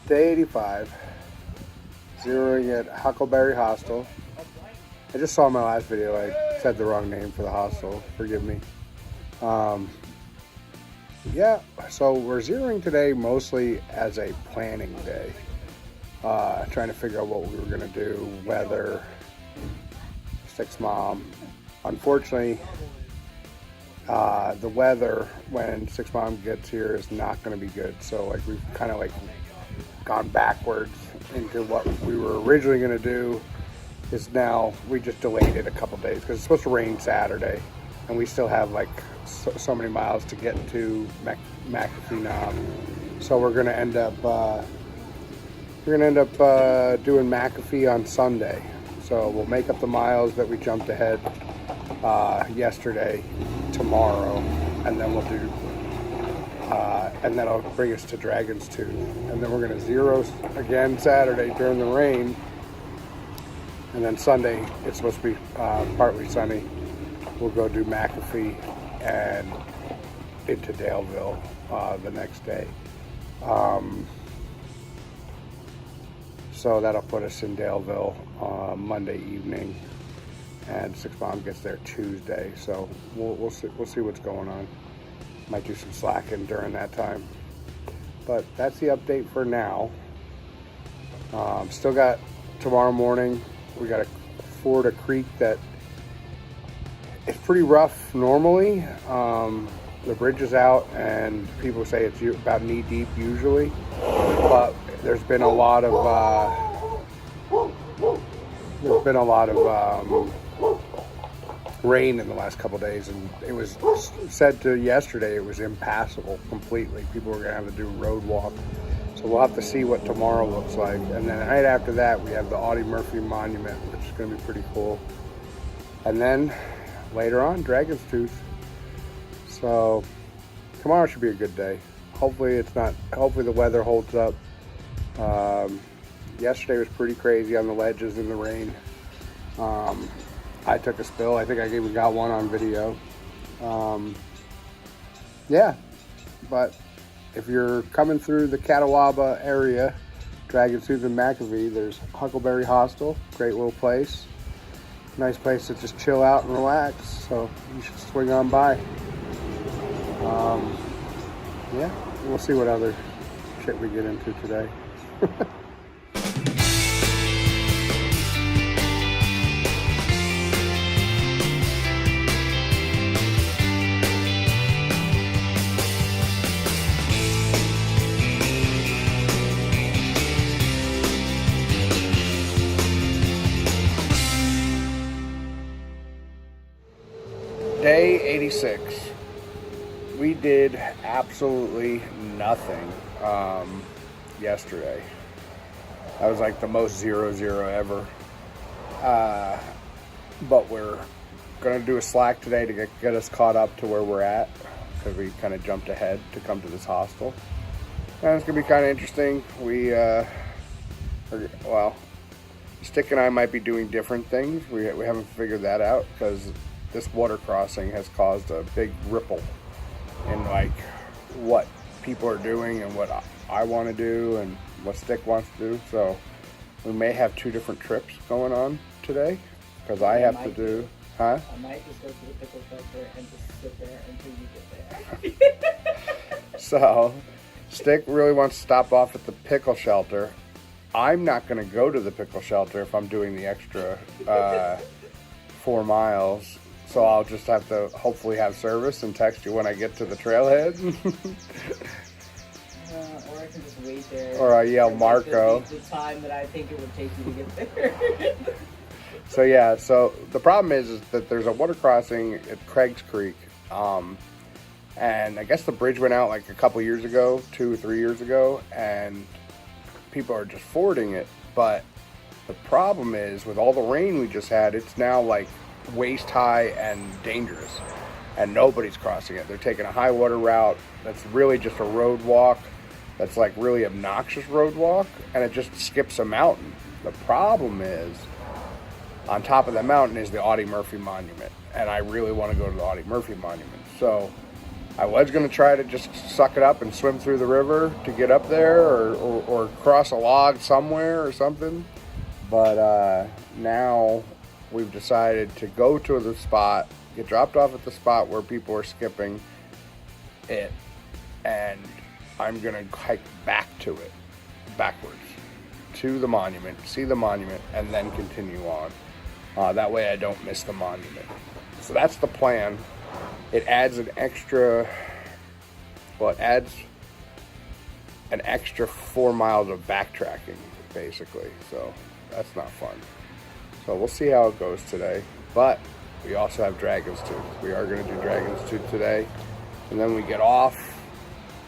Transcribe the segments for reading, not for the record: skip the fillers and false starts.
Day 85. Zeroing at Huckleberry Hostel. I just saw my last video. I said the wrong name for the hostel. Forgive me. Yeah, so we're zeroing today mostly as a planning day. Trying to figure out what we were going to do, weather, Stick's mom. Unfortunately, the weather when Stick's mom gets here is not going to be good. So like we've kind of like gone backwards into what we were originally going to do. Is now we just delayed it a couple days because it's supposed to rain Saturday, and we still have like so many miles to get to McAfee Knob. So we're gonna end up doing McAfee on Sunday. So we'll make up the miles that we jumped ahead yesterday tomorrow, and then we'll do and that'll bring us to Dragon's Tooth, and then we're gonna zero again Saturday during the rain, and then Sunday it's supposed to be partly sunny. We'll go do McAfee and into Daleville the next day. So that'll put us in Daleville Monday evening, and Stick's mom gets there Tuesday. So we'll see what's going on. Might do some slacking during that time, but that's the update for now. Still got tomorrow morning. We got to ford a creek that it's pretty rough normally. The bridge is out, and people say it's about knee deep usually, but there's been a lot of rain in the last couple of days, and it was said to yesterday it was impassable completely. People were gonna have to do road walk. So we'll have to see what tomorrow looks like. And then the night after that, we have the Audie Murphy Monument, which is going to be pretty cool. And then later on, Dragon's Tooth. So tomorrow should be a good day. Hopefully the weather holds up. Yesterday was pretty crazy on the ledges in the rain. I took a spill. I think I even got one on video. Yeah, but if you're coming through the Catawba area, Dragon's Tooth and McAfee, there's Huckleberry Hostel. Great little place. Nice place to just chill out and relax. So you should swing on by. Yeah, we'll see what other shit we get into today. Day 86. We did absolutely nothing yesterday. That was like the most 0-0 ever. But we're gonna do a slack today to get us caught up to where we're at, because we kind of jumped ahead to come to this hostel. And it's gonna be kind of interesting. Stick and I might be doing different things. We haven't figured that out, because this water crossing has caused a big ripple in like what people are doing and what I want to do and what Stick wants to do. So we may have two different trips going on today, because I have to do, I might just go to the pickle shelter and just sit there until you get there. So Stick really wants to stop off at the pickle shelter. I'm not going to go to the pickle shelter if I'm doing the extra 4 miles. So I'll just have to hopefully have service and text you when I get to the trailhead. Or I can just wait there. Or I yell Marco. The time that I think it would take you to get there. So yeah, so the problem is that there's a water crossing at Craig's Creek. And I guess the bridge went out like a couple years ago, 2 or 3 years ago, and people are just fording it. But the problem is, with all the rain we just had, it's now like waist high and dangerous, and nobody's crossing it. They're taking a high water route that's really just a road walk, that's like really obnoxious road walk, and it just skips a mountain. The problem is, on top of the mountain is the Audie Murphy Monument, and I really want to go to the Audie Murphy Monument. So I was going to try to just suck it up and swim through the river to get up there, or cross a log somewhere or something. But now we've decided to go to the spot, get dropped off at the spot where people are skipping it, and I'm going to hike back to it, backwards, to the monument, see the monument, and then continue on. That way I don't miss the monument. So that's the plan. It adds an extra, well, it adds an extra 4 miles of backtracking, basically. So that's not fun. So we'll see how it goes today. But we also have Dragon's Tooth. We are going to do Dragon's Tooth today. And then we get off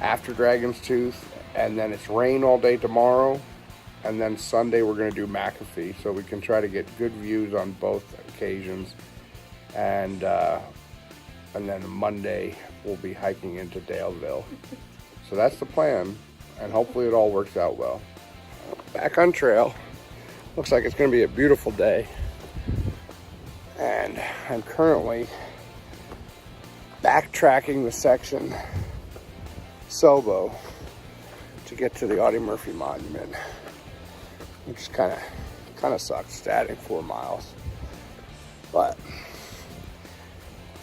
after Dragon's Tooth. And then it's rain all day tomorrow. And then Sunday we're going to do McAfee. So we can try to get good views on both occasions. And then Monday we'll be hiking into Daleville. So that's the plan. And hopefully it all works out well. Back on trail. Looks like it's going to be a beautiful day. And I'm currently backtracking the section Sobo to get to the Audie Murphy Monument, which kind of sucks. It's adding 4 miles, but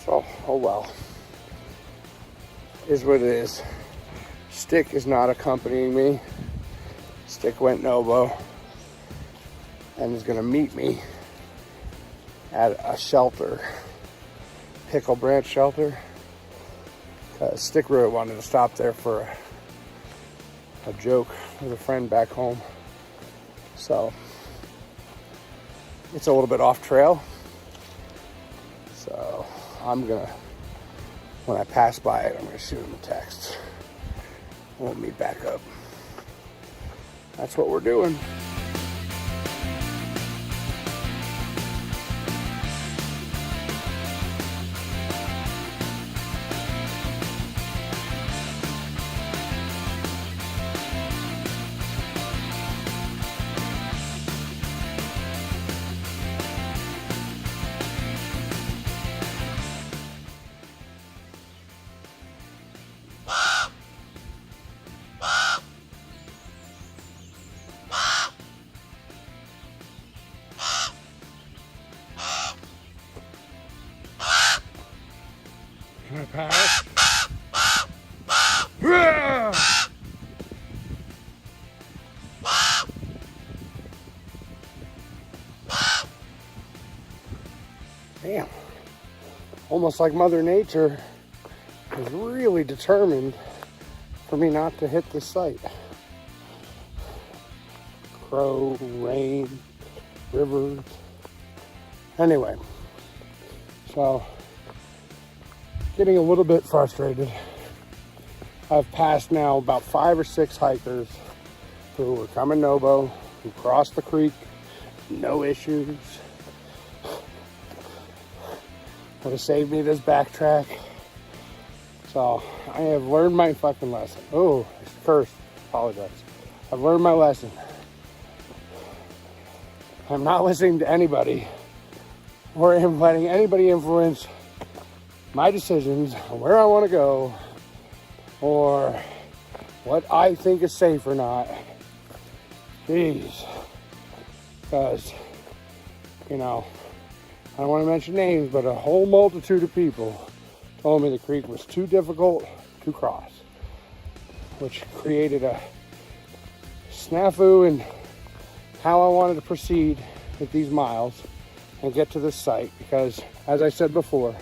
so oh well. Is what it is. Stick is not accompanying me. Stick went Nobo and is going to meet me at a shelter, Pickle Branch shelter. Stick really wanted to stop there for a joke with a friend back home. So it's a little bit off trail. So I'm gonna, when I pass by it, I'm gonna shoot him a text. We'll meet back up. That's what we're doing. Can I pass? Damn. Almost like Mother Nature is really determined for me not to hit the site. Crow, rain, rivers. Anyway, so getting a little bit frustrated. I've passed now about 5 or 6 hikers who were coming Nobo, who crossed the creek, no issues. Would have saved me this backtrack. So I have learned my fucking lesson. Oh, I cursed. Apologize. I've learned my lesson. I'm not listening to anybody or letting anybody influence my decisions on where I want to go or what I think is safe or not. Jeez. Because, you know, I don't want to mention names, but a whole multitude of people told me the creek was too difficult to cross, which created a snafu in how I wanted to proceed with these miles and get to this site. Because, as I said before,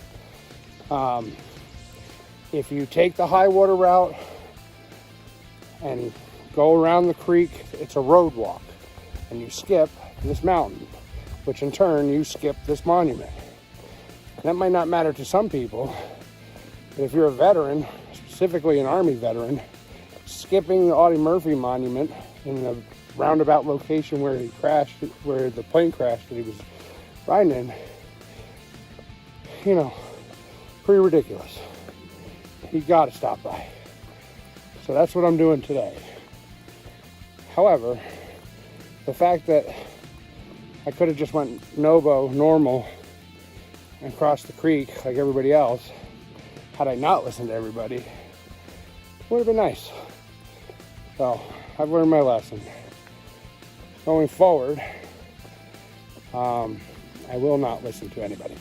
if you take the high water route and go around the creek, it's a road walk, and you skip this mountain, which in turn you skip this monument. That might not matter to some people, but if you're a veteran, specifically an Army veteran, skipping the Audie Murphy Monument in the roundabout location where he crashed, where the plane crashed that he was riding in, you know, pretty ridiculous. You gotta stop by. So that's what I'm doing today. However, the fact that I could have just went Nobo normal and crossed the creek like everybody else had I not listened to everybody, it would have been nice. So I've learned my lesson. Going forward, I will not listen to anybody.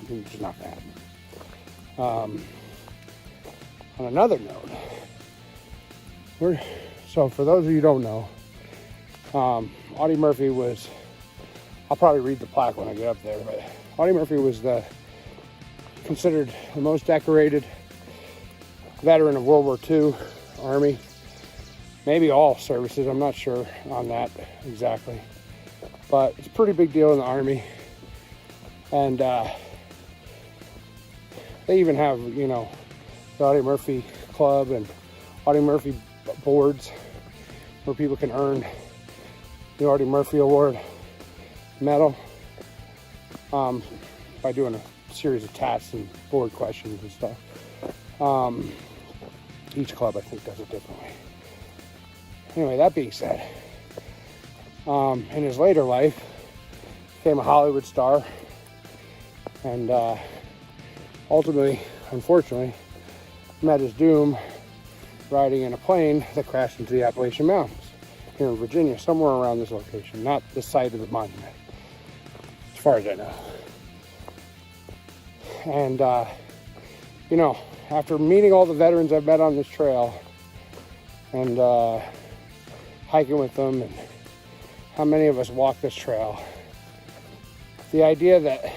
It's just not going to happen. On another note, so for those of you who don't know, Audie Murphy was, I'll probably read the plaque when I get up there, but Audie Murphy was considered the most decorated veteran of World War II, Army, maybe all services, I'm not sure on that exactly, but it's a pretty big deal in the Army. And they even have, you know, the Audie Murphy Club and Audie Murphy boards where people can earn the Audie Murphy Award medal by doing a series of tasks and board questions and stuff. Each club, I think, does it differently. Anyway, that being said, in his later life, became a Hollywood star, and ultimately, unfortunately, met his doom riding in a plane that crashed into the Appalachian Mountains here in Virginia, somewhere around this location, not the site of the monument, as far as I know. And, you know, after meeting all the veterans I've met on this trail and hiking with them, and how many of us walk this trail, the idea that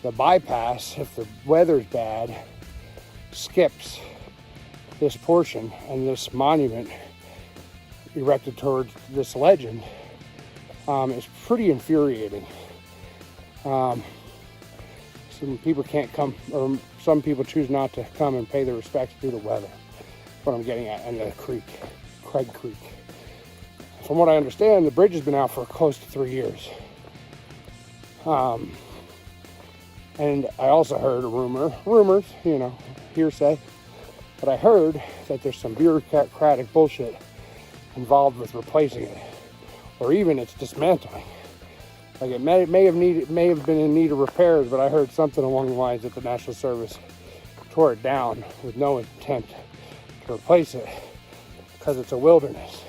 the bypass, if the weather's bad, skips this portion and this monument erected towards this legend is pretty infuriating. Some people can't come, or some people choose not to come and pay their respects due to weather. That's what I'm getting at. And the creek, Craig Creek. From what I understand, the bridge has been out for close to 3 years. And I also heard rumors, you know, hearsay, but I heard that there's some bureaucratic bullshit involved with replacing it, or even its dismantling. Like it may have been in need of repairs, but I heard something along the lines that the National Service tore it down with no intent to replace it because it's a wilderness.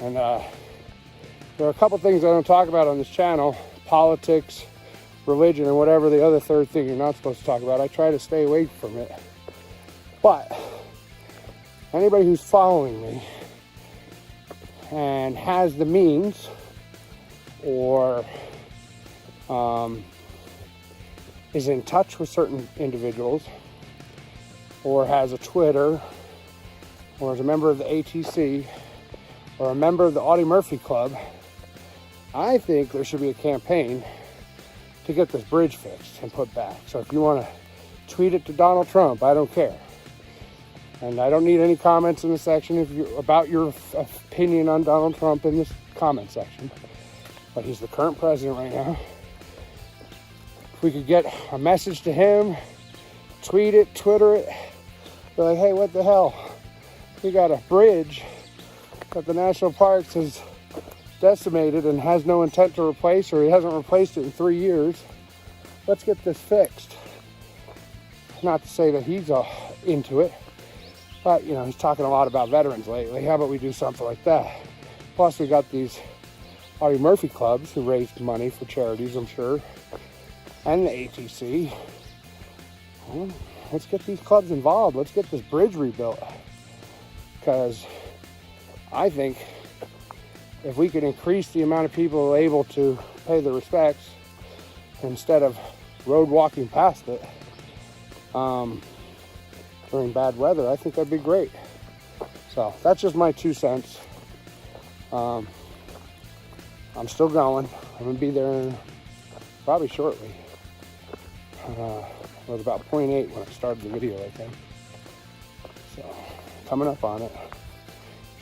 And there are a couple things I don't talk about on this channel: politics, religion, and whatever the other third thing you're not supposed to talk about. I try to stay away from it. But anybody who's following me and has the means, or is in touch with certain individuals, or has a Twitter, or is a member of the ATC, or a member of the Audie Murphy Club, I think there should be a campaign to get this bridge fixed and put back. So if you want to tweet it to Donald Trump, I don't care. And I don't need any comments in the section about your opinion on Donald Trump in this comment section. But he's the current president right now. If we could get a message to him, tweet it, Twitter it, be like, hey, what the hell? We got a bridge that the National Parks has decimated and has no intent to replace, or he hasn't replaced it in 3 years. Let's get this fixed. Not to say that he's into it, but you know, he's talking a lot about veterans lately. How about we do something like that? Plus, we got these Audie Murphy clubs who raised money for charities, I'm sure, and the ATC. Well, let's get these clubs involved. Let's get this bridge rebuilt, because I think if we could increase the amount of people able to pay their respects instead of road walking past it during bad weather, I think that'd be great. So that's just my 2 cents. I'm still going. I'm gonna be there probably shortly. It was about 0.8 when I started the video, I think. So coming up on it.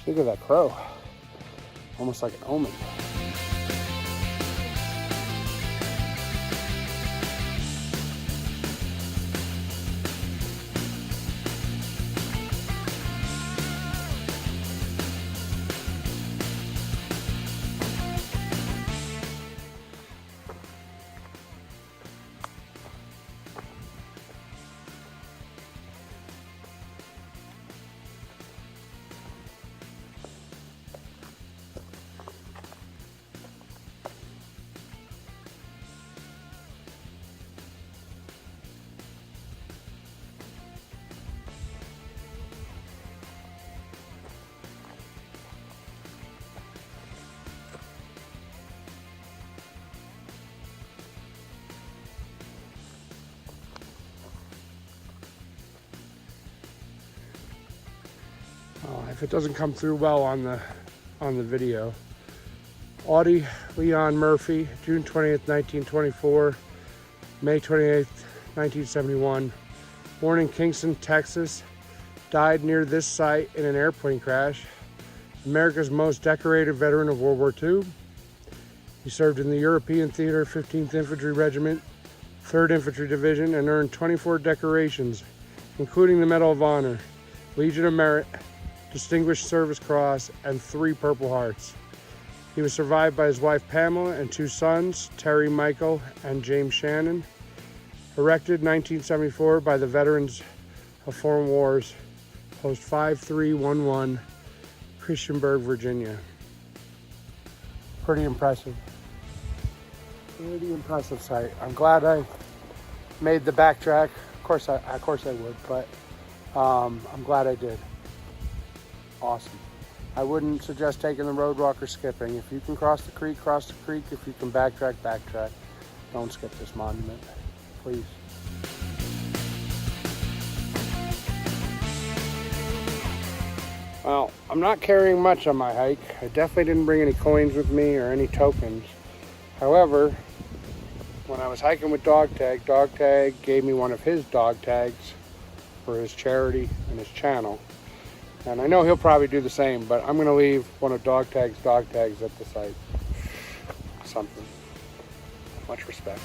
Look at that crow. Almost like an omen. if it doesn't come through well on the video. Audie Leon Murphy, June 20th, 1924, May 28th, 1971. Born in Kingston, Texas, died near this site in an airplane crash. America's most decorated veteran of World War II. He served in the European Theater, 15th Infantry Regiment, 3rd Infantry Division, and earned 24 decorations, including the Medal of Honor, Legion of Merit, Distinguished Service Cross, and 3 Purple Hearts. He was survived by his wife Pamela and 2 sons, Terry Michael and James Shannon. Erected 1974 by the Veterans of Foreign Wars, Post 5311, Christiansburg, Virginia. Pretty impressive. Pretty impressive site. I'm glad I made the backtrack. Of course I would, but I'm glad I did. Awesome. I wouldn't suggest taking the road walk or skipping. If you can cross the creek, cross the creek. If you can backtrack, backtrack. Don't skip this monument, please. Well, I'm not carrying much on my hike. I definitely didn't bring any coins with me or any tokens. However, when I was hiking with Dog Tag gave me one of his dog tags for his charity and his channel. And I know he'll probably do the same, but I'm going to leave one of Dog Tag's dog tags at the site. Something. Much respect.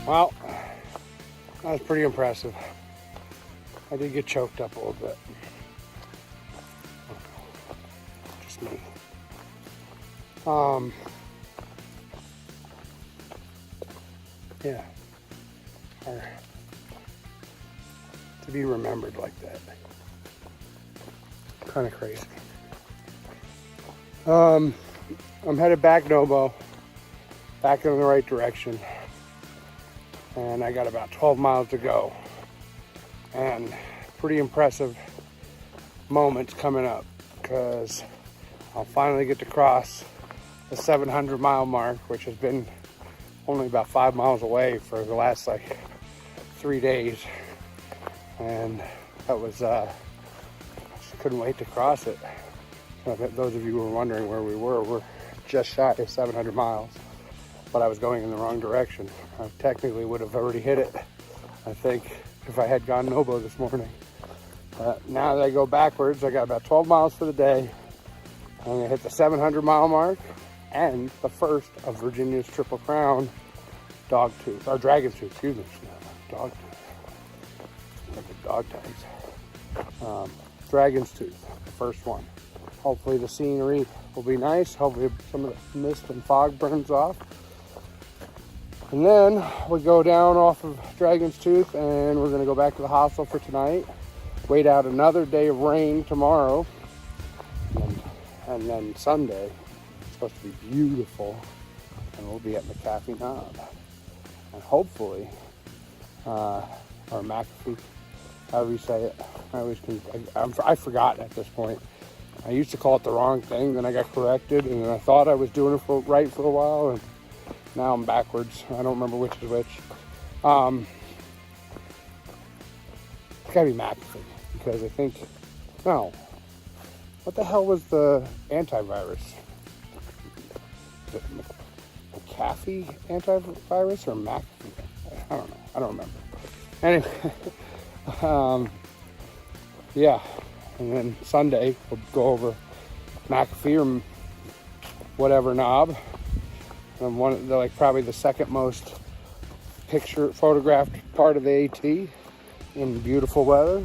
Well, that was pretty impressive. I did get choked up a little bit. Just me. Yeah. Or to be remembered like that. Kind of crazy. I'm headed back Nobo. Back in the right direction. And I got about 12 miles to go, and pretty impressive moments coming up, because I'll finally get to cross the 700 mile mark, which has been only about 5 miles away for the last like 3 days, and that was just couldn't wait to cross it. So those of you who were wondering where we were, we're just shy of 700 miles. But I was going in the wrong direction. I technically would have already hit it, I think, if I had gone Nobo this morning. But now that I go backwards, I got about 12 miles for the day. I'm gonna hit the 700 mile mark and the first of Virginia's Triple Crown Dogtooth, or Dragon's Tooth, excuse me, Dogtooth. Look at dog tags. Dragon's Tooth, the first one. Hopefully the scenery will be nice. Hopefully some of the mist and fog burns off. And then we go down off of Dragon's Tooth, and we're gonna go back to the hostel for tonight. Wait out another day of rain tomorrow. And then Sunday, it's supposed to be beautiful, and we'll be at McAfee Knob. And hopefully, or McAfee, however you say it. I forgot at this point. I used to call it the wrong thing, then I got corrected, and then I thought I was doing it right for a while, and now I'm backwards. I don't remember which is which. It's gotta be McAfee, because I think, no. What the hell was the antivirus? The McAfee antivirus or McAfee? I don't know. I don't remember. Anyway, yeah. And then Sunday, we'll go over McAfee or whatever knob. And they're like probably the second most photographed part of the AT in beautiful weather.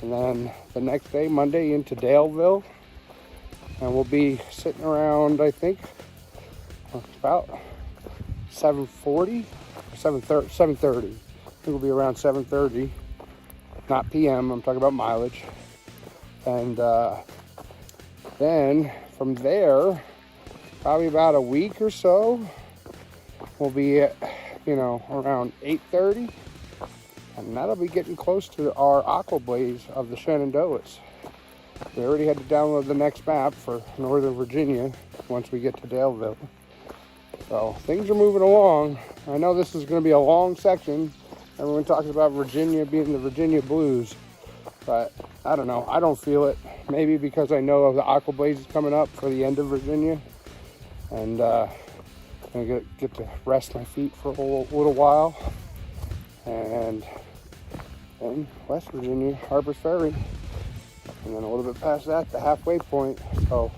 And then the next day, Monday, into Daleville. And we'll be sitting around, I think, about 7:40 or 7:30. I think we'll be around 7:30, not PM, I'm talking about mileage. And then from there, probably about a week or so, we'll be at, around 8:30. And that'll be getting close to our Aqua-Blaze of the Shenandoahs. We already had to download the next map for Northern Virginia once we get to Daleville. So things are moving along. I know this is going to be a long section. Everyone talks about Virginia being the Virginia Blues, but I don't know. I don't feel it. Maybe because I know of the Aqua-Blaze is coming up for the end of Virginia, and I'm gonna get to rest my feet for a little while, and then West Virginia, Harper's Ferry, and then a little bit past that, the halfway point. So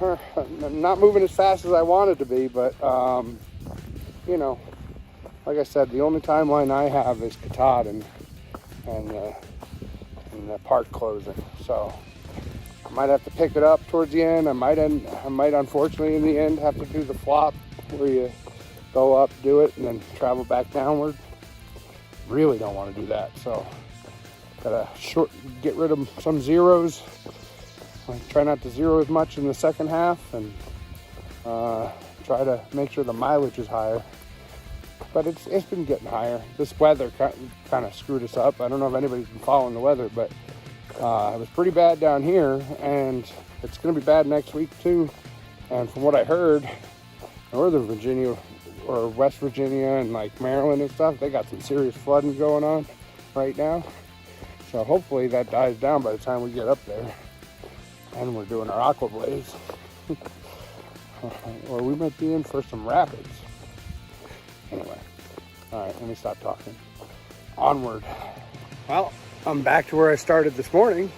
I'm not moving as fast as I wanted to be, but you know, like I said, the only timeline I have is Katahdin and the park closing. So I might have to pick it up towards the end. I might unfortunately in the end have to do the flop where you go up, do it, and then travel back downward. Really don't want to do that. So gotta get rid of some zeros. I try not to zero as much in the second half, and try to make sure the mileage is higher. But it's been getting higher. This weather kind of screwed us up. I don't know if anybody's been following the weather, but it was pretty bad down here, and it's going to be bad next week too. And from what I heard, Northern Virginia or West Virginia and like Maryland and stuff, they got some serious flooding going on right now. So hopefully that dies down by the time we get up there and we're doing our Aqua-Blaze. Or we might be in for some rapids. Anyway, all right, let me stop talking. Onward. Well, I'm back to where I started this morning,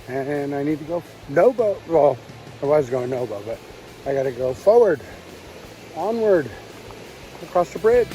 and I need to go no-boat. Well, I was going no-boat, but I got to go forward, onward, across the bridge.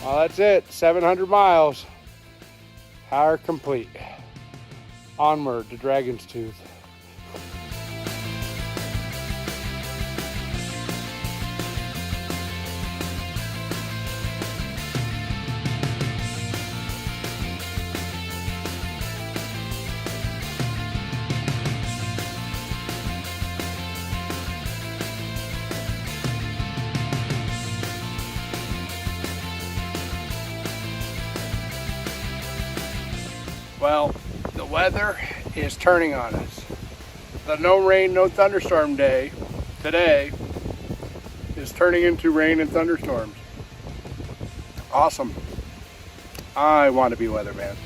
Well, that's it. 700 miles. Power complete. Onward to Dragon's Tooth. Well, the weather is turning on us. The no rain, no thunderstorm day today is turning into rain and thunderstorms. Awesome. I want to be weatherman.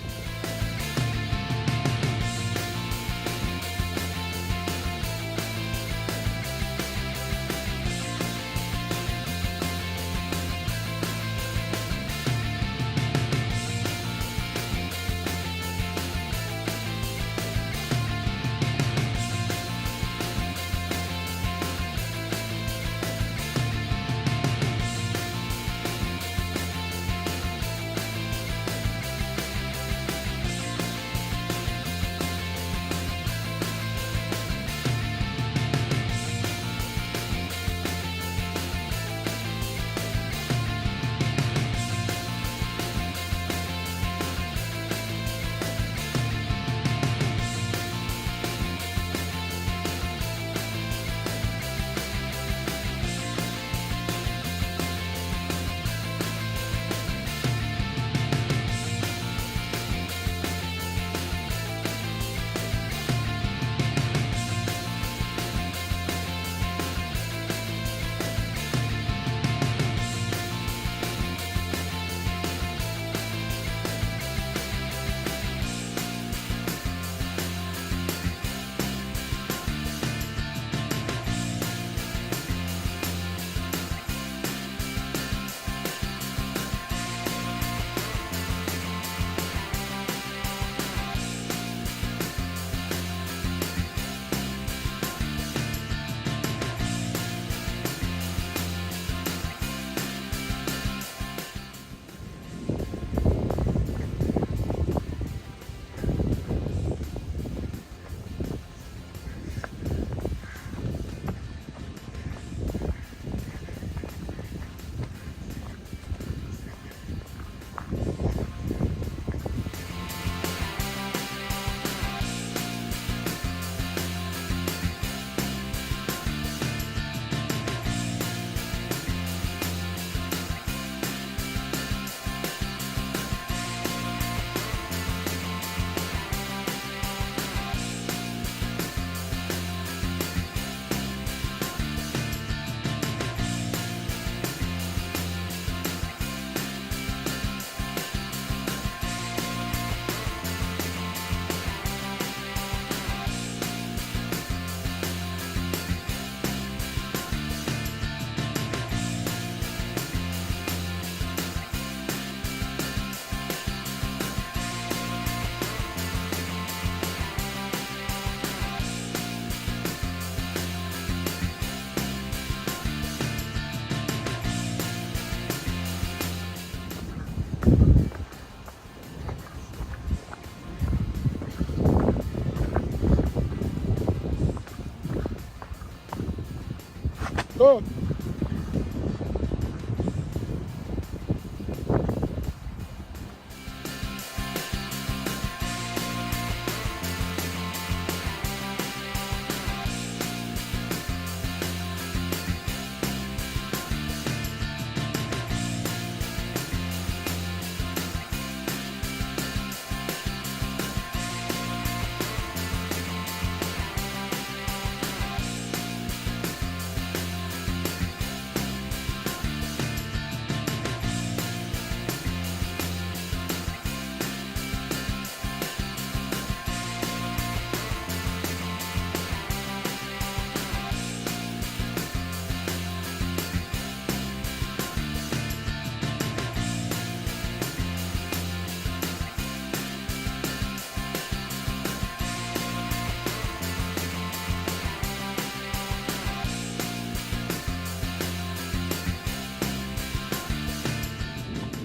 Oh.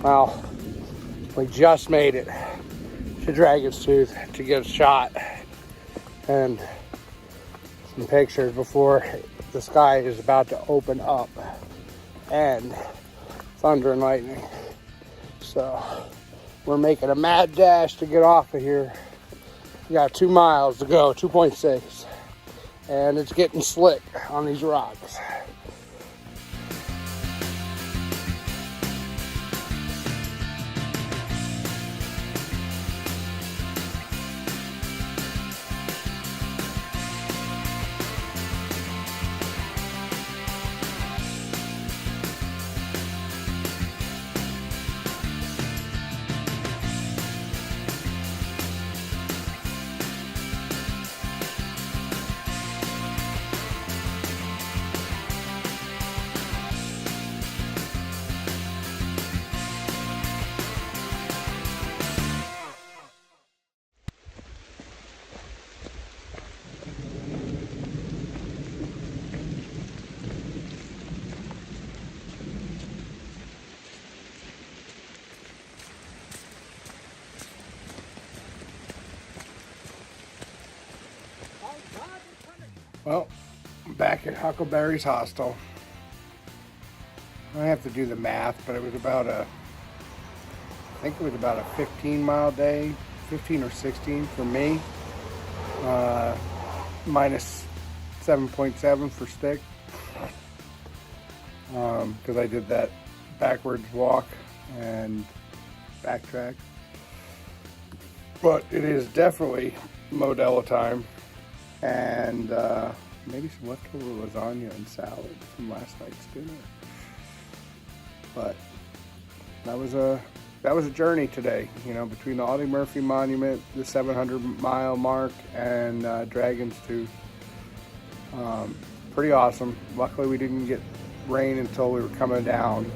Well, we just made it to Dragon's Tooth to get a shot and some pictures before the sky is about to open up and thunder and lightning. So we're making a mad dash to get off of here. We got 2 miles to go, 2.6, and it's getting slick on these rocks. Well, I'm back at Huckleberry's Hostel. I have to do the math, but it was about I think it was about a 15-mile day, 15 or 16 for me, minus 7.7 for stick, because I did that backwards walk and backtrack. But it is definitely Modelo time. And maybe some leftover lasagna and salad from last night's dinner. But that was a journey today, you know, between the Audie Murphy Monument, the 700-mile mark, and Dragon's Tooth. Pretty awesome. Luckily, we didn't get rain until we were coming down.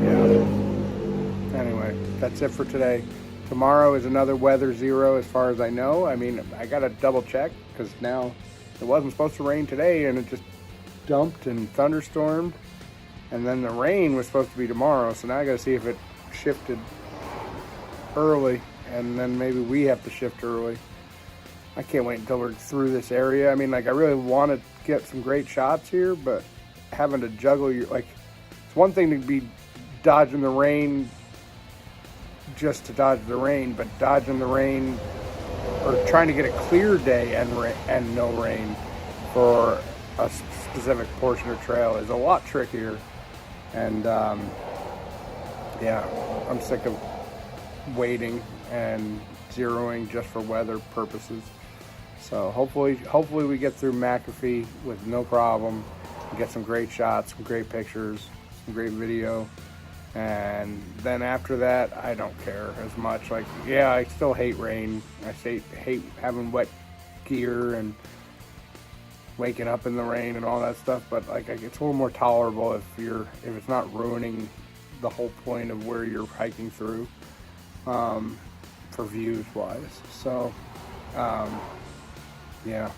Yeah. Anyway, that's it for today. Tomorrow is another weather zero as far as I know. I mean, I got to double check because now it wasn't supposed to rain today and it just dumped and thunderstormed. And then the rain was supposed to be tomorrow. So now I got to see if it shifted early and then maybe we have to shift early. I can't wait until we're through this area. I mean, like, I really want to get some great shots here, but having to juggle it's one thing to be dodging the rain just to dodge the rain, but dodging the rain or trying to get a clear day and no rain for a specific portion of trail is a lot trickier. And yeah, I'm sick of waiting and zeroing just for weather purposes. So hopefully we get through McAfee with no problem, get some great shots, some great pictures, some great video. And then after that, I don't care as much. Like, yeah, I still hate rain. I hate having wet gear and waking up in the rain and all that stuff. But like, it's a little more tolerable if it's not ruining the whole point of where you're hiking through, for views wise. So, yeah,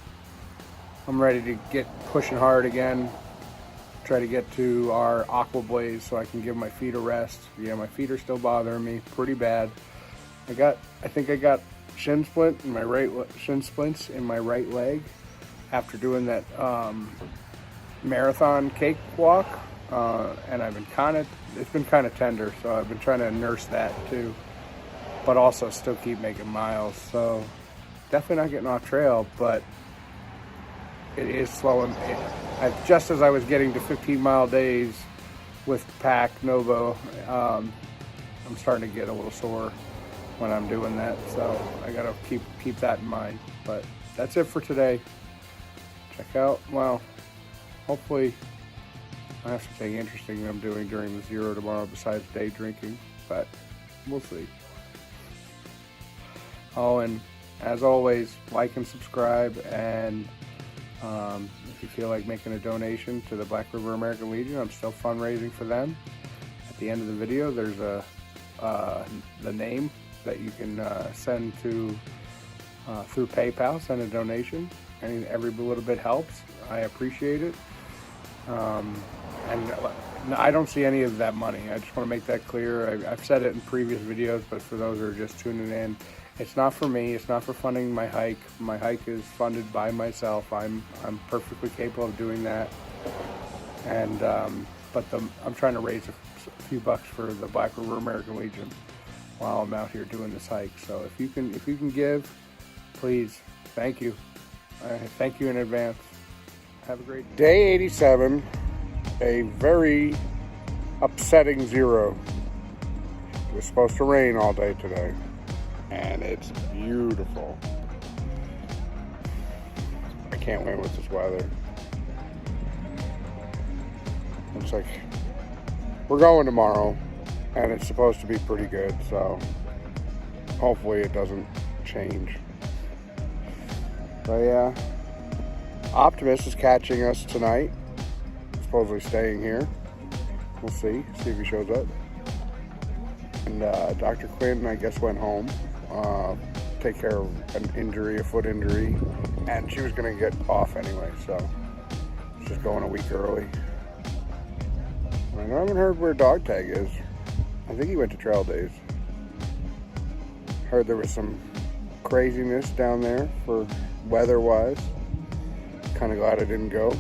I'm ready to get pushing hard again. Try to get to our Aqua-Blaze so I can give my feet a rest. Yeah, my feet are still bothering me pretty bad. I think I got shin splints in my right leg, after doing that marathon cakewalk, and I've been it's been kind of tender, so I've been trying to nurse that too, but also still keep making miles. So definitely not getting off trail, but it is slowing. Just as I was getting to 15-mile days with Pack Novo, I'm starting to get a little sore when I'm doing that, so I gotta keep that in mind. But that's it for today. Check out, well, hopefully I have something interesting that I'm doing during the zero tomorrow besides day drinking, but we'll see. Oh, and as always, like and subscribe, and if you feel like making a donation to the Black River American Legion, I'm still fundraising for them. At the end of the video, there's the name that you can send to through PayPal, send a donation. Every little bit helps. I appreciate it. And I don't see any of that money. I just want to make that clear. I've said it in previous videos, but for those who are just tuning in, it's not for me. It's not for funding my hike. My hike is funded by myself. I'm perfectly capable of doing that. And but I'm trying to raise a few bucks for the Black River American Legion while I'm out here doing this hike. So if you can give, please, thank you. Thank you in advance. Have a great day. Day 87, a very upsetting zero. It was supposed to rain all day today, and it's beautiful. I can't win with this weather. Looks like we're going tomorrow, and it's supposed to be pretty good, so hopefully it doesn't change. But yeah, Optimus is catching us tonight, supposedly staying here. We'll see if he shows up. And Dr. Quinn, I guess, went home, take care of an injury, a foot injury, and she was gonna get off anyway, so she's going a week early. I haven't heard where Dog Tag is. I think he went to Trail Days. Heard there was some craziness down there for weather-wise. Kind of glad I didn't go.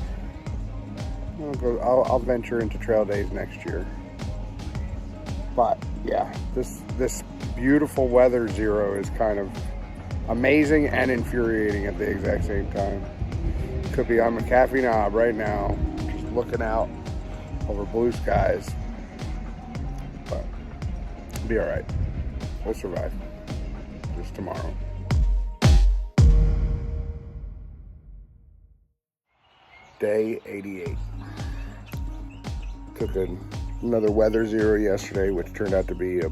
I'll venture into Trail Days next year. But yeah, this beautiful weather zero is kind of amazing and infuriating at the exact same time. Could be on McAfee Knob right now, just looking out over blue skies. But it'll be all right. We'll survive. Just tomorrow. Day 88. Took another weather zero yesterday, which turned out to be a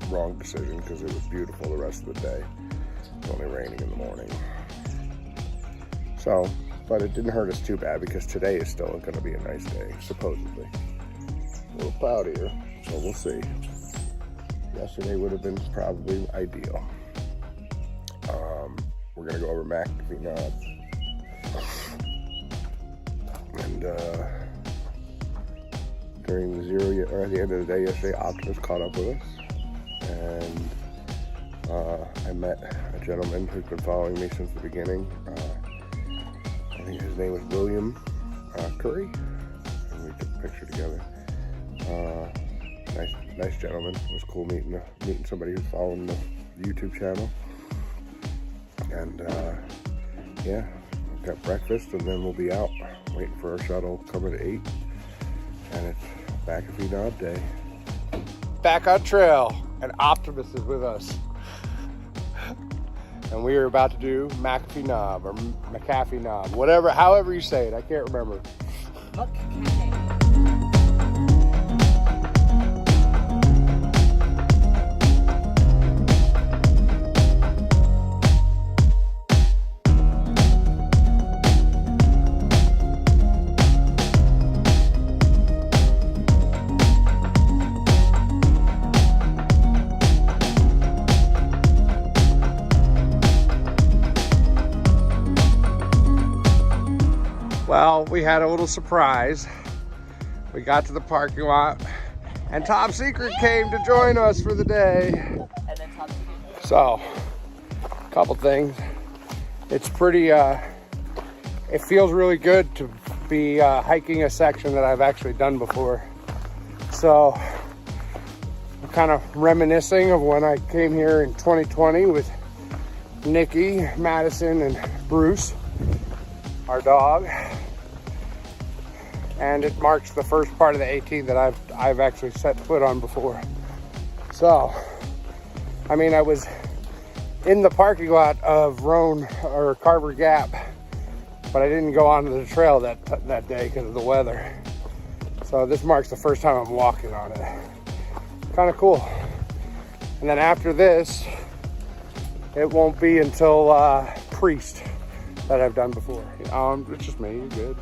wrong decision because it was beautiful the rest of the day. It was only raining in the morning. So, but it didn't hurt us too bad because today is still going to be a nice day, supposedly. A little cloudier, so we'll see. Yesterday would have been probably ideal. We're going to go over McAfee Knob. And during the zero, or at the end of the day yesterday, Optimus caught up with us, and I met a gentleman who's been following me since the beginning. I think his name was William Curry, and we took a picture together. Nice gentleman. It was cool meeting somebody who's following the YouTube channel, and yeah, got breakfast, and then we'll be out waiting for our shuttle coming at 8, and it's McAfee Knob day. Back on trail, and Optimus is with us. And we are about to do McAfee Knob, or McAfee Knob, whatever, however you say it, I can't remember. Well, we had a little surprise. We got to the parking lot, and Top Secret came to join us for the day. And then Top Secret. So, a couple things. It's pretty it feels really good to be hiking a section that I've actually done before. So I'm kind of reminiscing of when I came here in 2020 with Nikki, Madison, and Bruce, our dog. And it marks the first part of the 18 that I've actually set foot on before. So, I mean, I was in the parking lot of Roan or Carver Gap, but I didn't go onto the trail that day because of the weather. So this marks the first time I'm walking on it. Kind of cool. And then after this, it won't be until Priest that I've done before. It's just me, you're good.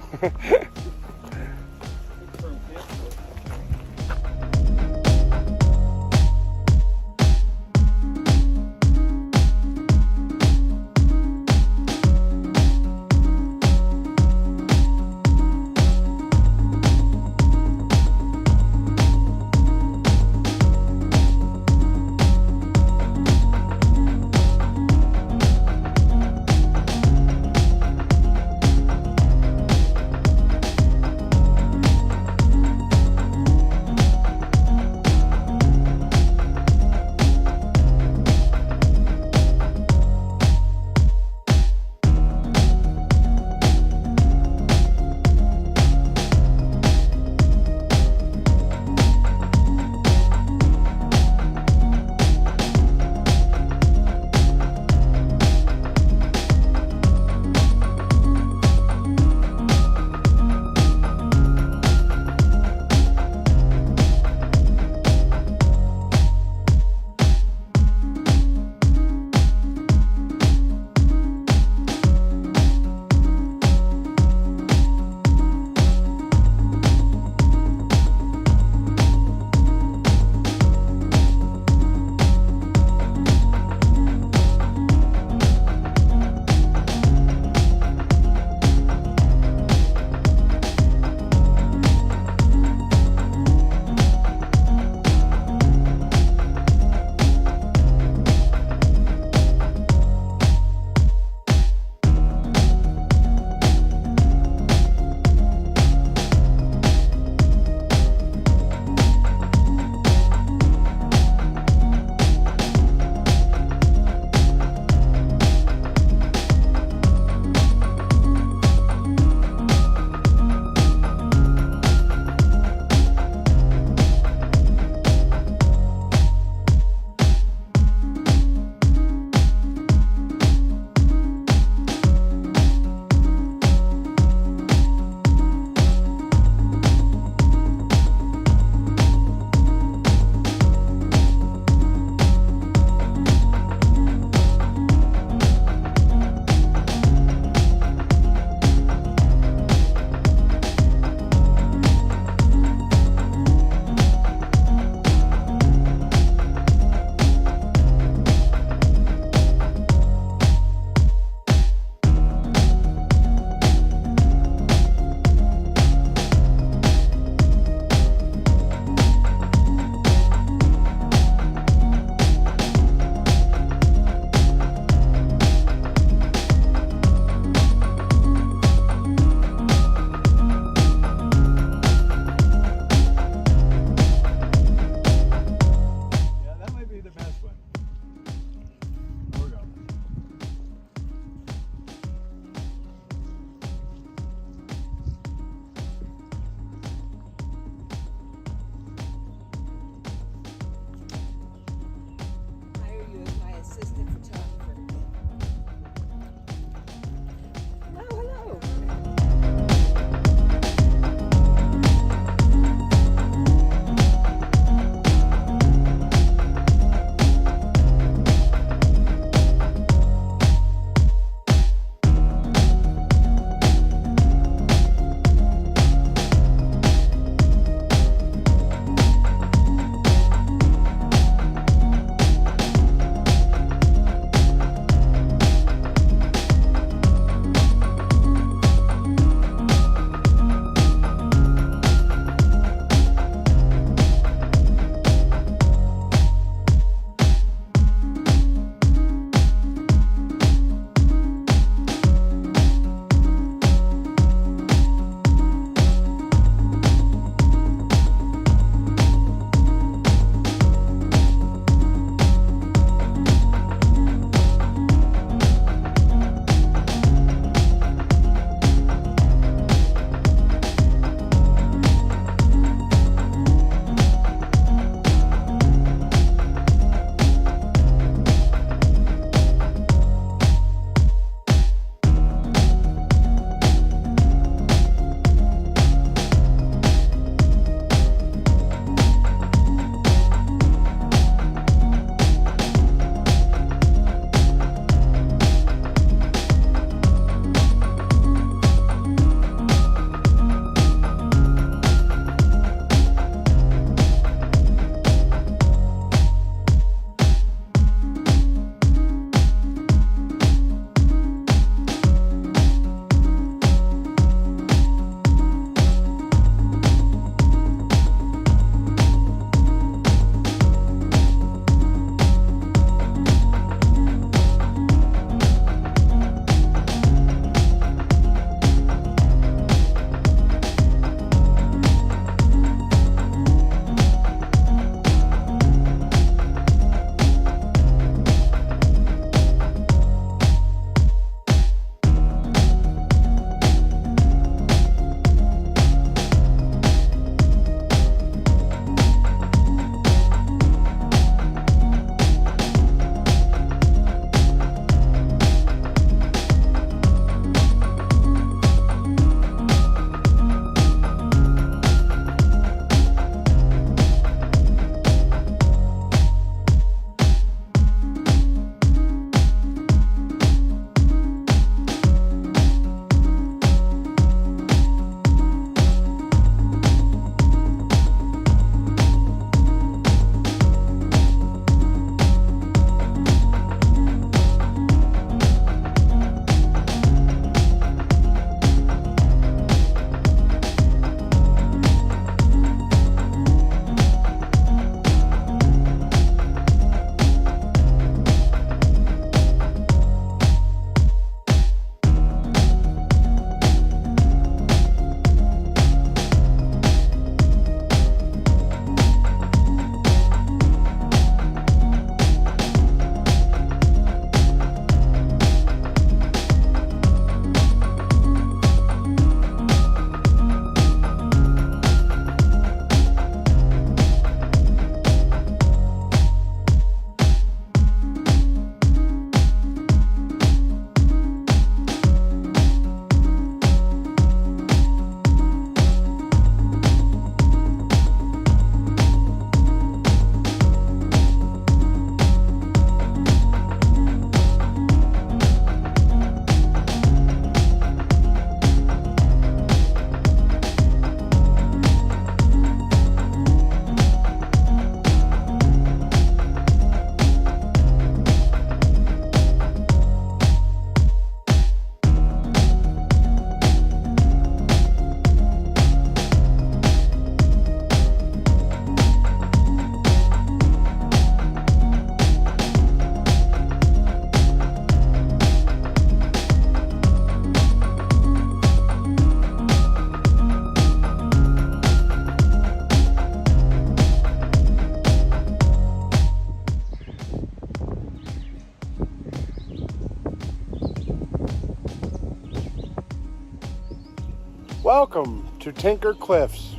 Welcome to Tinker Cliffs.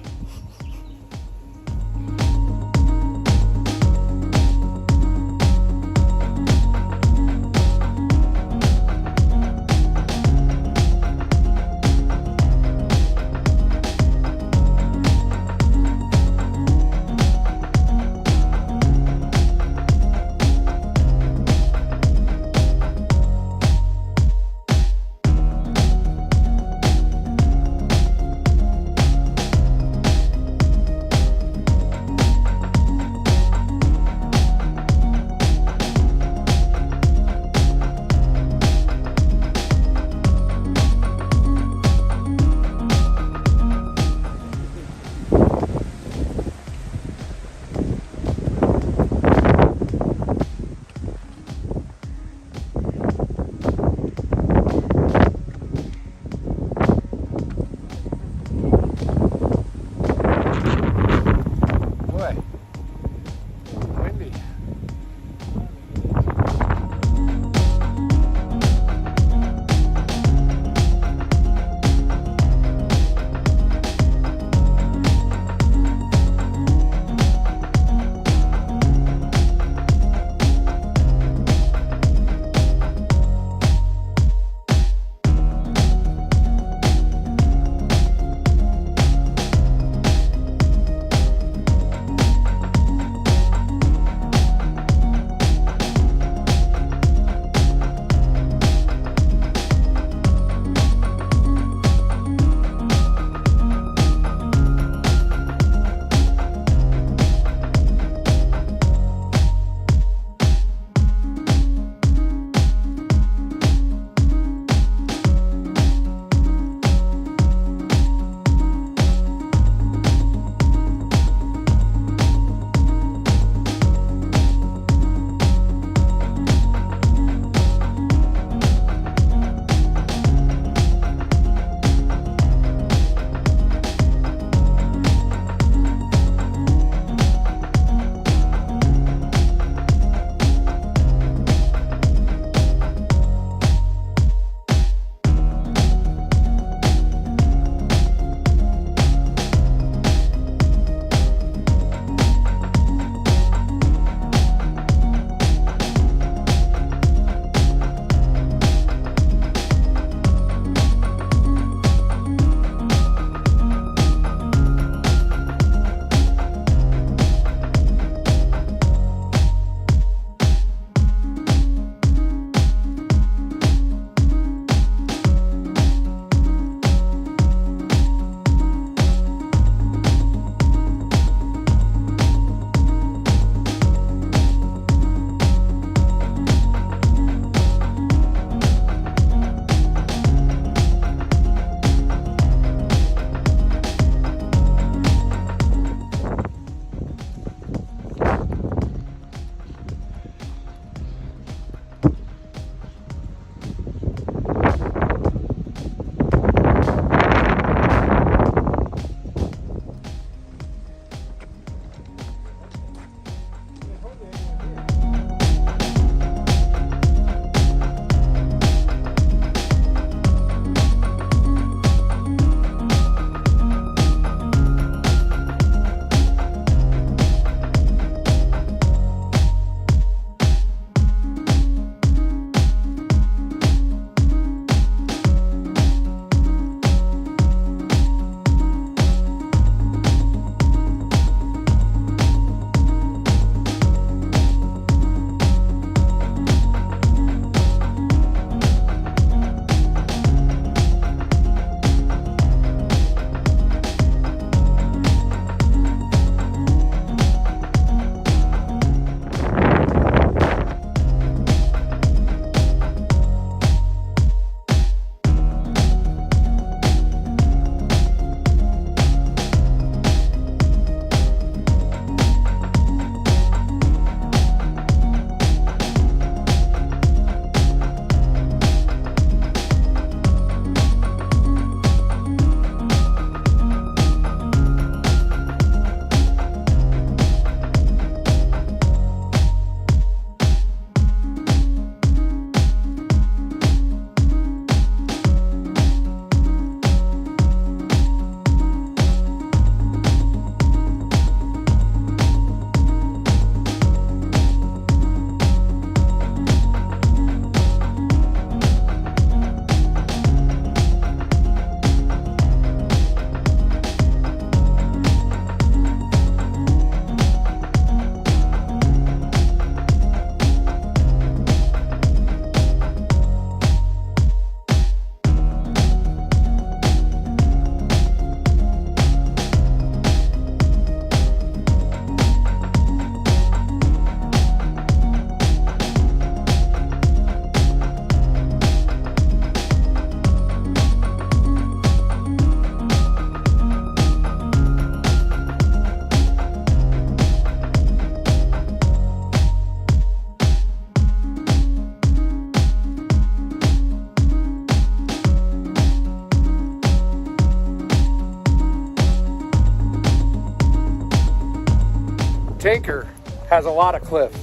Tinker has a lot of cliffs,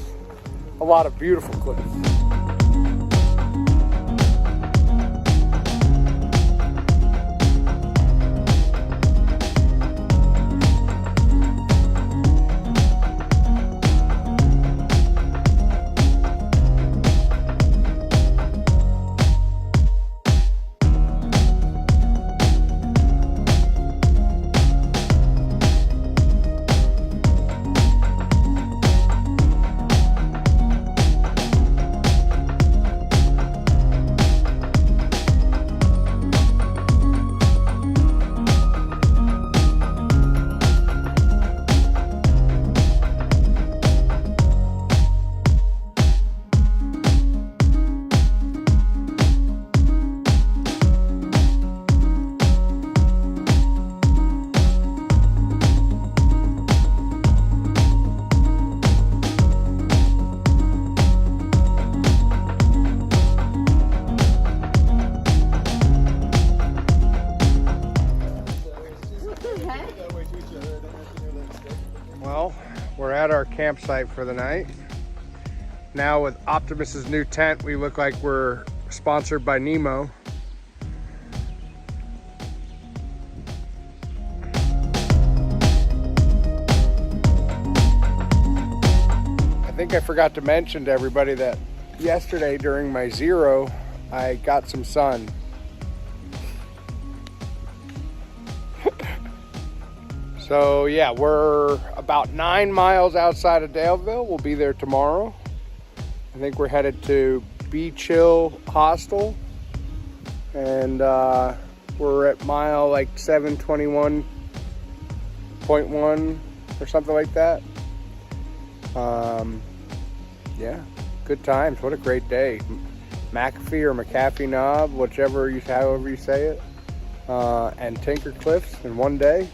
a lot of beautiful cliffs. Well, we're at our campsite for the night. Now with Optimus's new tent, we look like we're sponsored by Nemo. I think I forgot to mention to everybody that yesterday during my zero, I got some sun. So yeah, we're about 9 miles outside of Daleville. We'll be there tomorrow. I think we're headed to Beach Hill Hostel. And we're at mile like 721.1 or something like that. Yeah, good times. What a great day. McAfee or McAfee Knob, however you say it. And Tinker Cliffs in one day.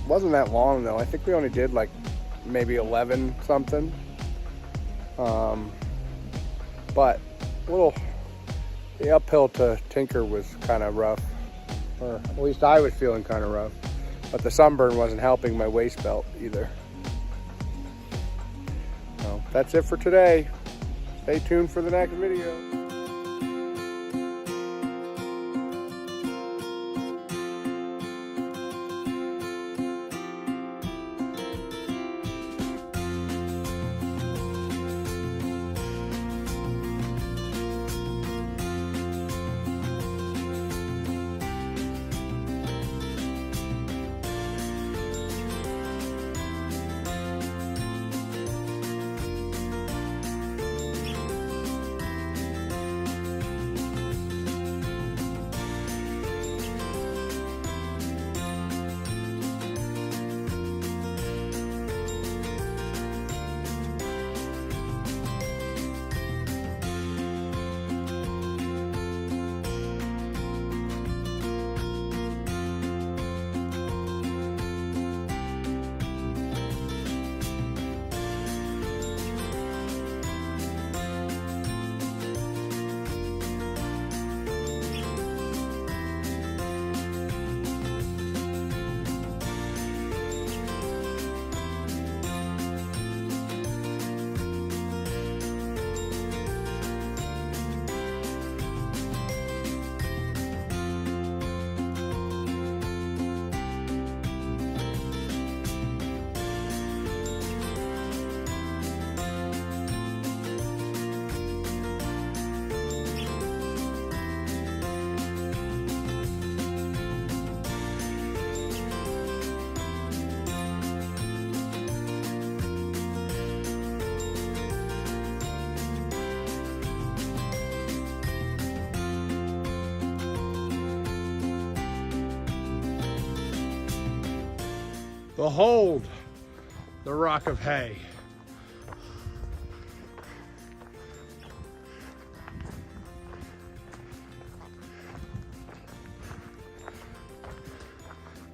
Wasn't that long though. I think we only did like maybe 11 something. But the uphill to Tinker was kind of rough, or at least I was feeling kind of rough. But the sunburn wasn't helping my waist belt either. So that's it for today. Stay tuned for the next video. Behold, the rock of hay.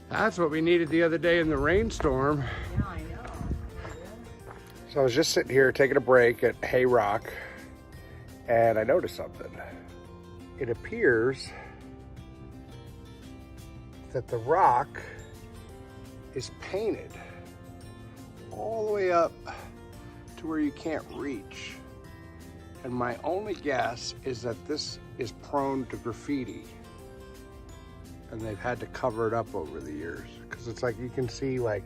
That's what we needed the other day in the rainstorm. Yeah, I know. So I was just sitting here taking a break at Hay Rock, and I noticed something. It appears that the rock is painted all the way up to where you can't reach. And my only guess is that this is prone to graffiti. And they've had to cover it up over the years. Because it's like you can see like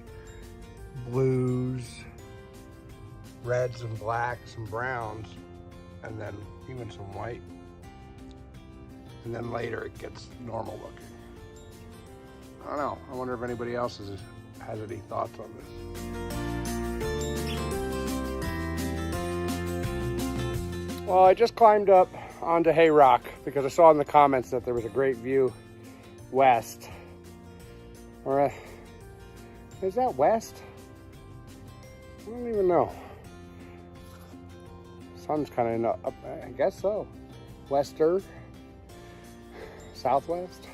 blues, reds and blacks and browns, and then even some white. And then later it gets normal looking. I don't know. I wonder if anybody else has any thoughts on this. Well, I just climbed up onto Hay Rock because I saw in the comments that there was a great view west. Or is that west? I don't even know. Sun's kind of up, I guess so. Wester, southwest.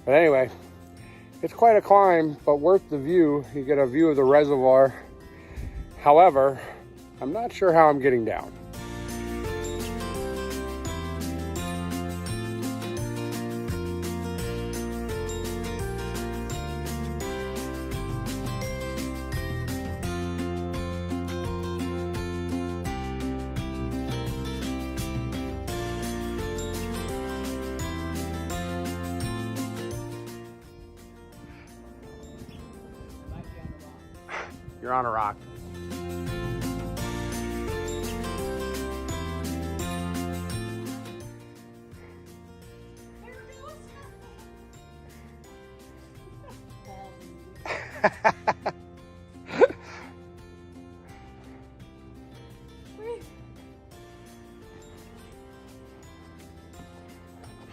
But anyway, it's quite a climb, but worth the view. You get a view of the reservoir. However, I'm not sure how I'm getting down. You're on a rock.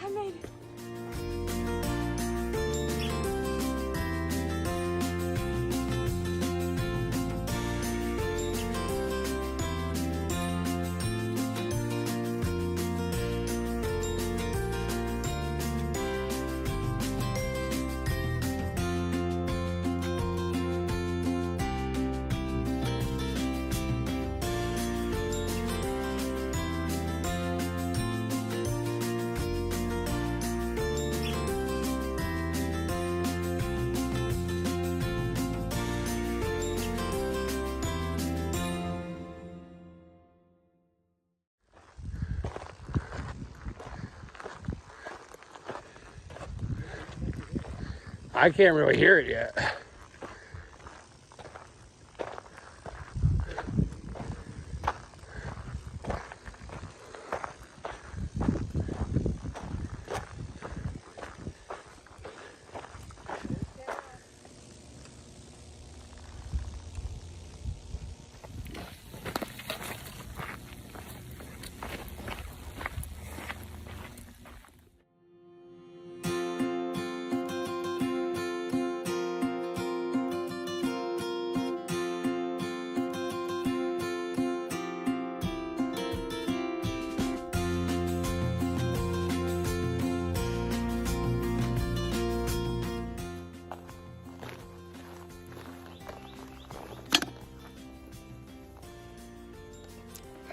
I made it. I can't really hear it yet.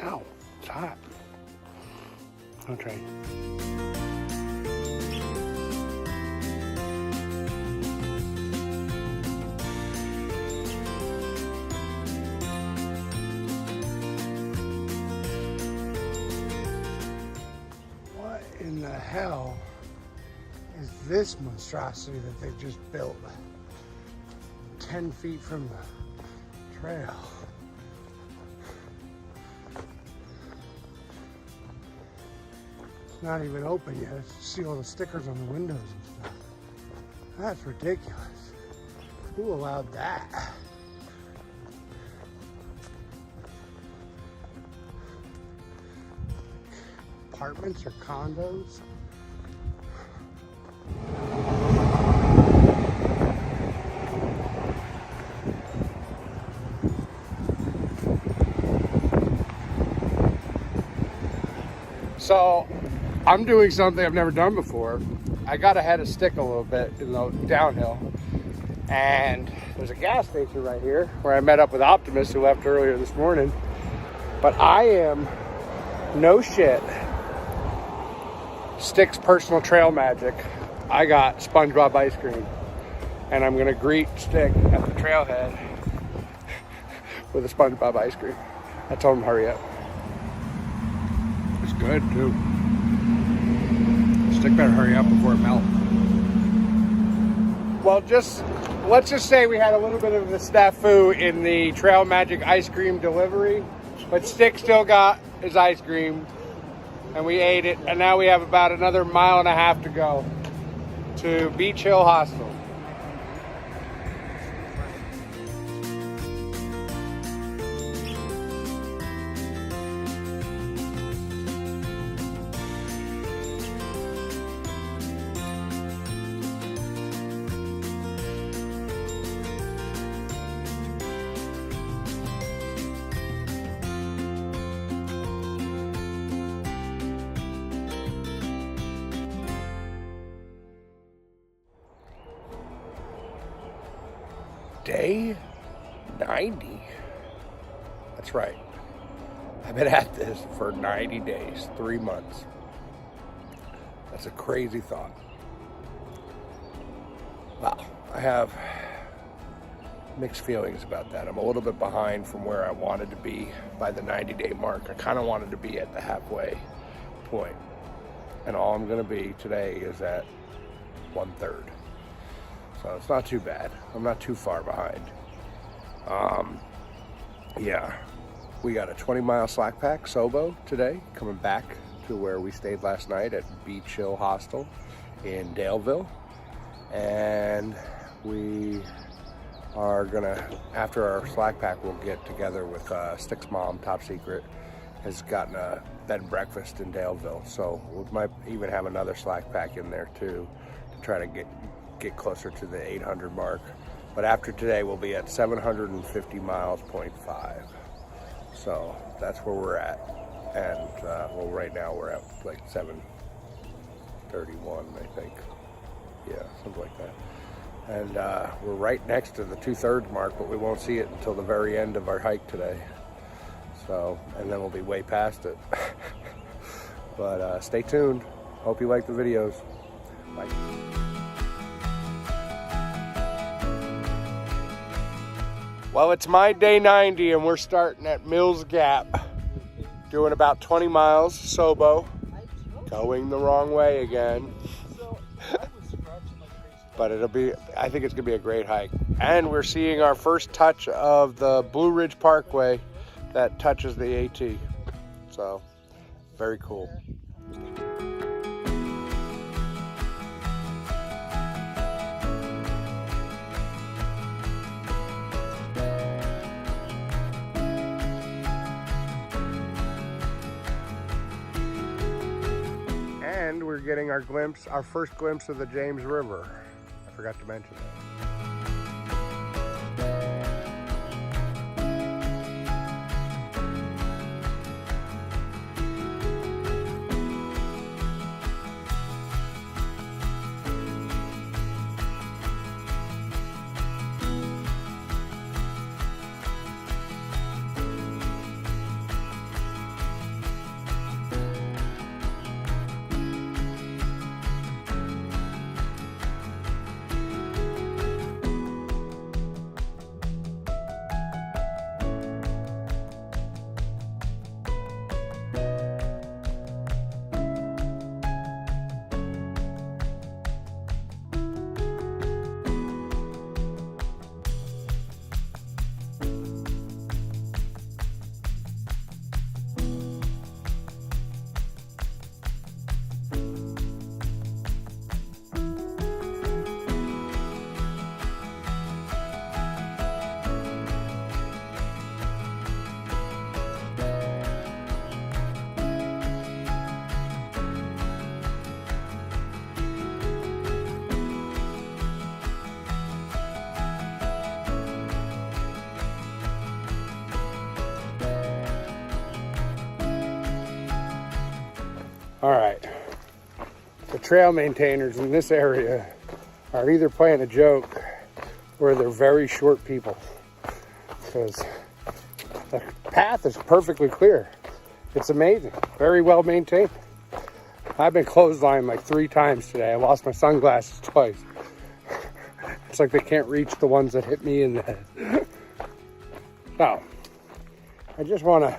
Ow, it's hot. Okay. What in the hell is this monstrosity that they've just built 10 feet from the trail? Not even open yet. See all the stickers on the windows and stuff. That's ridiculous. Who allowed that? Apartments or condos? So I'm doing something I've never done before. I got ahead of stick a little bit in the downhill, and there's a gas station right here where I met up with Optimus, who left earlier this morning. But I am, no shit, Stick's personal trail magic. I got SpongeBob ice cream, and I'm gonna greet Stick at the trailhead with a SpongeBob ice cream. I told him hurry up. It's good too. Stick better hurry up before it melts. Well, let's just say we had a little bit of the snafu in the Trail Magic ice cream delivery, but Stick still got his ice cream, and we ate it, and now we have about another 1.5 miles to go to Beach Hill Hostel. Day 90. That's right. I've been at this for 90 days, 3 months. That's a crazy thought. Wow, I have mixed feelings about that. I'm a little bit behind from where I wanted to be by the 90-day mark. I kind of wanted to be at the halfway point. And all I'm going to be today is at 1/3. So it's not too bad. I'm not too far behind. Yeah, we got a 20-mile slack pack, Sobo, today, coming back to where we stayed last night at Beach Hill Hostel in Daleville. And we are gonna, after our slack pack, we'll get together with Stick's mom, Top Secret, has gotten a bed and breakfast in Daleville. So we might even have another slack pack in there too, to try to get closer to the 800 mark. But after today, we'll be at 750 miles, 0.5. So that's where we're at. And well, right now we're at like 731, I think. Yeah, something like that. And we're right next to the 2/3 mark, but we won't see it until the very end of our hike today. So, and then we'll be way past it. But stay tuned. Hope you like the videos. Bye. Well, it's my day 90 and we're starting at Mills Gap, doing about 20 miles, Sobo, going the wrong way again. But I think it's gonna be a great hike. And we're seeing our first touch of the Blue Ridge Parkway that touches the AT. So, very cool. And we're getting our first glimpse of the James River. I forgot to mention that. All right, the trail maintainers in this area are either playing a joke or they're very short people, because the path is perfectly clear. It's amazing, very well maintained. I've been clotheslined like 3 times today. I lost my sunglasses twice. It's like they can't reach the ones that hit me in the head. So, I just want to,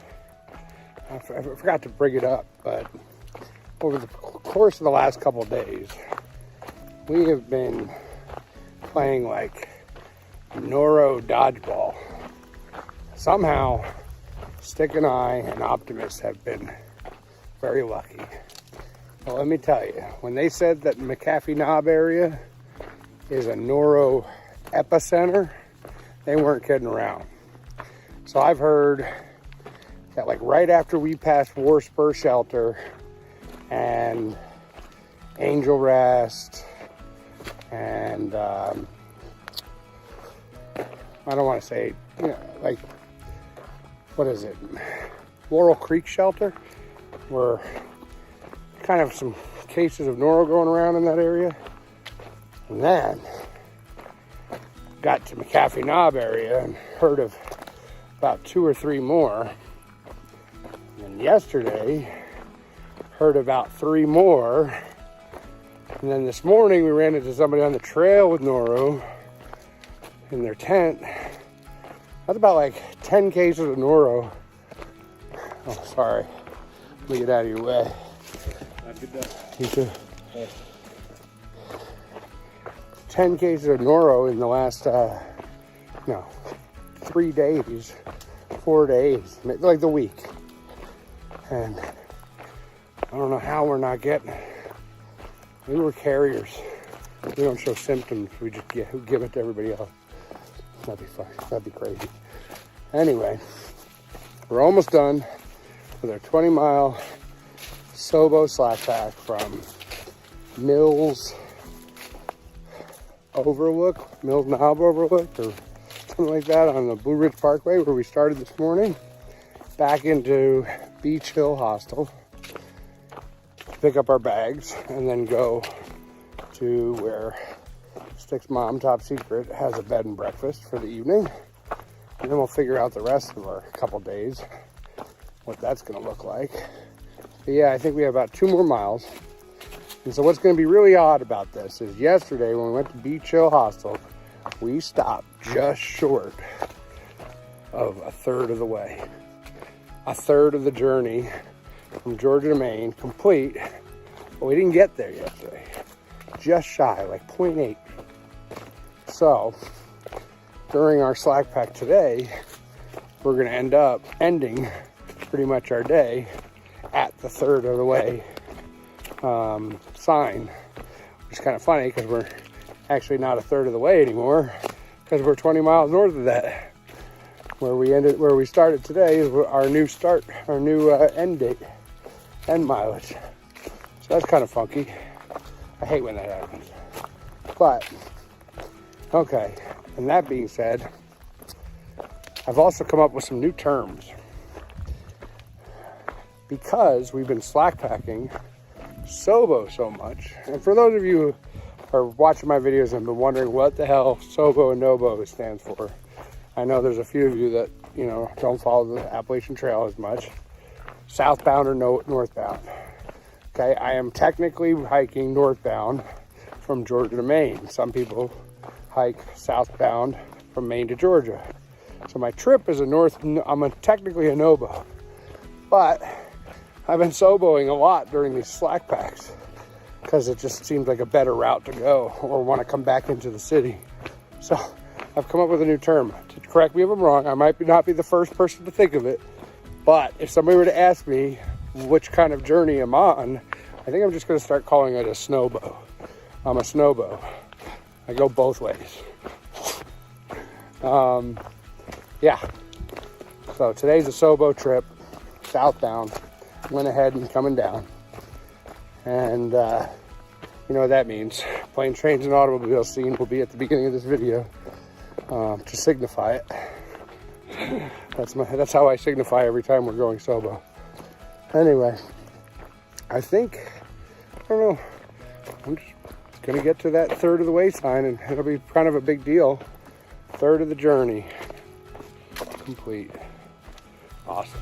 I forgot to bring it up, but over the course of the last couple of days, we have been playing like Noro dodgeball. Somehow, Stick and I and Optimus have been very lucky. Well, let me tell you, when they said that McAfee Knob area is a Noro epicenter, they weren't kidding around. So I've heard that like right after we passed War Spur Shelter and Angel Rest and I don't want to say, you know, like, what is it? Laurel Creek Shelter, where kind of some cases of Noro going around in that area. And then got to McAfee Knob area and heard of about 2 or 3 more. And yesterday, heard about 3 more. And then this morning, we ran into somebody on the trail with Noro in their tent. That's about like 10 cases of Noro. Oh, sorry. Let me get out of your way. You too. 10 cases of Noro in the last, 3 days, 4 days, like the week. And I don't know how we're not getting it. We were carriers. We don't show symptoms. We just give it to everybody else. That'd be fun. That'd be crazy. Anyway, we're almost done with our 20-mile Sobo slack pack from Mills Knob Overlook, or something like that, on the Blue Ridge Parkway where we started this morning, back into Beach Hill Hostel, pick up our bags, and then go to where Stick's mom, Top Secret, has a bed and breakfast for the evening. And then we'll figure out the rest of our couple days, what that's going to look like. But yeah, I think we have about 2 more miles. And so what's going to be really odd about this is yesterday when we went to Beach Hill Hostel, we stopped just short of a third of the way. A third of the journey from Georgia to Maine complete, but we didn't get there yesterday. Just shy, like 0.8. So during our slack pack today, we're going to end up ending pretty much our day at the third of the way sign, which is kind of funny because we're actually not a third of the way anymore, because we're 20 miles north of that. Where we started today is our new end mileage. So that's kind of funky. I hate when that happens. But okay, and that being said, I've also come up with some new terms. Because we've been slack packing Sobo so much, and for those of you who are watching my videos and been wondering what the hell Sobo and Nobo stands for, I know there's a few of you that, you know, don't follow the Appalachian Trail as much. Southbound or northbound. Okay, I am technically hiking northbound from Georgia to Maine. Some people hike southbound from Maine to Georgia. So my trip is technically a Nobo, but I've been Soboing a lot during these slack packs because it just seems like a better route to go, or want to come back into the city. So I've come up with a new term. Correct me if I'm wrong. I might not be the first person to think of it, but if somebody were to ask me which kind of journey I'm on, I think I'm just going to start calling it a snowbo. I'm a snowbo. I go both ways. Yeah. So today's a Sobo trip, southbound. Went ahead and coming down. And you know what that means. Planes, trains, and automobiles scene will be at the beginning of this video to signify it. That's how I signify every time we're going Sobo. Anyway, I don't know, I'm just gonna get to that third of the way sign, and it'll be kind of a big deal. Third of the journey complete. Awesome.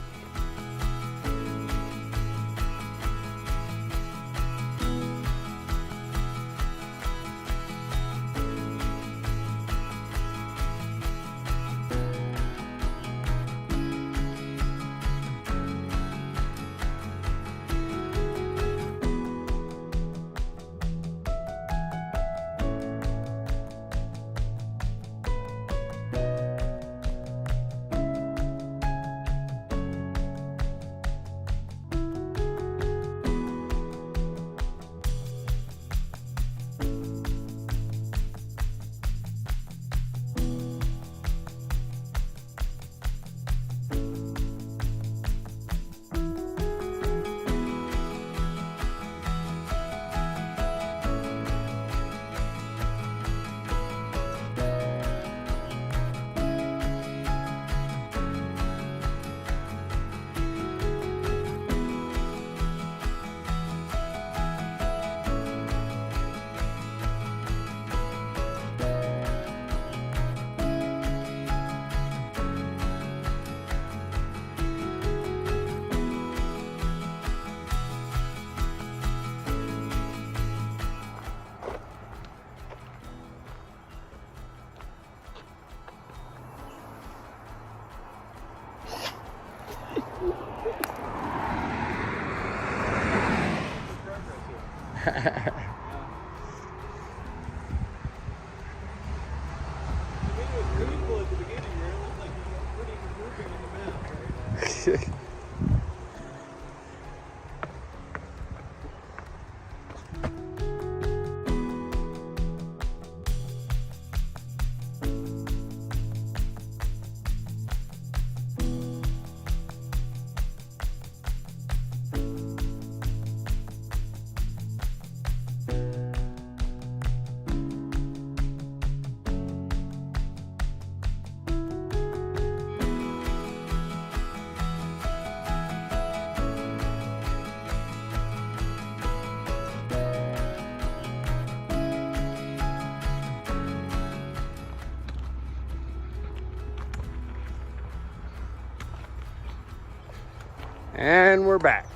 And we're back.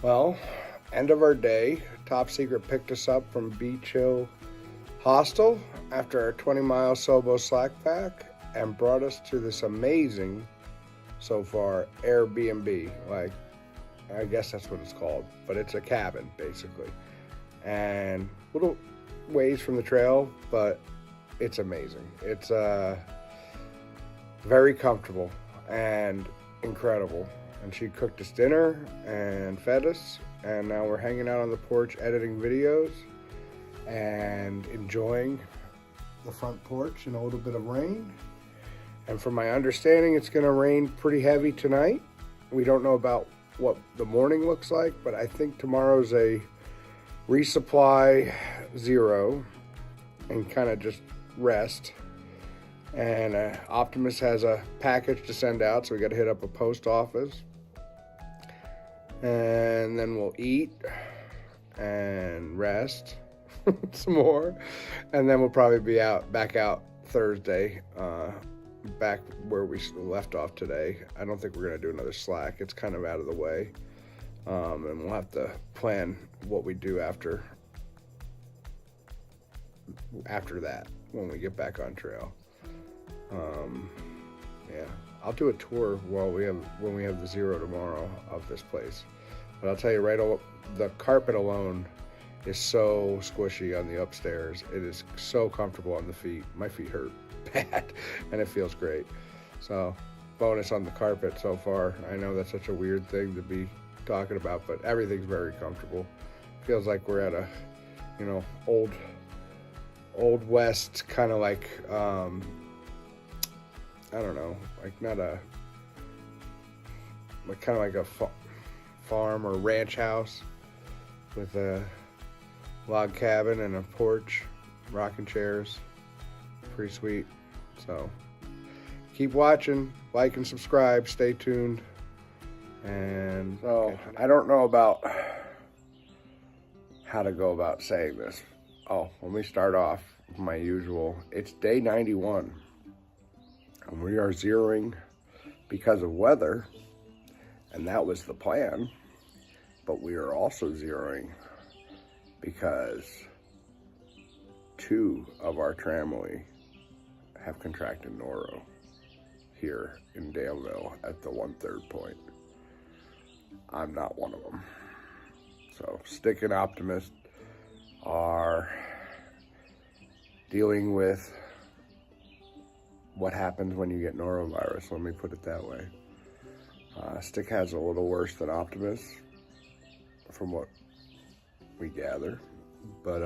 Well, end of our day. Top Secret picked us up from Beach Hill Hostel after our 20-mile Sobo slack pack and brought us to this amazing, so far, Airbnb. Like, I guess that's what it's called, but it's a cabin basically, and little ways from the trail, but it's amazing. It's very comfortable and incredible. And she cooked us dinner and fed us, and now we're hanging out on the porch editing videos and enjoying the front porch in a little bit of rain. And from my understanding, it's going to rain pretty heavy tonight. We don't know about what the morning looks like, but I think tomorrow's a resupply 0 and kind of just rest. And Optimus has a package to send out, so we got to hit up a post office. And then we'll eat and rest some more. And then we'll probably be back out Thursday, back where we left off today. I don't think we're going to do another slack. It's kind of out of the way. And we'll have to plan what we do after that when we get back on trail. Yeah, I'll do a tour when we have the 0 tomorrow of this place. But I'll tell you the carpet alone is so squishy on the upstairs. It is so comfortable on the feet. My feet hurt bad, and it feels great. So, bonus on the carpet so far. I know that's such a weird thing to be talking about, but everything's very comfortable. Feels like we're at a, old west kind of like, I don't know, like not a, like kind of like a farm or ranch house with a log cabin and a porch, rocking chairs. Pretty sweet. So keep watching, like and subscribe, stay tuned. And so I don't know about how to go about saying this. Oh, let me start off with my usual. It's day 91. And we are zeroing because of weather, and that was the plan. But we are also zeroing because 2 of our tramily have contracted noro here in Daleville at the 1/3 point. I'm not one of them. So Stick and Optimist are dealing with what happens when you get norovirus, let me put it that way. Stick has a little worse than Optimus, from what we gather. But,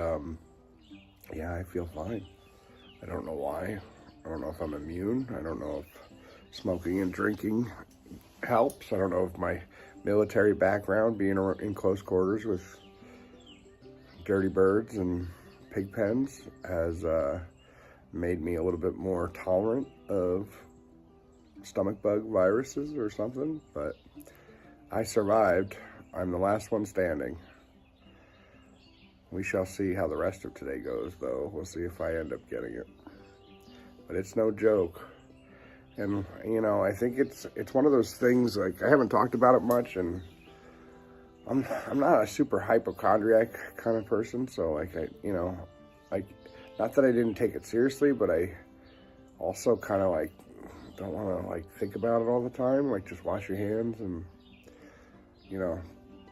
yeah, I feel fine. I don't know why. I don't know if I'm immune. I don't know if smoking and drinking helps. I don't know if my military background, being in close quarters with dirty birds and pig pens, has made me a little bit more tolerant of stomach bug viruses or something, but I survived. I'm the last one standing. We shall see how the rest of today goes, though. We'll see if I end up getting it. But it's no joke. And, I think it's one of those things, like, I haven't talked about it much, and I'm not a super hypochondriac kind of person, so, like, not that I didn't take it seriously, but I also kind of, like, don't want to, like, think about it all the time. Like, just wash your hands and,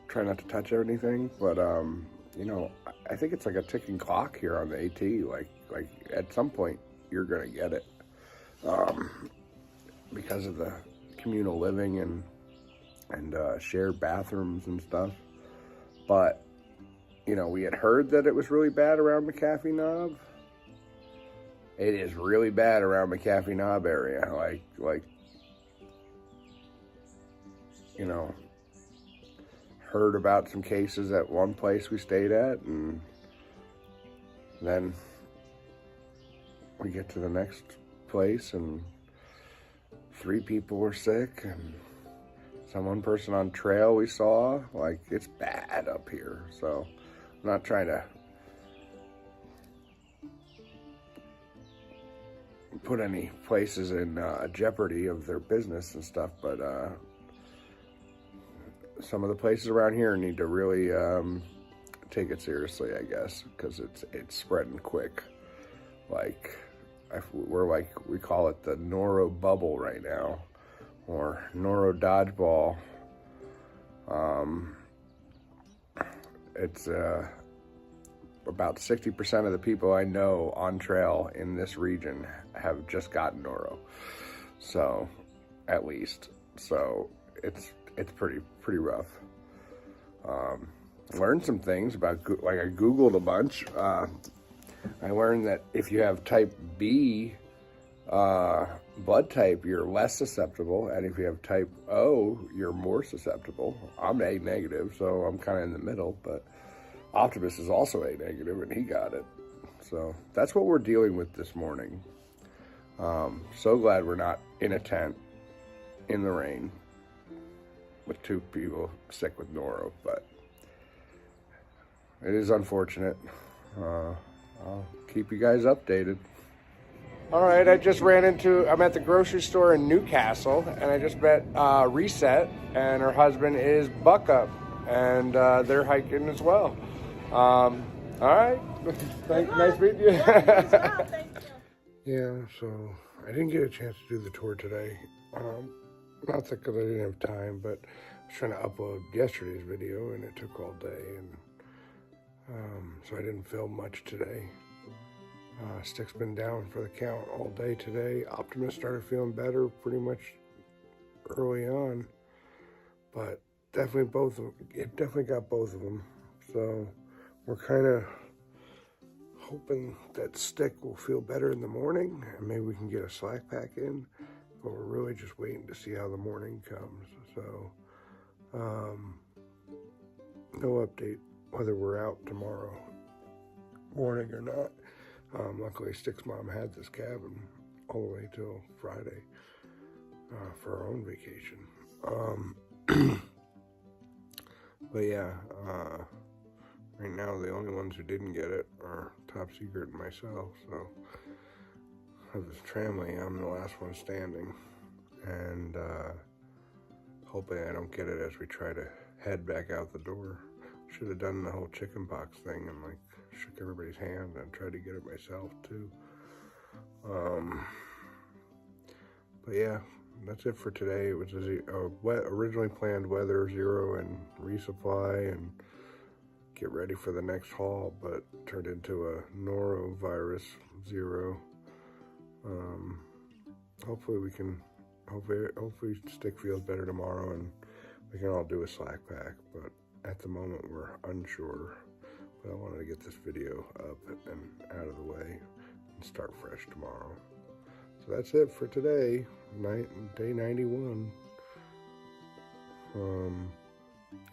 try not to touch anything. But, I think it's like a ticking clock here on the AT. Like at some point, you're going to get it. Because of the communal living and shared bathrooms and stuff. But, we had heard that it was really bad around McAfee Knob. It is really bad around McAfee Knob area. Like, heard about some cases at one place we stayed at, and then we get to the next place and 3 people were sick, and one person on trail we saw. Like, it's bad up here. So I'm not trying to put any places in jeopardy of their business and stuff, but some of the places around here need to really take it seriously, I guess, because it's spreading quick. Like, we call it the Noro bubble right now, or Noro dodgeball. It's about 60% of the people I know on trail in this region have just gotten Noro. So, at least. So, it's pretty rough. Learned some things about, like, I Googled a bunch. I learned that if you have type B blood type, you're less susceptible, and if you have type O, you're more susceptible. I'm A negative, so I'm kind of in the middle, but Optimus is also A negative, and he got it. So that's what we're dealing with this morning. So glad we're not in a tent in the rain with 2 people sick with Noro, but it is unfortunate. I'll keep you guys updated. All right, I'm at the grocery store in Newcastle, and I just met Reset, and her husband is Buckup, and they're hiking as well. All right, nice meeting you. Thank you. Yeah, so I didn't get a chance to do the tour today. Not because I didn't have time, but I was trying to upload yesterday's video, and it took all day, and so I didn't film much today. Stick's been down for the count all day today. Optimus started feeling better pretty much early on, but it definitely got both of them. So we're kind of hoping that Stick will feel better in the morning, and maybe we can get a slack pack in, but we're really just waiting to see how the morning comes. So no update whether we're out tomorrow morning or not. Luckily, Stick's mom had this cabin all the way till Friday for our own vacation. But yeah, right now the only ones who didn't get it are Top Secret and myself. So of this family, I'm the last one standing, and hoping I don't get it as we try to head back out the door. Should have done the whole chicken pox thing and like shook everybody's hand and tried to get it myself too. But yeah, that's it for today. It was originally planned weather 0 and resupply and get ready for the next haul, but turned into a norovirus 0. Hopefully Stick feels better tomorrow and we can all do a slack pack, but at the moment we're unsure. But I wanted to get this video up and out of the way and start fresh tomorrow. So that's it for today, day 91.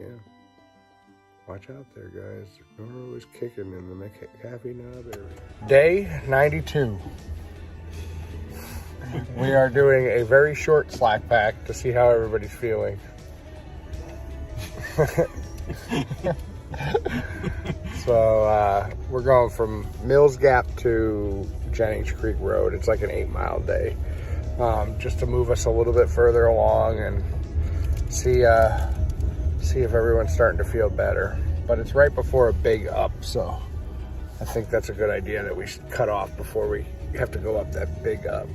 Yeah. Watch out there, guys. Noro is kicking in the McAfee Knob area. Day 92. We are doing a very short slack pack to see how everybody's feeling. So we're going from Mills Gap to Jennings Creek Road. It's like an 8-mile day, just to move us a little bit further along and see if everyone's starting to feel better. But it's right before a big up, so I think that's a good idea that we should cut off before we have to go up that big up.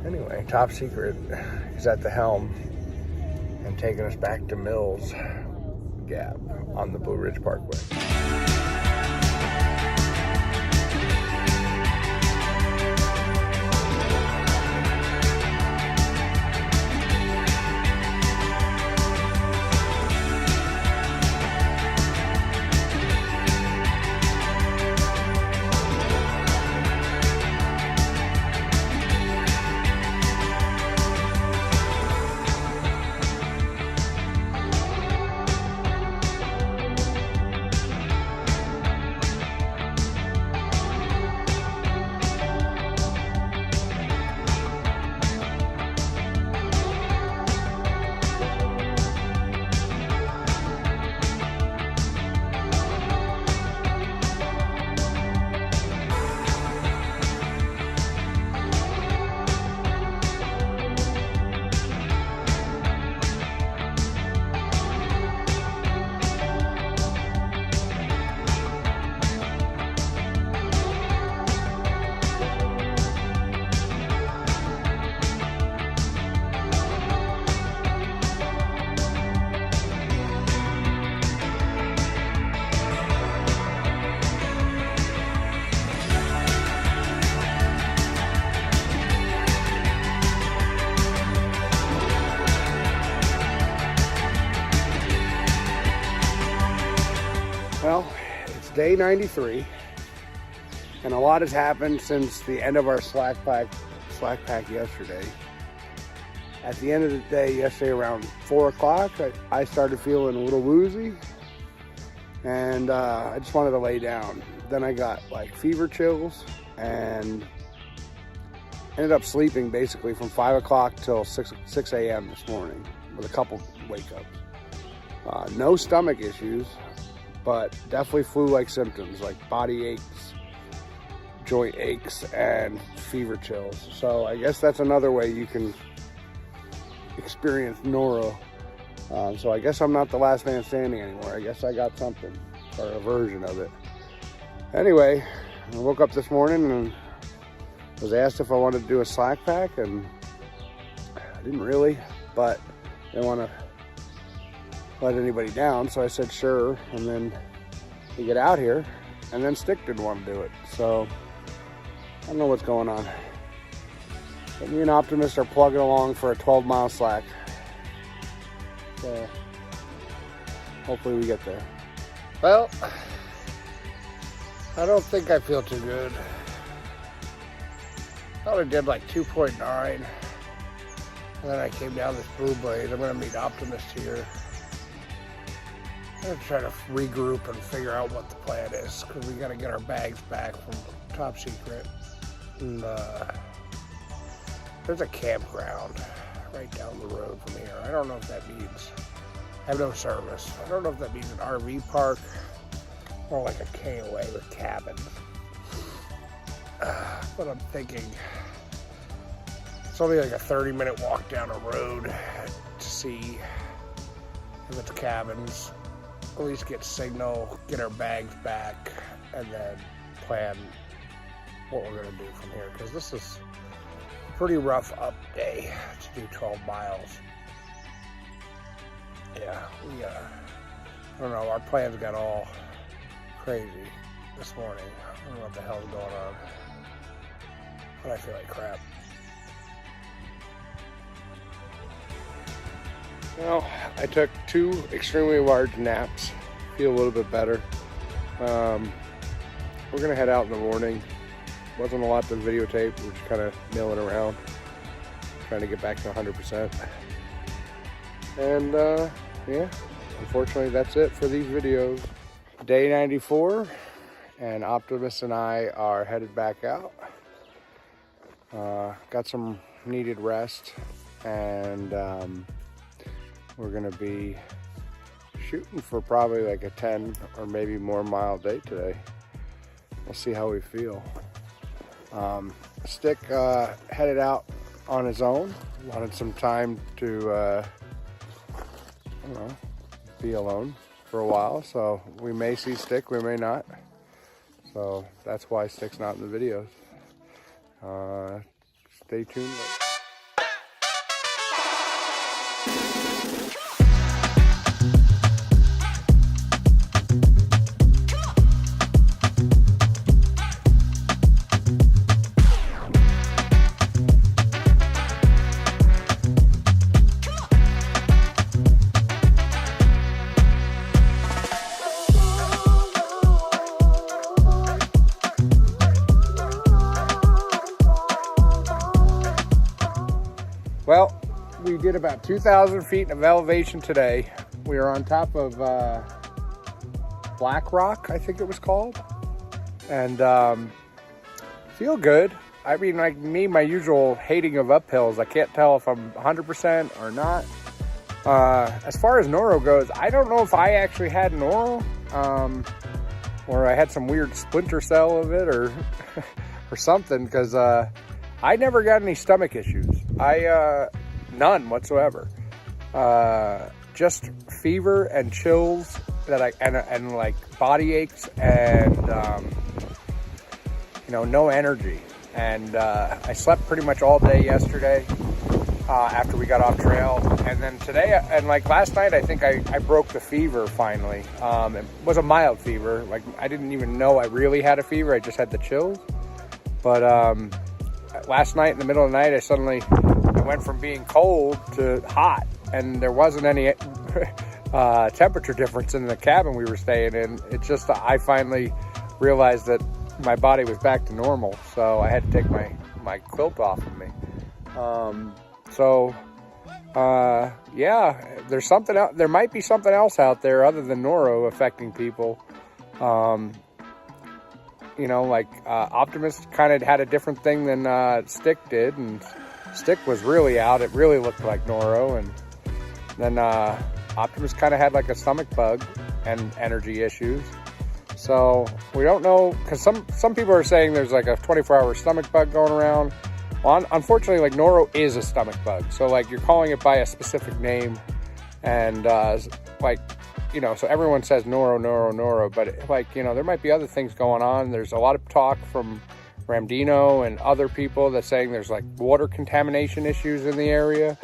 Anyway, Top Secret is at the helm and taking us back to Mills Gap on the Blue Ridge Parkway. Well, it's day 93, and a lot has happened since the end of our slack pack yesterday. At the end of the day yesterday around 4 o'clock, I started feeling a little woozy, and I just wanted to lay down. Then I got like fever chills and ended up sleeping basically from 5 o'clock till 6 a.m. this morning with a couple wake-ups. No stomach issues, but definitely flu-like symptoms like body aches, joint aches, and fever chills. So I guess that's another way you can experience noro. So I guess I'm not the last man standing anymore. I guess I got something, or a version of it. Anyway, I woke up this morning and was asked if I wanted to do a slack pack, and I didn't really, but I didn't want to let anybody down, so I said sure. And then we get out here, and then Stick didn't want to do it. So I don't know what's going on. But me and Optimist are plugging along for a 12-mile slack. So hopefully we get there. Well, I don't think I feel too good. Thought I did like 2.9. And then I came down this Blue Blaze. I'm gonna meet Optimist here. I'm gonna try to regroup and figure out what the plan is, because we gotta get our bags back from Top Secret. And there's a campground right down the road from here. I don't know if that means, I have no service. I don't know if that means an RV park or like a KOA with cabins. But I'm thinking it's only like a 30-minute walk down a road to see if it's cabins. At least get signal, get our bags back, and then plan what we're gonna do from here. Because this is a pretty rough up day to do 12 miles. Yeah, I don't know, our plans got all crazy this morning. I don't know what the hell's going on, but I feel like crap. Well, I took 2 extremely large naps. Feel a little bit better. We're gonna head out in the morning. Wasn't a lot to videotape. We're just kind of milling around, trying to get back to 100%. And yeah, unfortunately that's it for these videos. Day 94, and Optimus and I are headed back out. Got some needed rest, and we're gonna be shooting for probably like a 10 or maybe more mile day today. We'll see how we feel. Stick headed out on his own. Wanted some time to I don't know, be alone for a while. So we may see Stick, we may not. So that's why Stick's not in the videos. Stay tuned. Well, we did about 2,000 feet of elevation today. We are on top of Black Rock, I think it was called. And feel good. I mean, like me, my usual hating of uphills, I can't tell if I'm 100% or not. As far as noro goes, I don't know if I actually had noro, or I had some weird splinter cell of it, or or something, because I never got any stomach issues. None whatsoever. Just fever and chills that and like body aches, and you know, no energy. And I slept pretty much all day yesterday after we got off trail, and then today, and like last night, I think I broke the fever finally. It was a mild fever. Like, I didn't even know I really had a fever. I just had the chills. But last night in the middle of the night, I went from being cold to hot, and there wasn't any temperature difference in the cabin we were staying in. It's just I finally realized that my body was back to normal, so I had to take my quilt off of me. Yeah, there's something else. There might be something else out there other than noro affecting people. You know, like Optimus kind of had a different thing than Stick did, and Stick was really out. It really looked like noro, and then Optimus kind of had like a stomach bug and energy issues. So we don't know, because some people are saying there's like a 24-hour stomach bug going around. Well, unfortunately, like noro is a stomach bug. So like you're calling it by a specific name, and like, you know, so everyone says noro, but like, you know, there might be other things going on. There's a lot of talk from Ramdino and other people that's saying there's like water contamination issues in the area.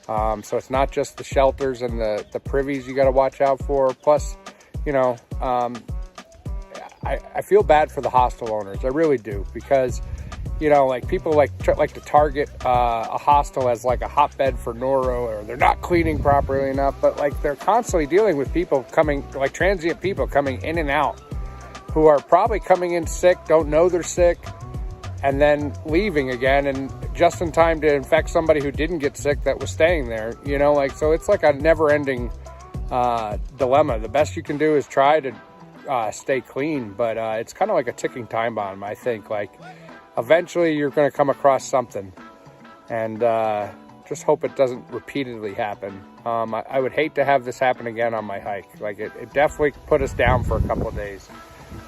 So it's not just the shelters and the privies you got to watch out for. Plus, you know, I feel bad for the hostel owners. I really do, because, you know, like people like to target a hostel as like a hotbed for noro, or they're not cleaning properly enough. But like they're constantly dealing with people coming, like transient people coming in and out, who are probably coming in sick, don't know they're sick, and then leaving again, and just in time to infect somebody who didn't get sick that was staying there. You know, like, so it's like a never-ending dilemma. The best you can do is try to stay clean, but it's kind of like a ticking time bomb. I think like eventually you're going to come across something, and just hope it doesn't repeatedly happen. I would hate to have this happen again on my hike. Like it definitely put us down for a couple of days.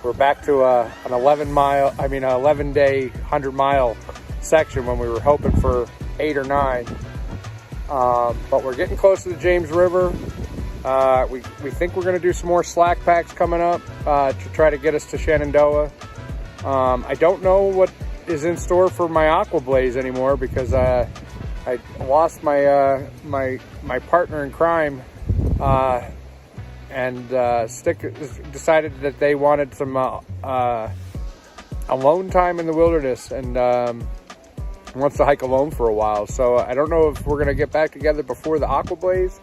We're back to an 11-day 100-mile section when we were hoping for 8 or 9, but we're getting close to the James River. We think we're going to do some more slack packs coming up to try to get us to Shenandoah. I don't know what is in store for my Aqua-Blaze anymore, because I lost my my partner in crime, and Stick decided that they wanted some alone time in the wilderness, and wants to hike alone for a while. So I don't know if we're going to get back together before the Aqua-Blaze,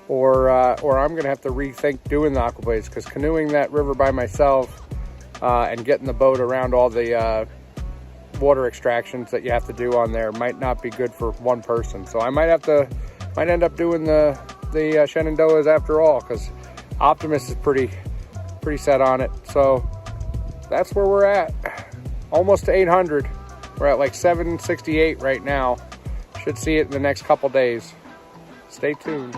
or I'm going to have to rethink doing the Aqua-Blaze, because canoeing that river by myself and getting the boat around all the water extractions that you have to do on there might not be good for one person. So I might end up doing the Shenandoahs after all, because Optimus is pretty set on it. So that's where we're at, almost to 800. We're at like 768 right now. Should see it in the next couple days. Stay tuned.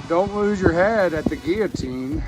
Don't lose your head at the guillotine.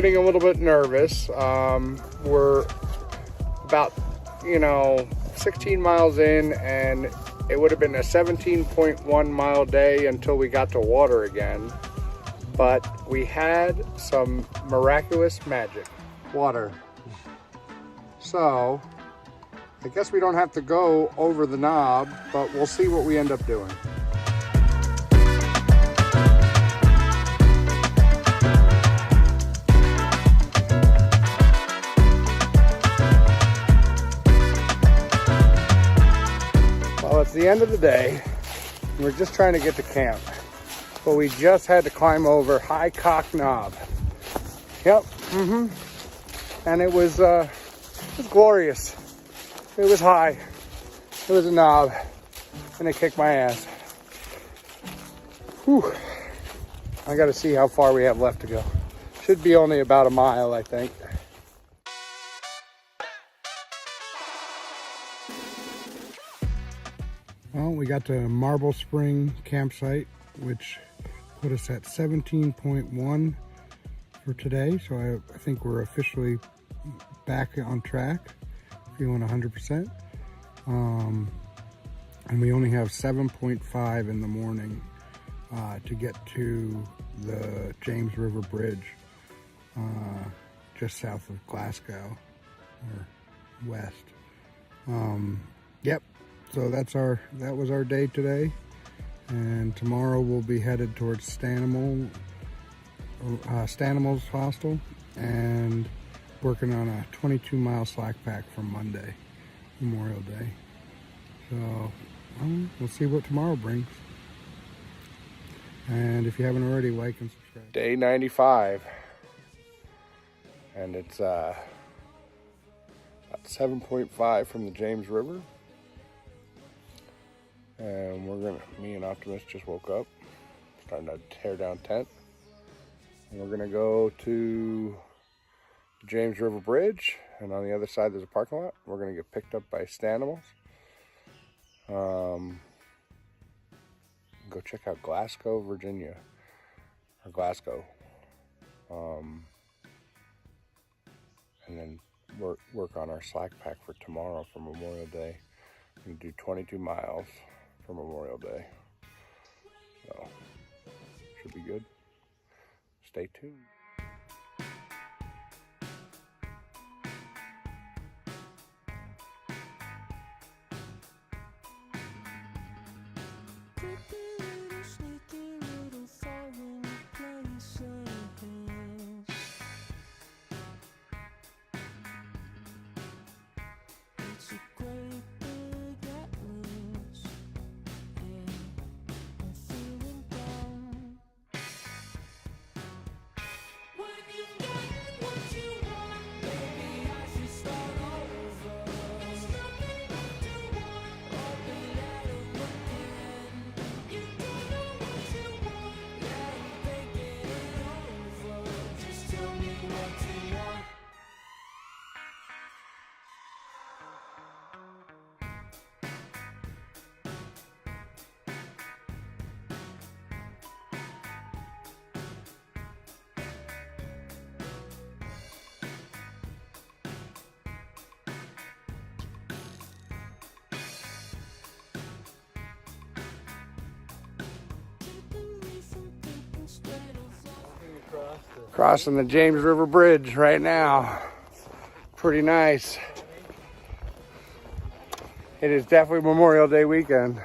getting a little bit nervous. We're about, 16 miles in, and it would have been a 17.1 mile day until we got to water again. But we had some miraculous magic. Water. So, I guess we don't have to go over the knob, but we'll see what we end up doing. Well, it's the end of the day. We're just trying to get to camp. But we just had to climb over High Cock Knob. Yep, And it was glorious. It was high. It was a knob. And it kicked my ass. Whew. I gotta see how far we have left to go. Should be only about a mile, I think. Well, we got to Marble Spring campsite, which put us at 17.1 for today. So I think we're officially back on track, feeling 100%. And we only have 7.5 in the morning to get to the James River Bridge, just south of Glasgow, or west. Yep. So that was our day today, and tomorrow we'll be headed towards Stanimals Hostel and working on a 22-mile slack pack for Monday, Memorial Day. So we'll see what tomorrow brings. And if you haven't already, like and subscribe. Day 95, and it's about 7.5 from the James River. And me and Optimus just woke up, starting to tear down tent. And we're gonna go to the James River Bridge, and on the other side there's a parking lot. We're gonna get picked up by Stanimals. Go check out Glasgow, Virginia, or Glasgow. And then work on our slack pack for tomorrow for Memorial Day. We're gonna do 22 miles. For Memorial Day. So, should be good. Stay tuned. Crossing the James River Bridge right now. Pretty nice. It is definitely Memorial Day weekend.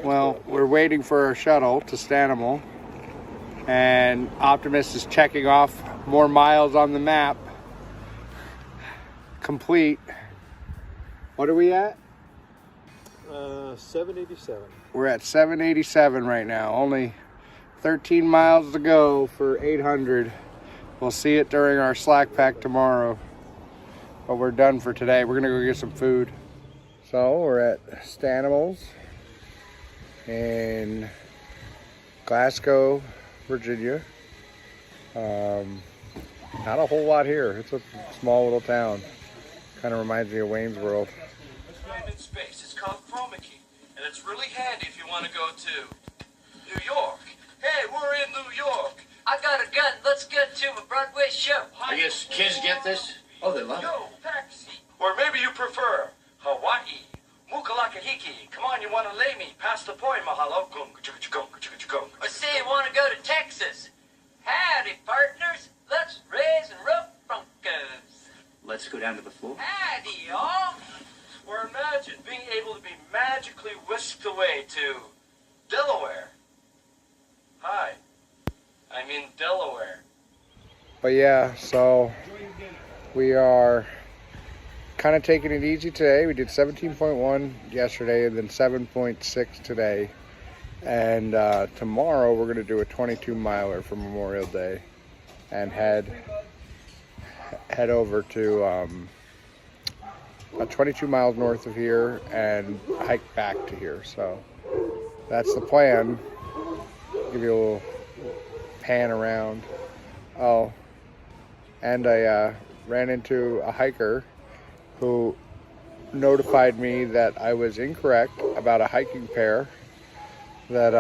Well, we're waiting for our shuttle to Stanimal, and Optimus is checking off more miles on the map. Complete. What are we at? 787. We're at 787 right now. Only 13 miles to go for 800. We'll see it during our slack pack tomorrow. But we're done for today. We're gonna go get some food. So we're at Stanimals in Glasgow, Virginia. Not a whole lot here. It's a small little town. Kind of reminds me of Wayne's World. In space. It's called Chroma-Key, and it's really handy if you want to go to New York. Hey, we're in New York. I got a gun. Let's get to a Broadway show. I guess kids get this? Oh, they love it. Yo, taxi. Or maybe you prefer Hawaii. Mukalakahiki. Come on, you want to lay me? Pass the point, mahalo. I say you want to go to Texas. Howdy, partners. Let's raise and rope Broncos. Let's go down to the floor. Howdy, y'all. Or imagine being able to be magically whisked away to Delaware. Hi. I'm in Delaware. But yeah, so we are kind of taking it easy today. We did 17.1 yesterday and then 7.6 today. And tomorrow we're going to do a 22 miler for Memorial Day and head over to about 22 miles north of here and hike back to here. So that's the plan. Give you a little pan around. Oh, and I ran into a hiker who notified me that I was incorrect about a hiking pair. That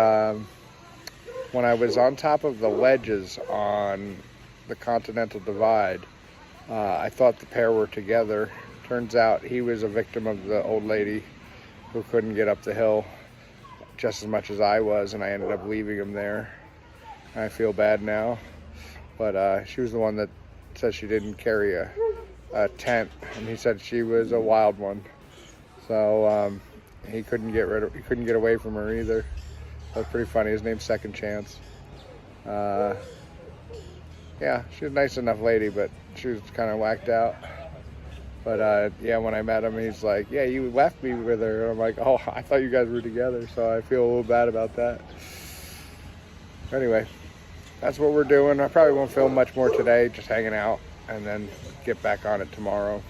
when I was on top of the ledges on the Continental Divide, I thought the pair were together. Turns out he was a victim of the old lady who couldn't get up the hill just as much as I was, and I ended up leaving him there. I feel bad now, but she was the one that said she didn't carry a tent, and he said she was a wild one. So he couldn't get away from her either. That's pretty funny. His name's Second Chance. Yeah, she was a nice enough lady, but she was kind of whacked out. But yeah, when I met him, he's like, yeah, you left me with her. And I'm like, oh, I thought you guys were together, so I feel a little bad about that. Anyway, that's what we're doing. I probably won't film much more today, just hanging out, and then get back on it tomorrow.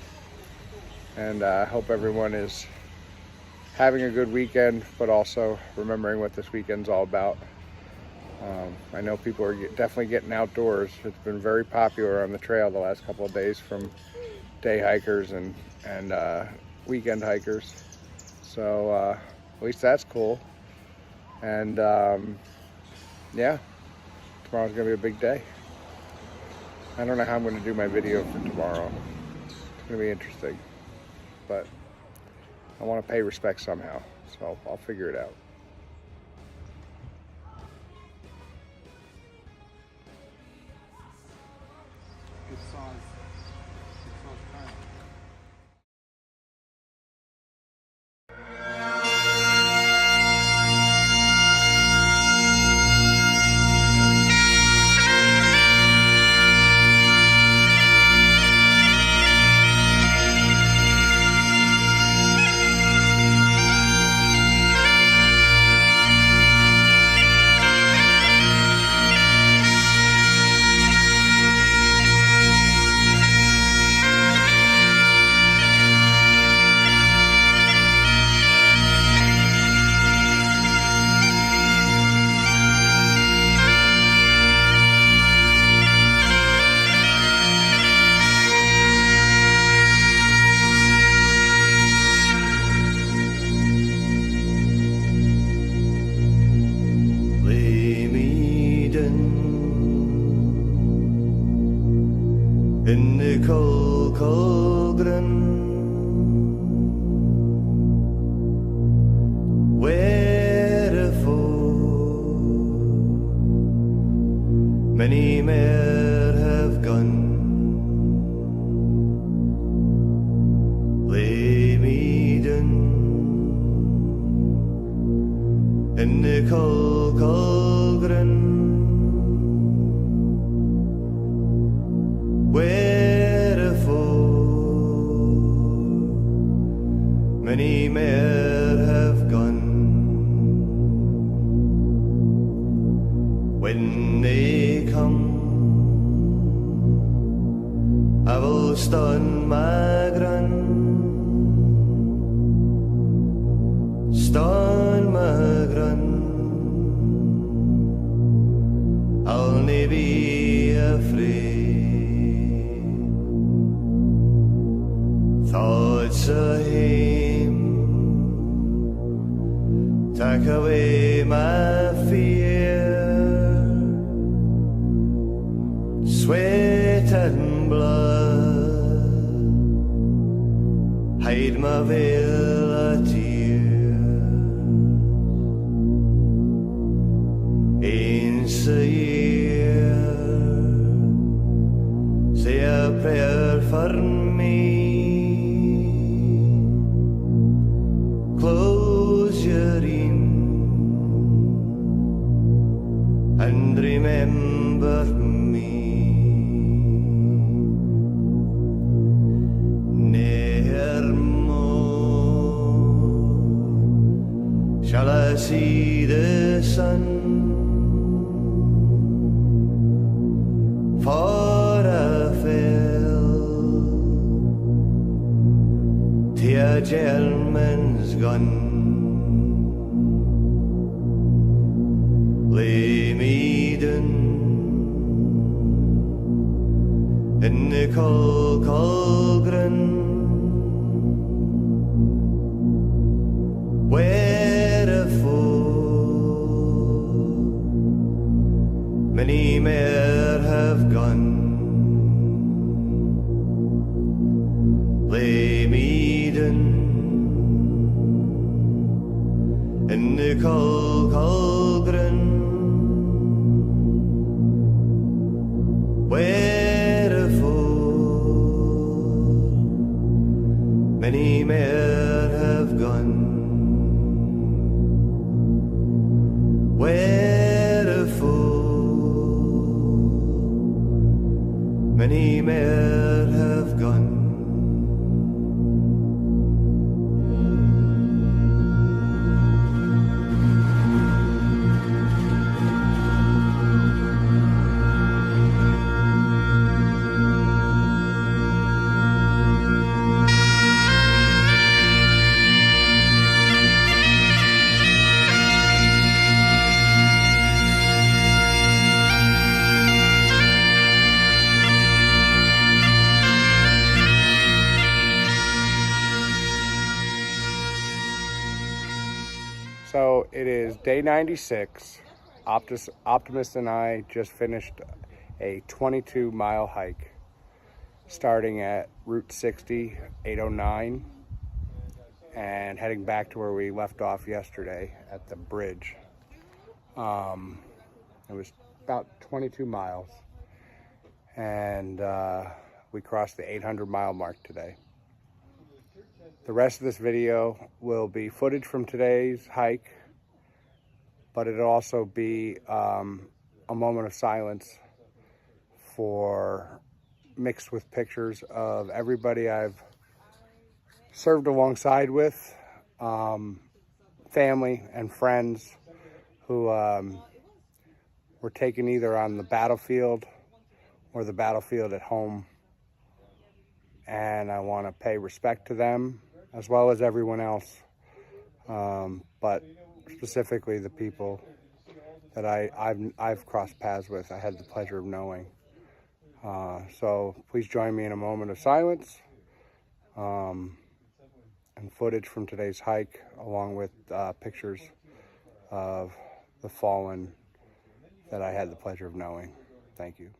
And I hope everyone is having a good weekend, but also remembering what this weekend's all about. I know people are definitely getting outdoors. It's been very popular on the trail the last couple of days from day hikers and weekend hikers. So at least that's cool. And yeah, tomorrow's gonna be a big day. I don't know how I'm gonna do my video for tomorrow. It's gonna be interesting, but I want to pay respect somehow, so I'll figure it out. in the cold, cold glen, wherefore many mere have gone. Lay me down in the cold, cold glen, wherefore many mere have gone. When they come, I will stand my take away my fear, sweat and blood, hide my veil of tears. Once a year, say a prayer for me. Close your eyes and remember me. Ne'er more shall I see the sun, for I fell to a gentleman's gun. Lay me down in the cold cauldron, where a foe many more have gone. Lay me down in the cold cauldron, where a foe many more have gone. Where a foe many more have gone. So it is day 96. Optimus and I just finished a 22-mile hike, starting at Route 60, 809, and heading back to where we left off yesterday at the bridge. It was about 22 miles, and we crossed the 800-mile mark today. The rest of this video will be footage from today's hike, but it'll also be a moment of silence mixed with pictures of everybody I've served alongside with, family and friends who were taken either on the battlefield or the battlefield at home. And I want to pay respect to them as well as everyone else, but specifically the people that I've crossed paths with, I had the pleasure of knowing. So please join me in a moment of silence and footage from today's hike, along with pictures of the fallen that I had the pleasure of knowing. Thank you.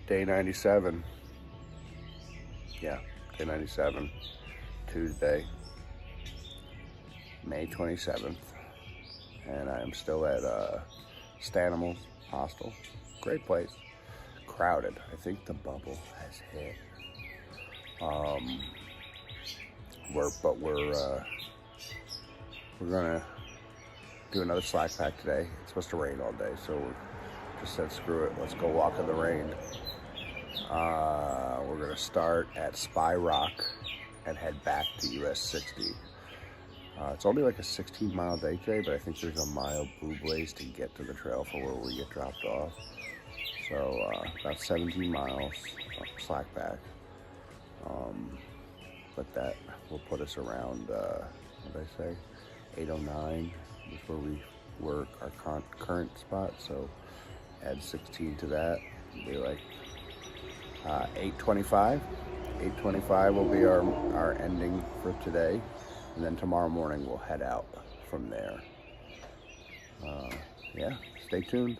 day 97. Yeah, day 97, Tuesday, May 27th. And I am still at Stanimals Hostel. Great place. Crowded. I think the bubble has hit. We're gonna do another slack pack today. It's supposed to rain all day, so we just said screw it. Let's go walk in the rain. We're gonna start at Spy Rock and head back to US 60. It's only like a 16-mile day today, but I think there's a mile Blue-Blaze to get to the trail for where we get dropped off. So about 17 miles slack pack. But that will put us around, what did I say? 809 is where we work our current spot. So add 16 to that, it'll be like 825. 825 will be our ending for today. And then tomorrow morning we'll head out from there. Yeah, stay tuned.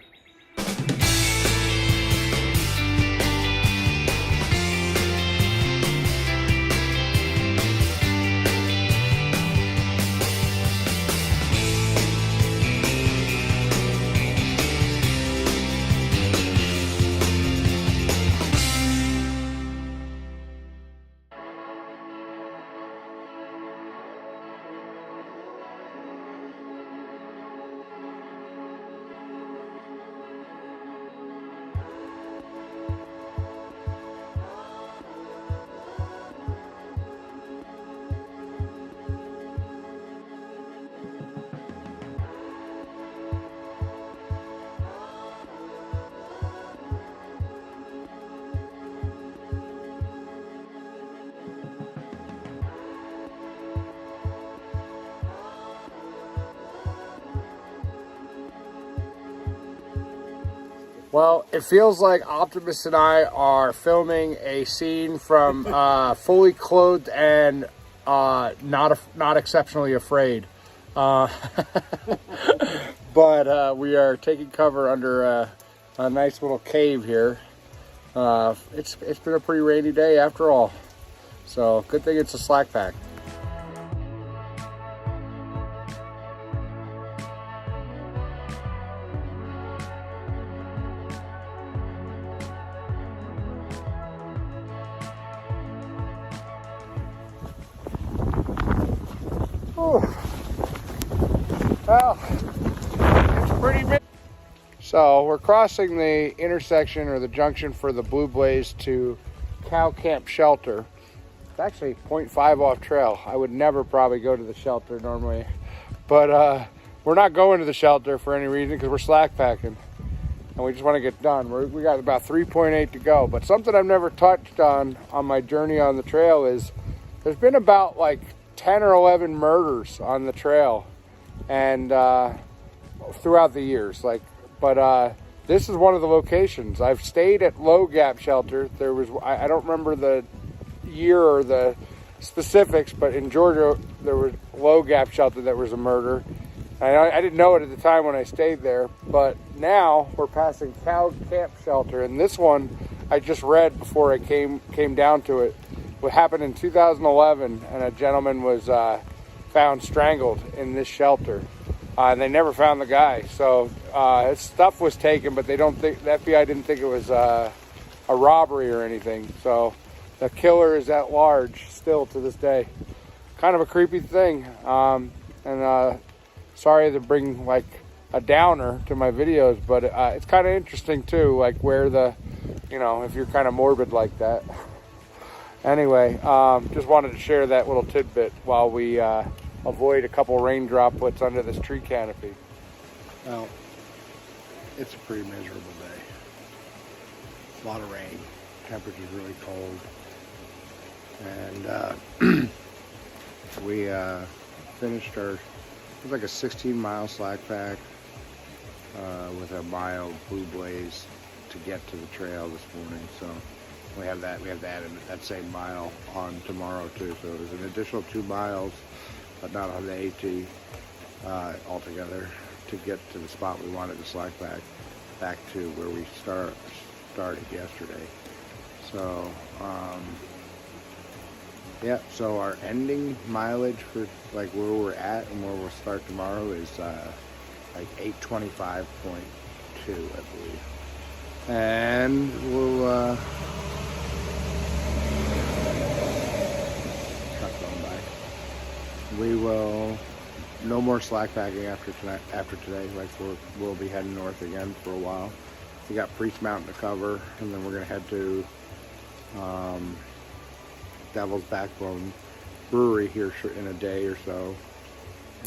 Well, it feels like Optimus and I are filming a scene from Fully Clothed and Not Exceptionally Afraid. But we are taking cover under a nice little cave here. It's been a pretty rainy day after all. So good thing it's a slack pack. Well, it's pretty big. So we're crossing the intersection or the junction for the Blue-Blaze to Cow Camp Shelter. It's actually 0.5 off trail. I would never probably go to the shelter normally, but we're not going to the shelter for any reason because we're slack packing and we just want to get done. We got about 3.8 to go. But something I've never touched on my journey on the trail is there's been about like 10 or 11 murders on the trail and throughout the years, but this is one of the locations. I've stayed at Low Gap Shelter. There was, I don't remember the year or the specifics, but in Georgia there was Low Gap Shelter that was a murder. I didn't know it at the time when I stayed there, but now we're passing Cow Camp Shelter, and this one I just read before I came down to it. What happened in 2011, and a gentleman was found strangled in this shelter. And they never found the guy. So his stuff was taken, but they don't think, the FBI didn't think it was a robbery or anything. So the killer is at large still to this day. Kind of a creepy thing. Sorry to bring like a downer to my videos, but it's kind of interesting too, like where if you're kind of morbid like that. Anyway, just wanted to share that little tidbit while we avoid a couple rain droplets under this tree canopy. Well, it's a pretty miserable day. A lot of rain. Temperature's really cold. And we finished it was like a 16-mile slack pack with a mile Blue-Blaze to get to the trail this morning. So we have that that same mile on tomorrow too. So there's an additional 2 miles, but not on the AT altogether, to get to the spot we wanted to slack back to where we started yesterday. So, yeah, so our ending mileage for like where we're at and where we'll start tomorrow is like 825.2, I believe. And we'll truck going by. We will no more slack packing after today. Like we'll be heading north again for a while. We got Priest Mountain to cover, and then we're gonna head to Devil's Backbone Brewery here in a day or so,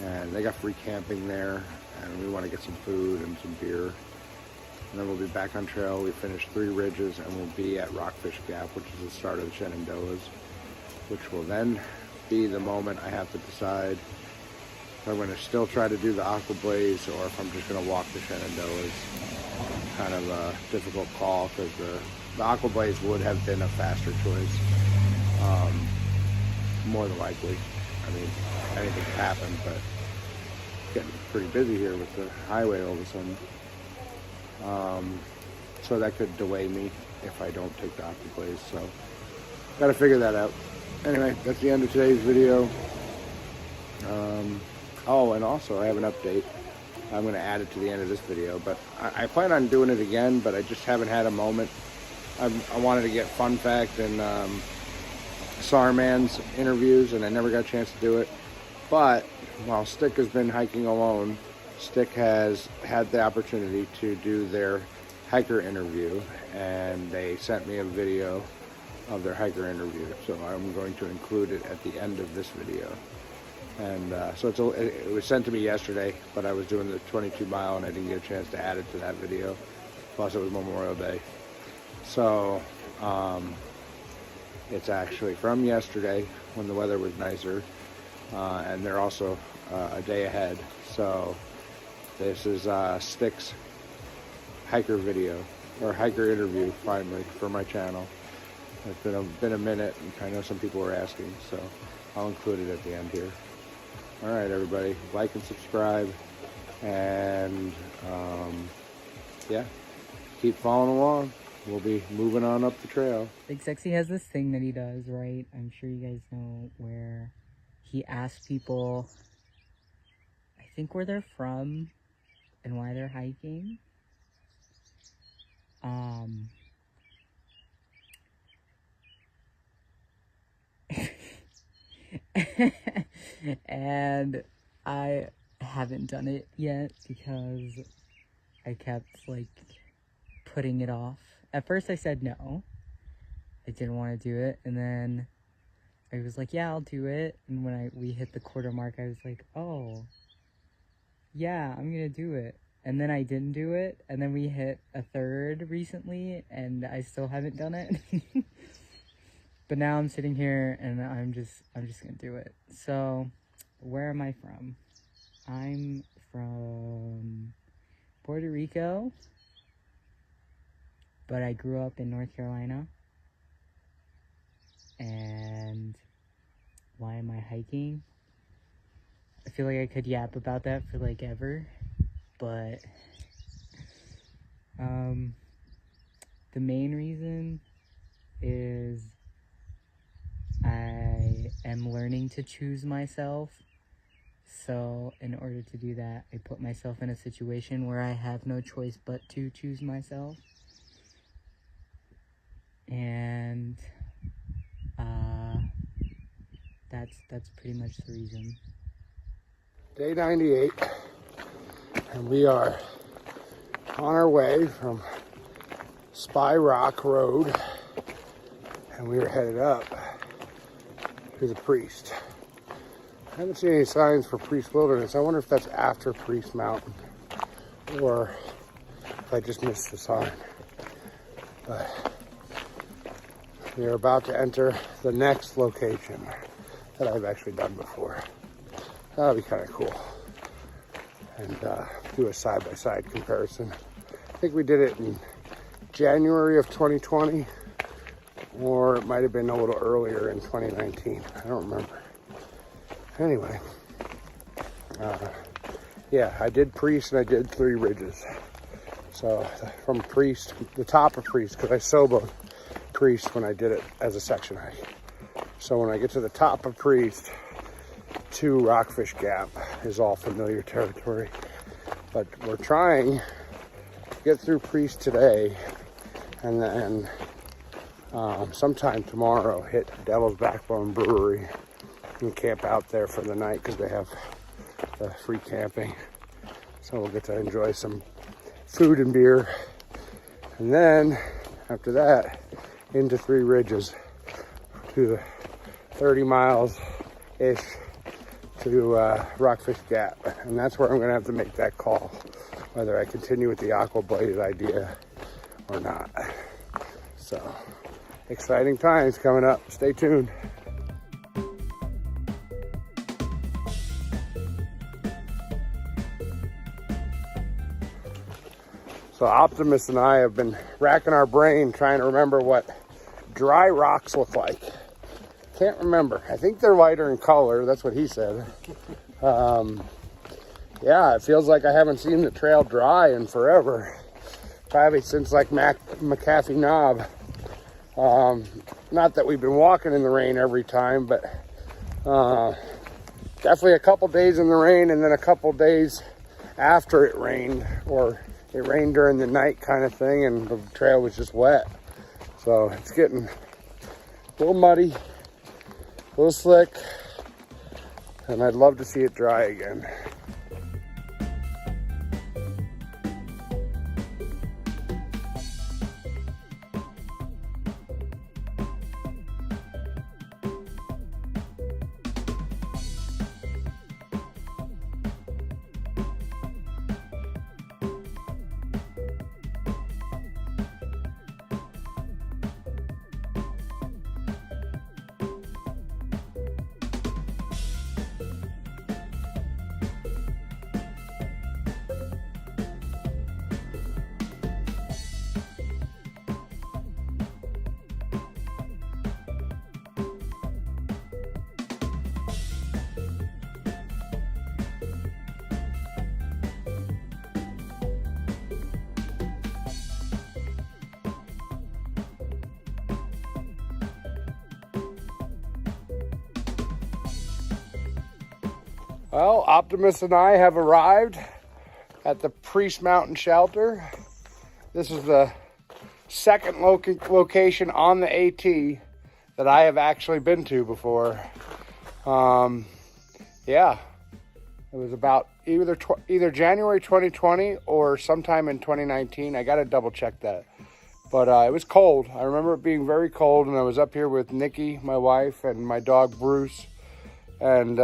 and they got free camping there, and we want to get some food and some beer, and then we'll be back on trail. We finish 3 ridges, and we'll be at Rockfish Gap, which is the start of the Shenandoahs, which will then be the moment I have to decide if I'm going to still try to do the Aqua-Blaze or if I'm just going to walk the Shenandoahs. Kind of a difficult call because the Aqua-Blaze would have been a faster choice, more than likely. I mean, anything could happen, but it's getting pretty busy here with the highway all of a sudden. So that could delay me if I don't take the Aqua-Blaze, so got to figure that out. Anyway, that's the end of today's video. Oh, and also I have an update. I'm going to add it to the end of this video, but I plan on doing it again, but I just haven't had a moment. I wanted to get Fun Fact and Sarman's interviews, and I never got a chance to do it. But while Stick has been hiking alone, Stick has had the opportunity to do their hiker interview, and they sent me a video of their hiker interview, so I'm going to include it at the end of this video. And so it was sent to me yesterday, but I was doing the 22 mile and I didn't get a chance to add it to that video. Plus it was Memorial Day. So it's actually from yesterday when the weather was nicer. And they're also a day ahead. So this is Stick's hiker video, or hiker interview finally for my channel. It's been a minute, and I know some people were asking, so I'll include it at the end here. All right, everybody, like and subscribe, and yeah, keep following along. We'll be moving on up the trail. Big Sexy has this thing that he does, right? I'm sure you guys know, where he asks people, I think, where they're from and why they're hiking. And I haven't done it yet because I kept like putting it off. At first I said no, I didn't want to do it, and then I was like, yeah, I'll do it. And when we hit the quarter mark, I was like, oh yeah, I'm gonna do it. And then I didn't do it, and then we hit a third recently, and I still haven't done it. But now I'm sitting here, and I'm just gonna do it. So, where am I from? I'm from Puerto Rico, but I grew up in North Carolina. And why am I hiking? I feel like I could yap about that for like ever, but the main reason is I am learning to choose myself. So in order to do that, I put myself in a situation where I have no choice but to choose myself. And that's pretty much the reason. Day 98, and we are on our way from Spy Rock Road, and we are headed up to the Priest. I haven't seen any signs for Priest Wilderness. I wonder if that's after Priest Mountain, or if I just missed the sign. But we are about to enter the next location that I've actually done before. That'll be kind of cool. And do a side-by-side comparison. I think we did it in January of 2020, or it might have been a little earlier in 2019. I don't remember. Anyway, yeah, I did Priest and I did 3 ridges. So from Priest, the top of Priest, because I soloed Priest when I did it as a section hike. So when I get to the top of Priest, to Rockfish Gap is all familiar territory. But we're trying to get through Priest today, and then sometime tomorrow hit Devil's Backbone Brewery and camp out there for the night because they have the free camping. So we'll get to enjoy some food and beer. And then after that, into Three Ridges to 30 miles-ish to Rockfish Gap. And that's where I'm gonna have to make that call, whether I continue with the Aqua-Blaze idea or not. So, exciting times coming up. Stay tuned. So Optimus and I have been racking our brain trying to remember what dry rocks look like. Can't remember. I think they're lighter in color. That's what he said. Yeah, it feels like I haven't seen the trail dry in forever. Probably since like McAfee Knob. Not that we've been walking in the rain every time, but definitely a couple days in the rain and then a couple days after it rained, or it rained during the night kind of thing, and the trail was just wet. So it's getting a little muddy, a little slick, and I'd love to see it dry again. Well, Optimus and I have arrived at the Priest Mountain Shelter. This is the second location on the AT that I have actually been to before. Yeah, it was about either January 2020 or sometime in 2019. I got to double check that. But it was cold. I remember it being very cold, and I was up here with Nikki, my wife, and my dog Bruce. And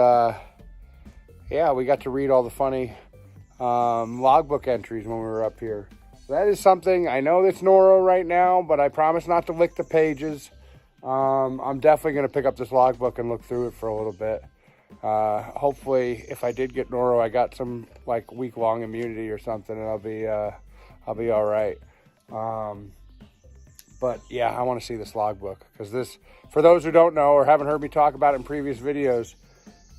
yeah, we got to read all the funny logbook entries when we were up here. That is something, I know it's Noro right now, but I promise not to lick the pages. I'm definitely going to pick up this logbook and look through it for a little bit. Hopefully, if I did get Noro, I got some like week-long immunity or something, and I'll be all right. But yeah, I want to see this logbook, because this, for those who don't know or haven't heard me talk about it in previous videos,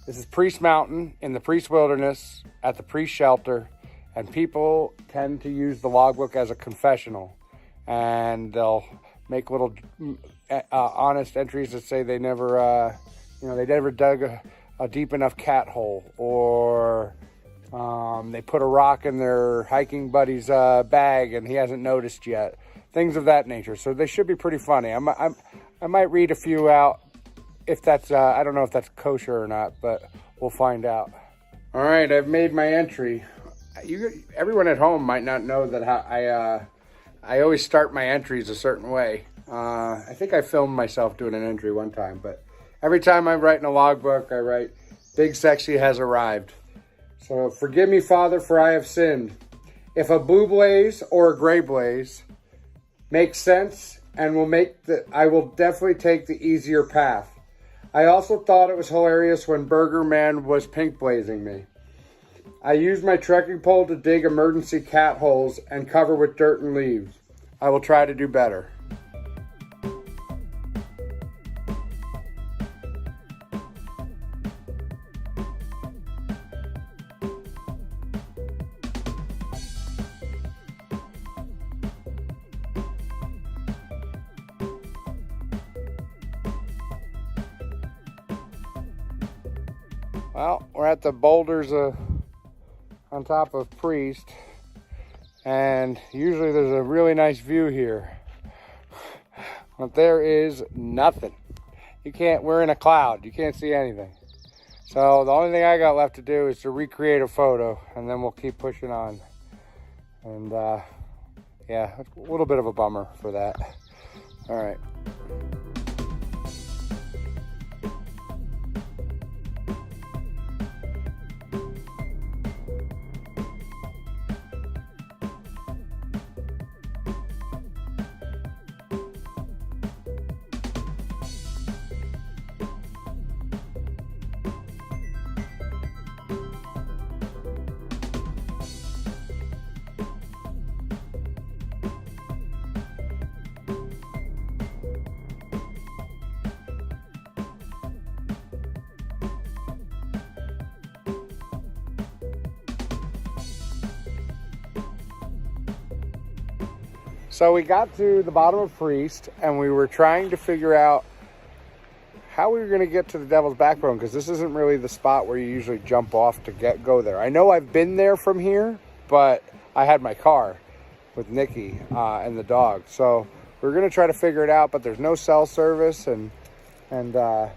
this is Priest Mountain in the Priest Wilderness at the Priest Shelter, and people tend to use the logbook as a confessional, and they'll make little honest entries that say they never, they never dug a deep enough cat hole, or they put a rock in their hiking buddy's bag and he hasn't noticed yet. Things of that nature. So they should be pretty funny. I might read a few out. If that's, I don't know if that's kosher or not, but we'll find out. All right, I've made my entry. Everyone at home might not know that I always start my entries a certain way. I think I filmed myself doing an entry one time, but every time I'm writing a logbook, I write, "Big Sexy has arrived." So, forgive me, Father, for I have sinned. If a blue blaze or a gray blaze makes sense and I will definitely take the easier path. I also thought it was hilarious when Burger Man was pink blazing me. I used my trekking pole to dig emergency cat holes and cover with dirt and leaves. I will try to do better. Well, we're at the boulders on top of Priest, and usually there's a really nice view here, but there is nothing. We're in a cloud, you can't see anything. So the only thing I got left to do is to recreate a photo, and then we'll keep pushing on. And yeah, a little bit of a bummer for that. All right. So we got to the bottom of Priest, and we were trying to figure out how we were going to get to the Devil's Backbone, because this isn't really the spot where you usually jump off to go there. I know I've been there from here, but I had my car with Nikki and the dog. So we're going to try to figure it out, but there's no cell service, and I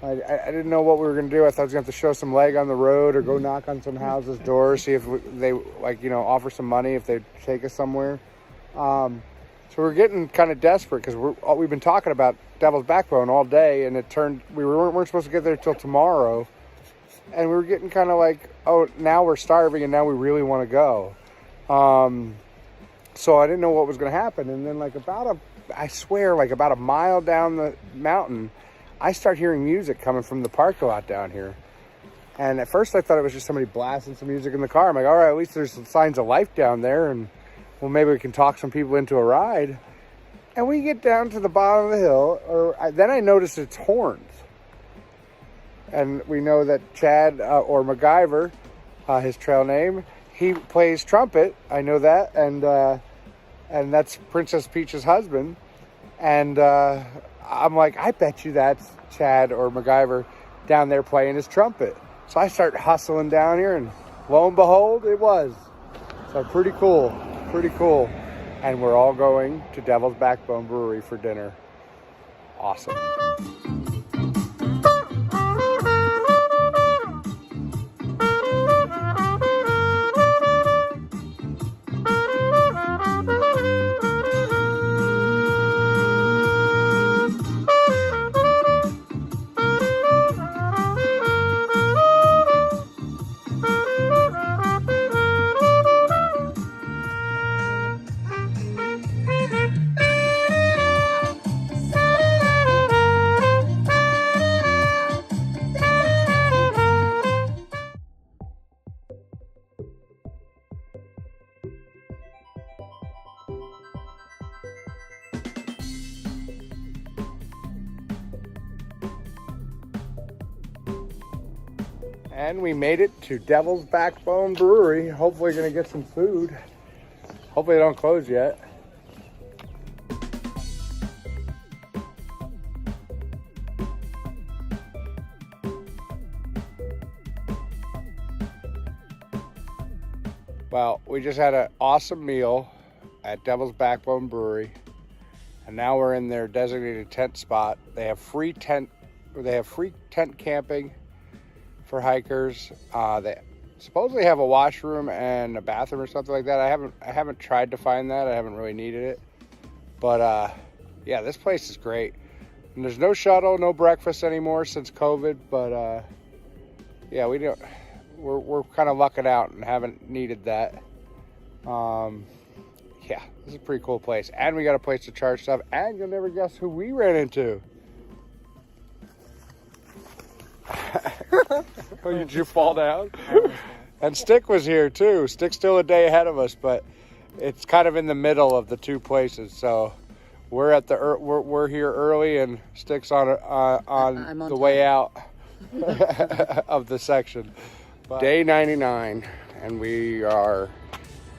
didn't know what we were going to do. I thought I was going to have to show some leg on the road or go knock on some houses' doors, see if they, like, you know, offer some money if they'd take us somewhere. So we're getting kind of desperate because we've been talking about Devil's Backbone all day, and it turned, we weren't supposed to get there till tomorrow, and we were getting kind of like, oh, now we're starving and now we really want to go. So I didn't know what was going to happen, and then like about a mile down the mountain, I start hearing music coming from the parking lot down here. And at first I thought it was just somebody blasting some music in the car. I'm like, all right, at least there's some signs of life down there, and well, maybe we can talk some people into a ride. And we get down to the bottom of the hill, then I noticed it's horns. And we know that Chad, or MacGyver, his trail name, he plays trumpet. I know that, and that's Princess Peach's husband. And I'm like, I bet you that's Chad or MacGyver down there playing his trumpet. So I start hustling down here, and lo and behold, it was. So pretty cool. And we're all going to Devil's Backbone Brewery for dinner. Awesome. And we made it to Devil's Backbone Brewery. Hopefully gonna get some food. Hopefully they don't close yet. Well, we just had an awesome meal at Devil's Backbone Brewery, and now we're in their designated tent spot. They have free tent camping for hikers. They supposedly have a washroom and a bathroom or something like that. I haven't tried to find that. I haven't really needed it, but yeah, this place is great. And there's no shuttle, no breakfast anymore since COVID. But yeah, we're kind of lucking out and haven't needed that. Yeah, this is a pretty cool place, and we got a place to charge stuff. And you'll never guess who we ran into. Oh, did you fall down? And Stick was here too. Stick's still a day ahead of us, but it's kind of in the middle of the two places. So we're here early, and Stick's on the way out of the section. But day 99, and we are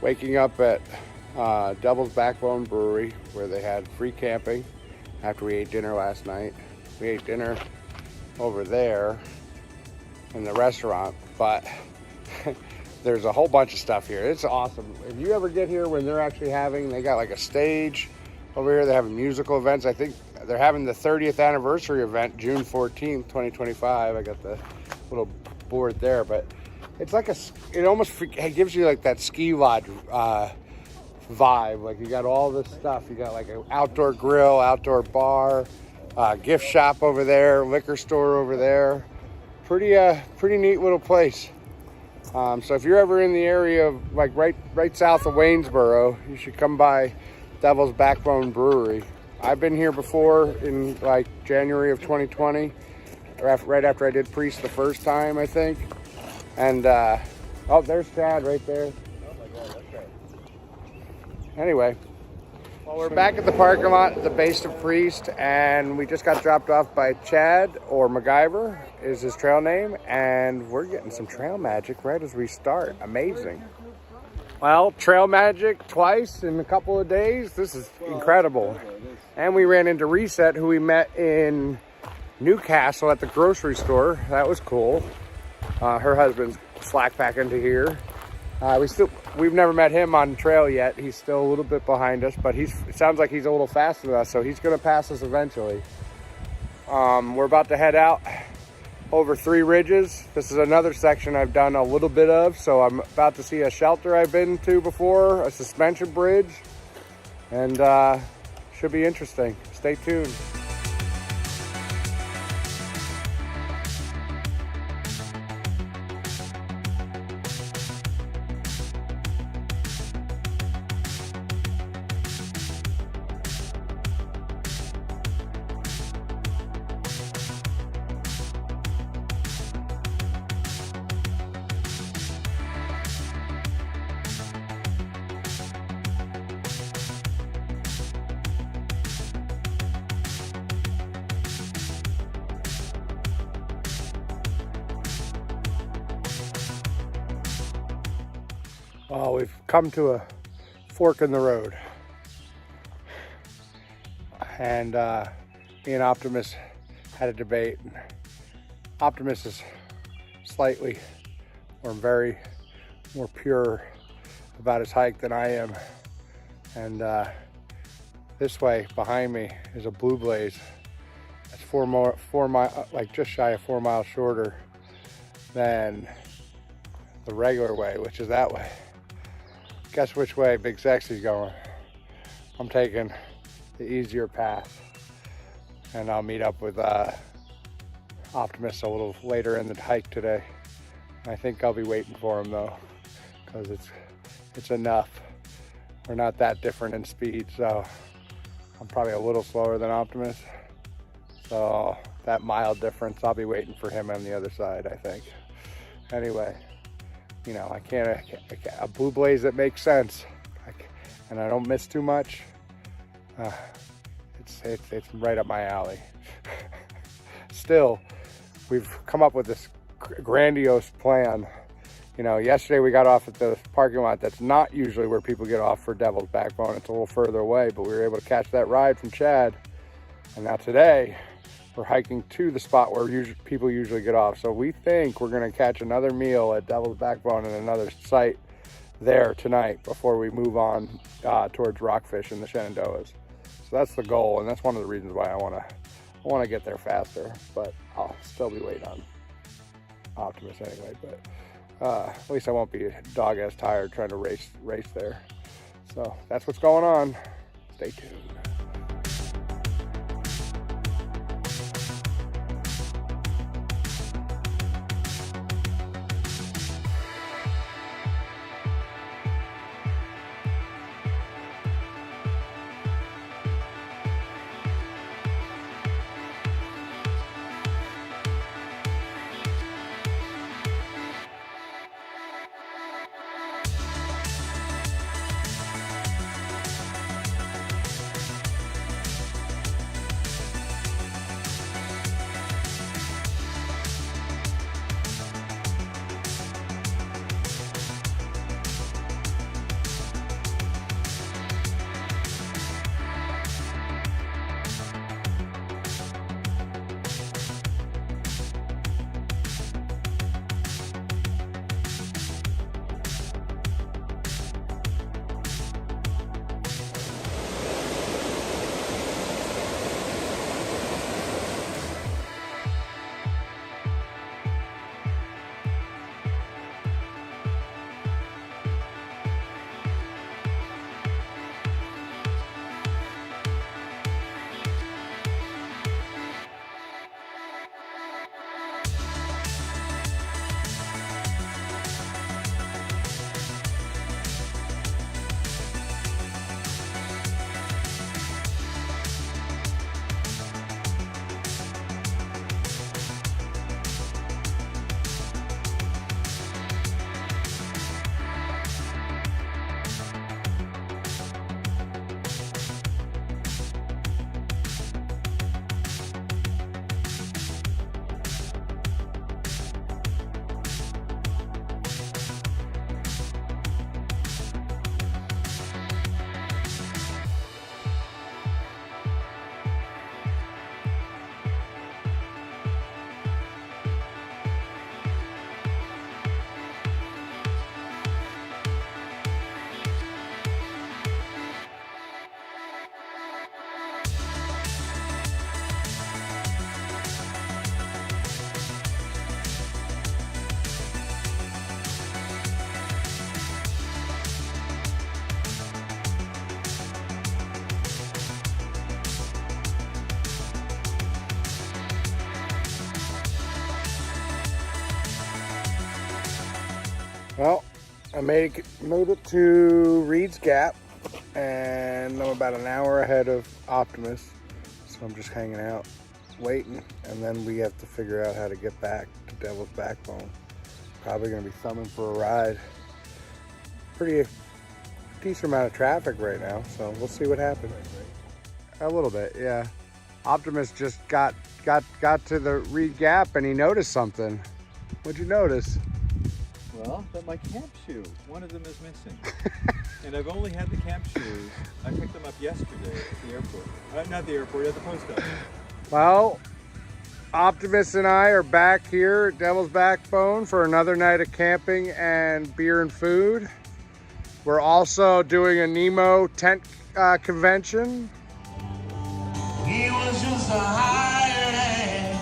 waking up at Devil's Backbone Brewery, where they had free camping after we ate dinner last night. We ate dinner over there, in the restaurant, but there's a whole bunch of stuff here. It's awesome. If you ever get here when they're actually they got like a stage over here. They're having musical events. I think they're having the 30th anniversary event, June 14th, 2025. I got the little board there, but it's like it gives you like that ski lodge vibe. Like you got all this stuff. You got like an outdoor grill, outdoor bar, gift shop over there, liquor store over there. Pretty neat little place. So if you're ever in the area of like right south of Waynesboro, you should come by Devil's Backbone Brewery. I've been here before in like January of 2020, right after I did Priest the first time, I think. And oh, there's Chad right there. Oh my God, that's right. Anyway, well, we're back at the parking lot at the base of Priest, and we just got dropped off by Chad, or MacGyver is his trail name, and we're getting some trail magic right as we start. Amazing. Well, trail magic twice in a couple of days. This is incredible. And we ran into Reset, who we met in Newcastle at the grocery store. That was cool. Her husband's slack back into here. We've never met him on trail yet. He's still a little bit behind us, but it sounds like he's a little faster than us, so he's gonna pass us eventually. We're about to head out over 3 ridges. This is another section I've done a little bit of, so I'm about to see a shelter I've been to before, a suspension bridge, and should be interesting. Stay tuned. Well, we've come to a fork in the road, and me and Optimus had a debate. Optimus is slightly or very more pure about his hike than I am, and this way behind me is a Blue Blaze that's 4 mile, like just shy of 4 miles shorter than the regular way, which is that way. Guess which way Big Sexy's going? I'm taking the easier path, and I'll meet up with Optimus a little later in the hike today. I think I'll be waiting for him though, because it's enough. We're not that different in speed, so I'm probably a little slower than Optimus. So that mile difference, I'll be waiting for him on the other side, I think. Anyway. You know, I can't a Blue Blaze that makes sense, and I don't miss too much. It's right up my alley. Still, we've come up with this grandiose plan. You know, yesterday we got off at the parking lot that's not usually where people get off for Devil's Backbone. It's a little further away, but we were able to catch that ride from Chad. And now today, we're hiking to the spot where people usually get off. So we think we're gonna catch another meal at Devil's Backbone and another site there tonight before we move on towards Rockfish and the Shenandoahs. So that's the goal, and that's one of the reasons why I wanna get there faster, but I'll still be waiting on Optimus anyway. But at least I won't be dog-ass tired trying to race there. So that's what's going on. Stay tuned. Well, I made it to Reed's Gap, and I'm about an hour ahead of Optimus, so I'm just hanging out, waiting, and then we have to figure out how to get back to Devil's Backbone. Probably going to be summoned for a ride. Pretty decent amount of traffic right now, so we'll see what happens. A little bit, yeah. Optimus just got to the Reed Gap and he noticed something. What'd you notice? Well, that my camp shoe, one of them is missing. And I've only had the camp shoes. I picked them up yesterday at the airport. Not the airport, at the post office. Well, Optimus and I are back here at Devil's Backbone for another night of camping and beer and food. We're also doing a Nemo tent convention. He was just a hired hand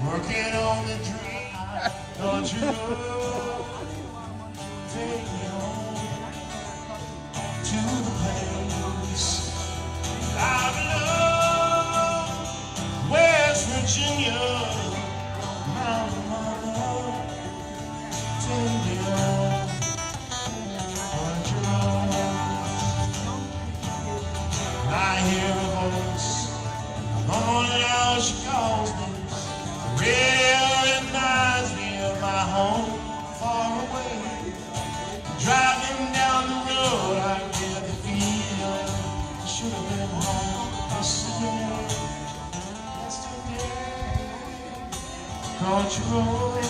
working on the dream. Don't you know? Take me home to the place I belong, West Virginia. Mama, take me home. I hear a voice on how she calls me. The radio reminds me of my home far away. Driving down the road, I get the feeling I should have been home yesterday. Country road,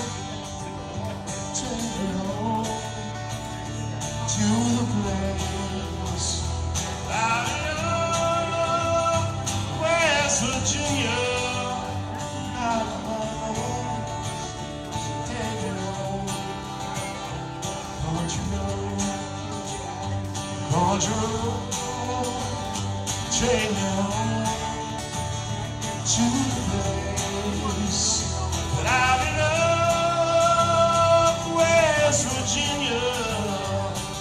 take me home to the place I love, West Virginia. Take me home, country road, take me home to the place that I love, West Virginia.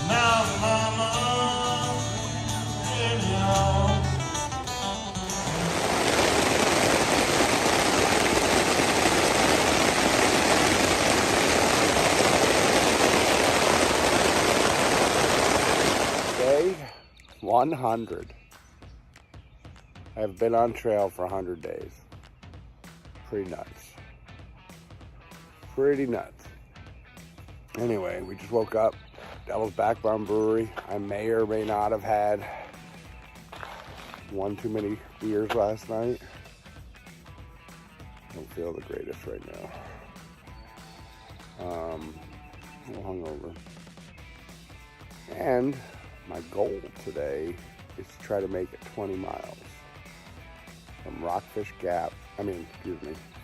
Mountain Mama, take me home. Day 100. I've been on trail for 100 days. Pretty nuts. Pretty nuts. Anyway, we just woke up. Devil's Backbone Brewery. I may or may not have had one too many beers last night. Don't feel the greatest right now. A little hungover. And my goal today is to try to make it 20 miles from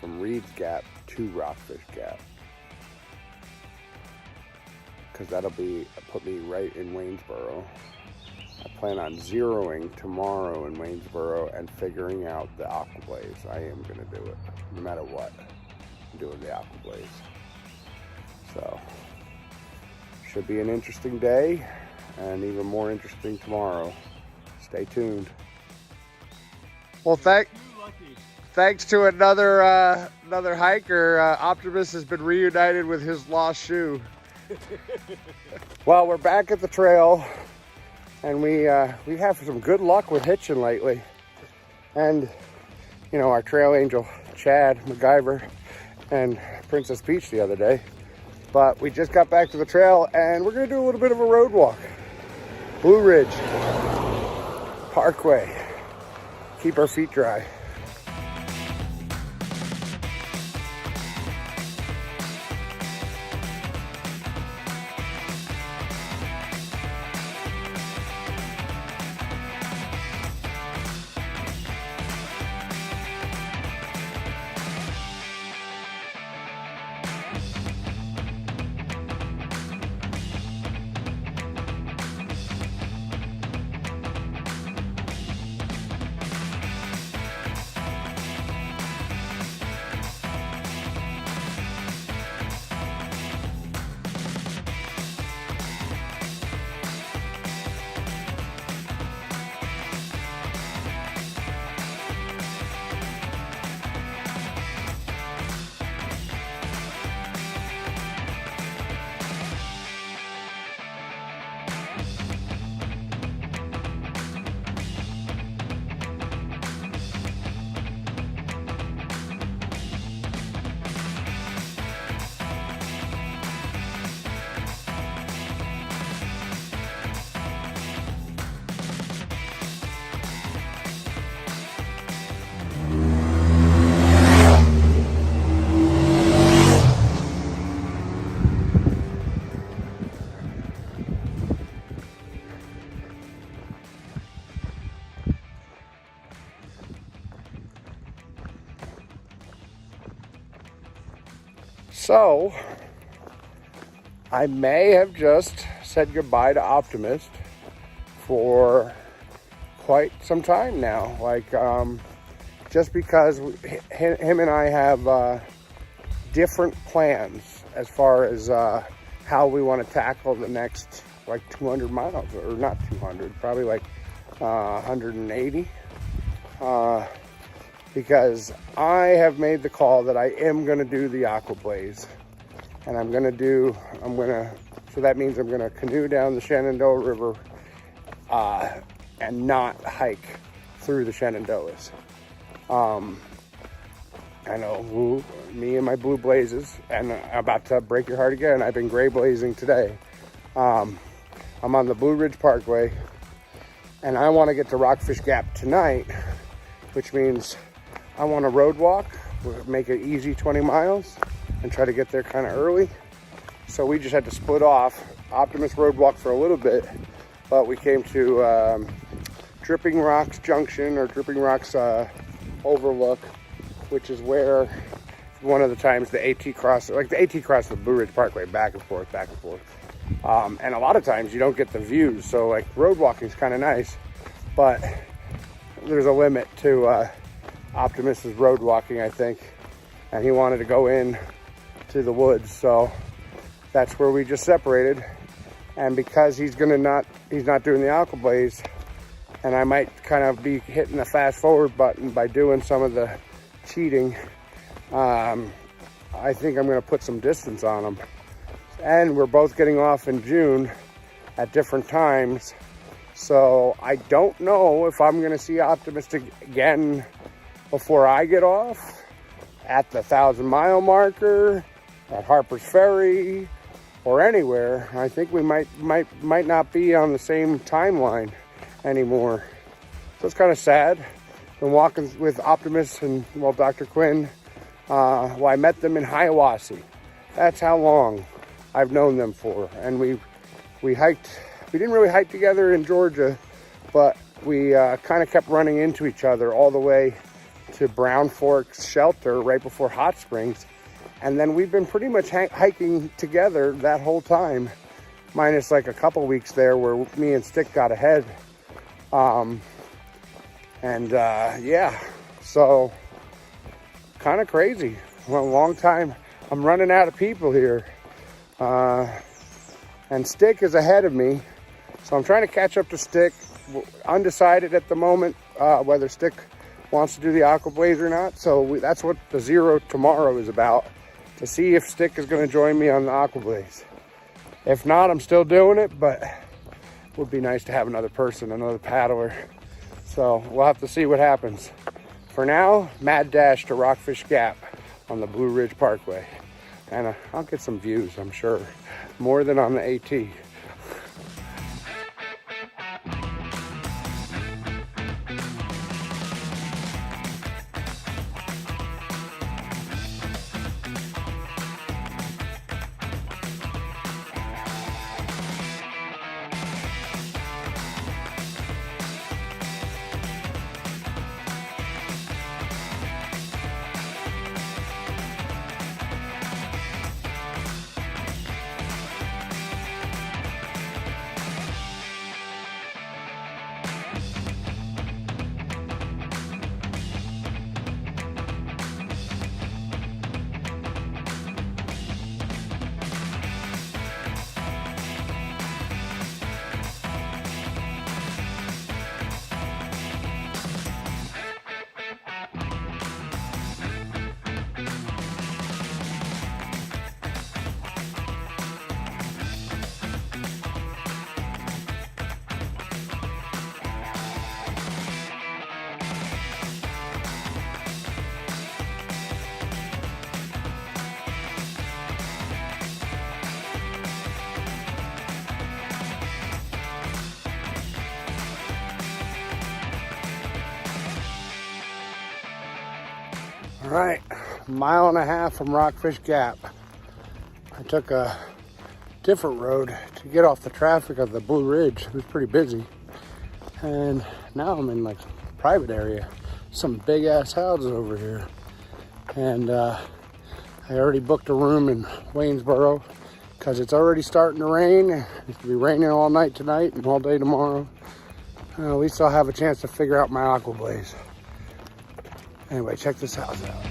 from Reed's Gap to Rockfish Gap. Because that'll put me right in Waynesboro. I plan on zeroing tomorrow in Waynesboro and figuring out the Aqua-Blaze. I am going to do it, no matter what. I'm doing the Aqua-Blaze. So, should be an interesting day, and even more interesting tomorrow. Stay tuned. Well, thanks to another hiker, Optimus has been reunited with his lost shoe. Well, we're back at the trail, and we have some good luck with hitching lately. And our trail angel Chad MacGyver and Princess Peach the other day. But we just got back to the trail, and we're gonna do a little bit of a road walk. Blue Ridge Parkway. Keep our feet dry. So, I may have just said goodbye to Optimist for quite some time now. Like, just because him and I have different plans as far as how we want to tackle the next like 200 miles, or not 200, probably like 180. Because I have made the call that I am going to do the Aqua-Blaze. And so that means I'm going to canoe down the Shenandoah River and not hike through the Shenandoahs. I know, me and my blue blazes, and I'm about to break your heart again. I've been gray blazing today. I'm on the Blue Ridge Parkway, and I want to get to Rockfish Gap tonight, which means I want to road walk, make it easy 20 miles, and try to get there kind of early. So we just had to split off. Optimist road walk for a little bit, but we came to Dripping Rocks Junction, or Dripping Rocks Overlook, which is where one of the times the AT crosses the Blue Ridge Parkway back and forth. And a lot of times you don't get the views, so like road walking is kind of nice, but there's a limit to Optimist's road walking, I think, and he wanted to go in to the woods, so that's where we just separated. And because he's not doing the Aqua-Blaze, and I might kind of be hitting the fast forward button by doing some of the cheating, I think I'm going to put some distance on him. And we're both getting off in June at different times, so I don't know if I'm going to see Optimist again before I get off at the 1,000-mile marker, at Harper's Ferry, or anywhere. I think we might not be on the same timeline anymore. So it's kind of sad. Been walking with Optimist and, well, Dr. Quinn. I met them in Hiawassee. That's how long I've known them for. And we hiked. We didn't really hike together in Georgia, but we kind of kept running into each other all the way to Brown Forks Shelter right before Hot Springs. And then we've been pretty much hiking together that whole time, minus like a couple weeks there where me and Stick got ahead. Yeah, so kind of crazy. Well, a long time. I'm running out of people here. And Stick is ahead of me, so I'm trying to catch up to Stick. Undecided at the moment whether Stick wants to do the Aqua-Blaze or not. So that's what the Zero tomorrow is about, to see if Stick is going to join me on the Aqua-Blaze. If not, I'm still doing it, but it would be nice to have another person, another paddler. So we'll have to see what happens. For now, mad dash to Rockfish Gap on the Blue Ridge Parkway. And I'll get some views, I'm sure. More than on the AT. All right, 1.5 miles from Rockfish Gap. I took a different road to get off the traffic of the Blue Ridge. It was pretty busy. And now I'm in like a private area. Some big ass houses over here. And I I already booked a room in Waynesboro because it's already starting to rain. It's going to be raining all night tonight and all day tomorrow. At least I'll have a chance to figure out my Aqua-Blaze. Anyway, check this house out.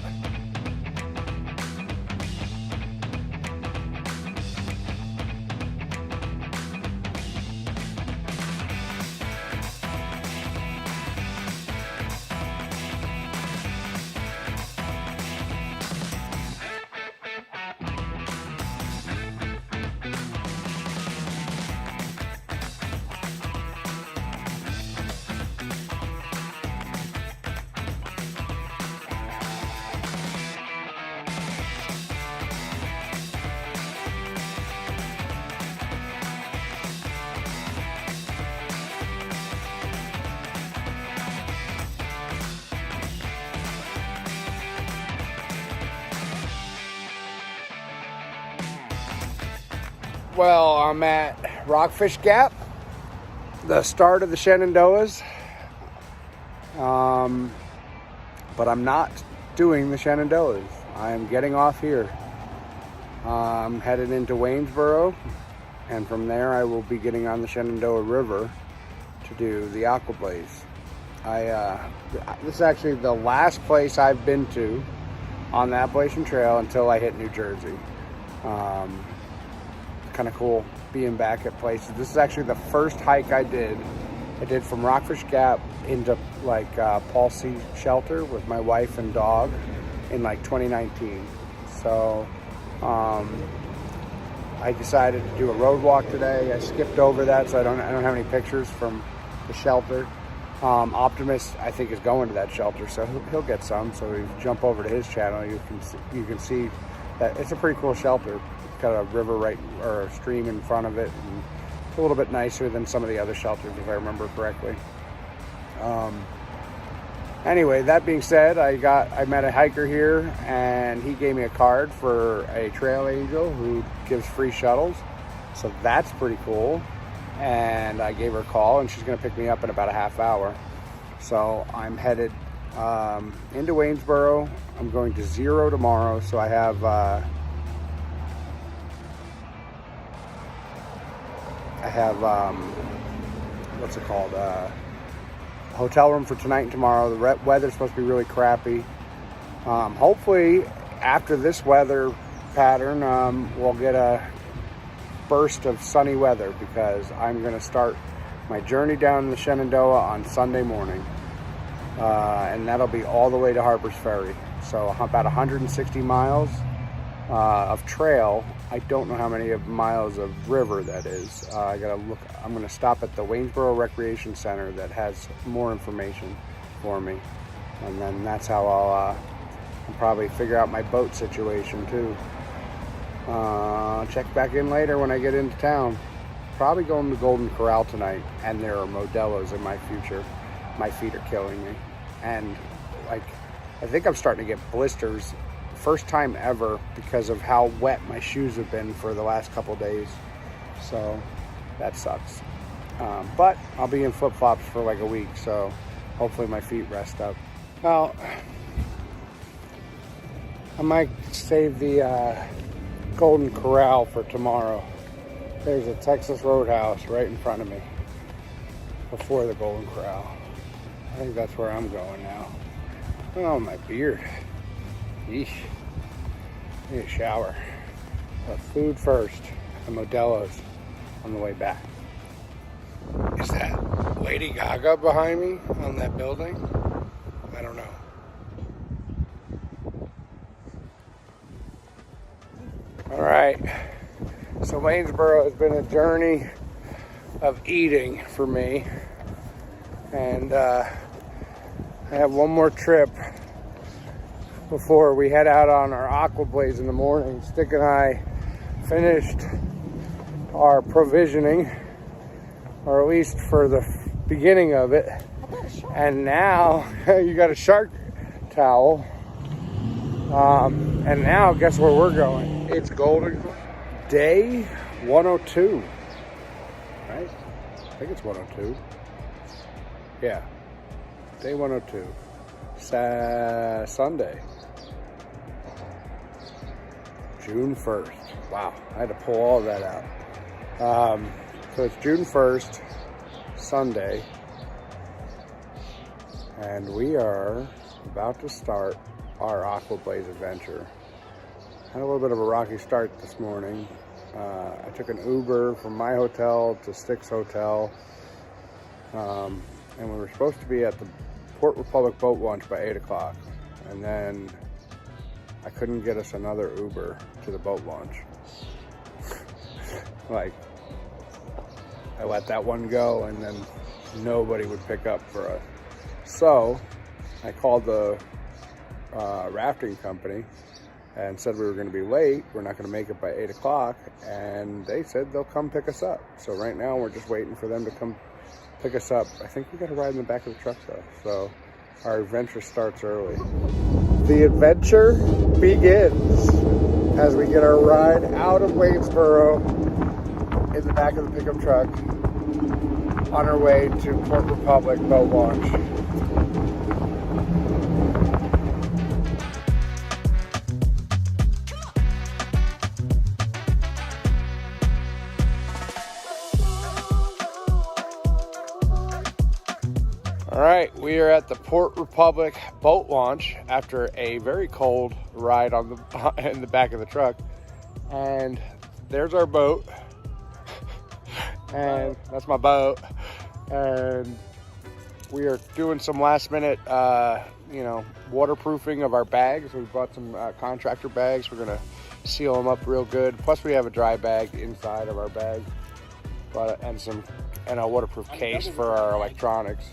Well, I'm at Rockfish Gap, the start of the Shenandoahs, but I'm not doing the Shenandoahs. I'm getting off here. I'm headed into Waynesboro, and from there I will be getting on the Shenandoah River to do the Aqua-Blaze. This is actually the last place I've been to on the Appalachian Trail until I hit New Jersey. Kind of cool being back at places. This is actually the first hike I did. I did from Rockfish Gap into like Paul C. Shelter with my wife and dog in like 2019. So I decided to do a road walk today. I skipped over that, so I don't have any pictures from the shelter. Optimus, I think, is going to that shelter, so he'll get some. So if you jump over to his channel, you can see that it's a pretty cool shelter. Got a river or a stream in front of it, and it's a little bit nicer than some of the other shelters, if I remember correctly. Anyway, that being said, I met a hiker here, and he gave me a card for a trail angel who gives free shuttles, so that's pretty cool. And I gave her a call, and she's going to pick me up in about a half hour. So I'm headed into Waynesboro. I'm going to Zero tomorrow, so I have what's it called, hotel room for tonight and tomorrow. The weather's supposed to be really crappy. Hopefully after this weather pattern, we'll get a burst of sunny weather, because I'm going to start my journey down the Shenandoah on Sunday morning, and that'll be all the way to Harper's Ferry. So about 160 miles of trail. I don't know how many miles of river that is. I gotta look. I'm gonna stop at the Waynesboro Recreation Center that has more information for me, and then that's how I'll probably figure out my boat situation too. Check back in later when I get into town. Probably going to Golden Corral tonight, and there are Modelo's in my future. My feet are killing me, and like I think I'm starting to get blisters. First time ever, because of how wet my shoes have been for the last couple days. So that sucks. But I'll be in flip-flops for like a week, so hopefully my feet rest up. Well, I might save the Golden Corral for tomorrow. There's a Texas Roadhouse right in front of me before the Golden Corral. I think that's where I'm going now. Oh, my beard. Yeesh. I need a shower. But food first. The Modelo's on the way back. Is that Lady Gaga behind me on that building? I don't know. All right. So Waynesboro has been a journey of eating for me. And I have one more trip before we head out on our Aqua-Blaze in the morning. Stick and I finished our provisioning, or at least for the beginning of it. And now you got a shark towel. And now guess where we're going? It's Golden Day 102, right? I think it's 102. Yeah, Day 102. Sunday. June 1st. Wow, I had to pull all of that out. So it's June 1st, Sunday, and we are about to start our Aqua-Blaze adventure. Had a little bit of a rocky start this morning. I took an Uber from my hotel to Styx Hotel, and we were supposed to be at the Port Republic boat launch by 8 o'clock, and then I couldn't get us another Uber to the boat launch. Like, I let that one go, and then nobody would pick up for us. So I called the rafting company and said we were going to be late. We're not going to make it by 8 o'clock. And they said they'll come pick us up. So right now we're just waiting for them to come pick us up. I think we got to ride in the back of the truck though. So our adventure starts early. The adventure begins as we get our ride out of Waynesboro in the back of the pickup truck on our way to Port Republic boat launch. All right, we are at the Port Republic boat launch after a very cold ride on the in the back of the truck, and there's our boat, and that's my boat, and we are doing some last minute, waterproofing of our bags. We bought some contractor bags. We're gonna seal them up real good. Plus, we have a dry bag inside of our bag, and a waterproof case for our electronics.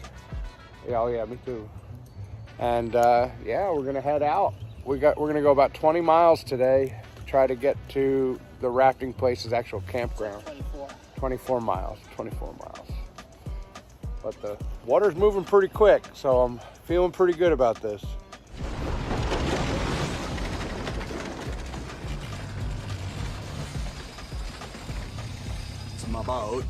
Yeah, oh yeah, me too. And yeah, we're gonna head out. We're gonna go about 20 miles today to try to get to the rafting place's actual campground. 24 miles. But the water's moving pretty quick, so I'm feeling pretty good about this. It's my boat.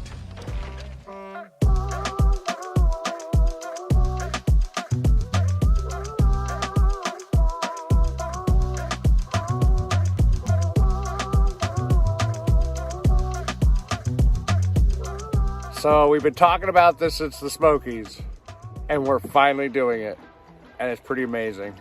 So we've been talking about this since the Smokies, and we're finally doing it, and it's pretty amazing.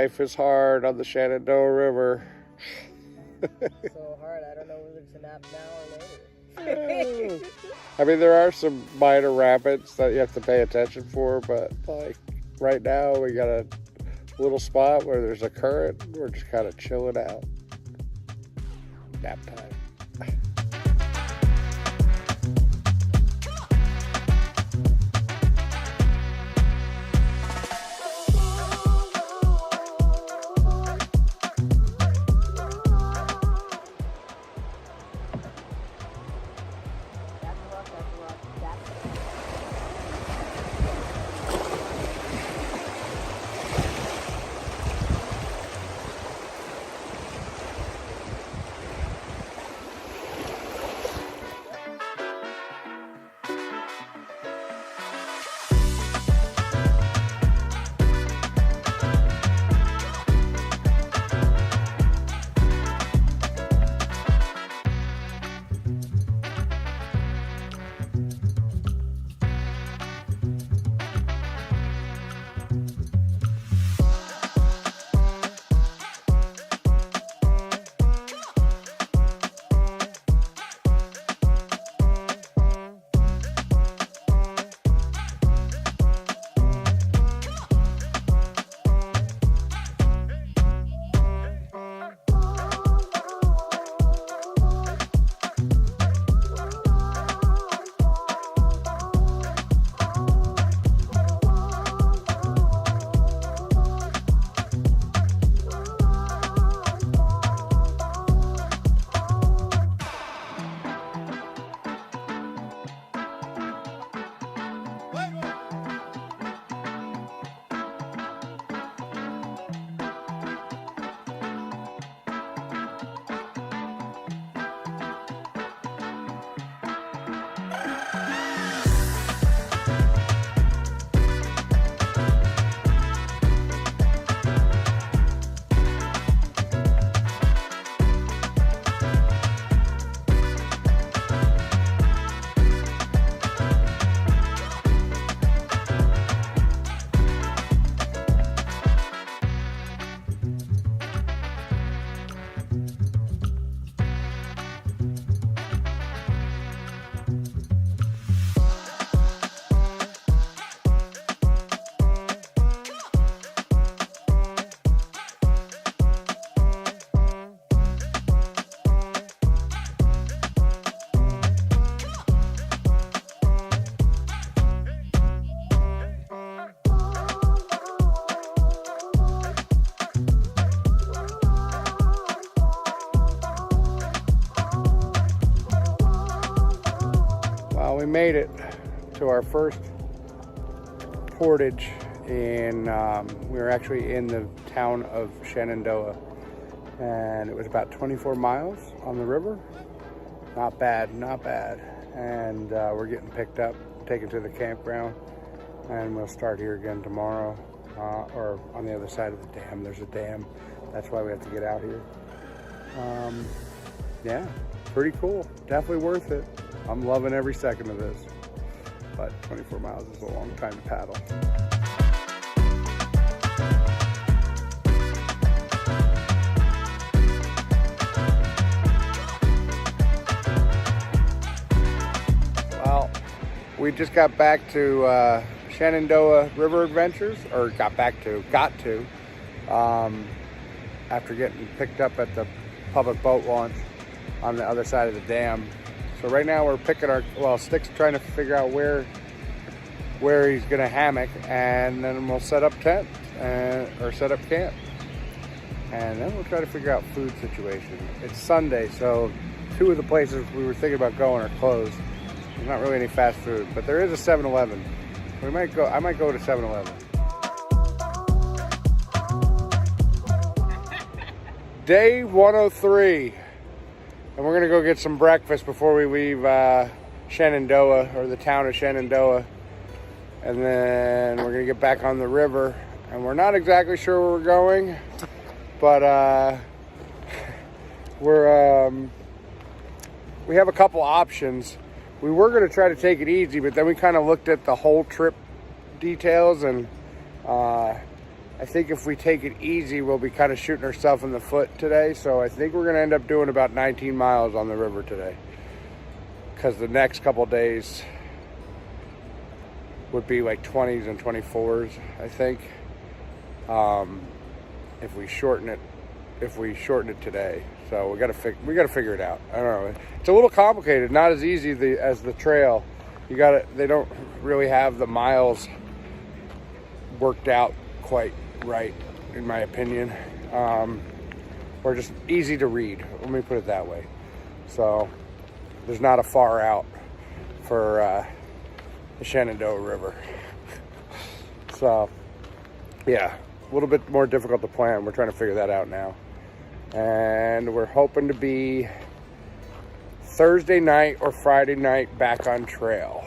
life is hard on the Shenandoah River. So hard, I don't know whether to nap now or later. I mean, there are some minor rapids that you have to pay attention for, but like right now we got a little spot where there's a current. We're just kind of chilling out. Nap time. We made it to our first portage, and we were actually in the town of Shenandoah, and it was about 24 miles on the river. Not bad, not bad. And we're getting picked up, taken to the campground, and we'll start here again tomorrow, or on the other side of the dam. There's a dam. That's why we have to get out here. Yeah, pretty cool. Definitely worth it. I'm loving every second of this, but 24 miles is a long time to paddle. Well, we just got back to Shenandoah River Adventures, or got to, after getting picked up at the public boat launch on the other side of the dam. So right now we're picking Stick's trying to figure out where he's gonna hammock, and then we'll set up tent or set up camp, and then we'll try to figure out food situation. It's Sunday, so 2 of the places we were thinking about going are closed. There's not really any fast food, but there is a 7-Eleven. I might go to 7-Eleven. Day 103. And we're gonna go get some breakfast before we leave Shenandoah, or the town of Shenandoah. And then we're gonna get back on the river. And we're not exactly sure where we're going, but we have a couple options. We were gonna try to take it easy, but then we kind of looked at the whole trip details, and I think if we take it easy, we'll be kind of shooting ourselves in the foot today. So I think we're going to end up doing about 19 miles on the river today, because the next couple days would be like 20s and 24s, I think. If we shorten it today. So we got to figure it out. I don't know. It's a little complicated, not as easy as the trail. They don't really have the miles worked out quite right, in my opinion. Or just easy to read. Let me put it that way. So there's not a far out for the Shenandoah River. So yeah, a little bit more difficult to plan. We're trying to figure that out now. And we're hoping to be Thursday night or Friday night back on trail.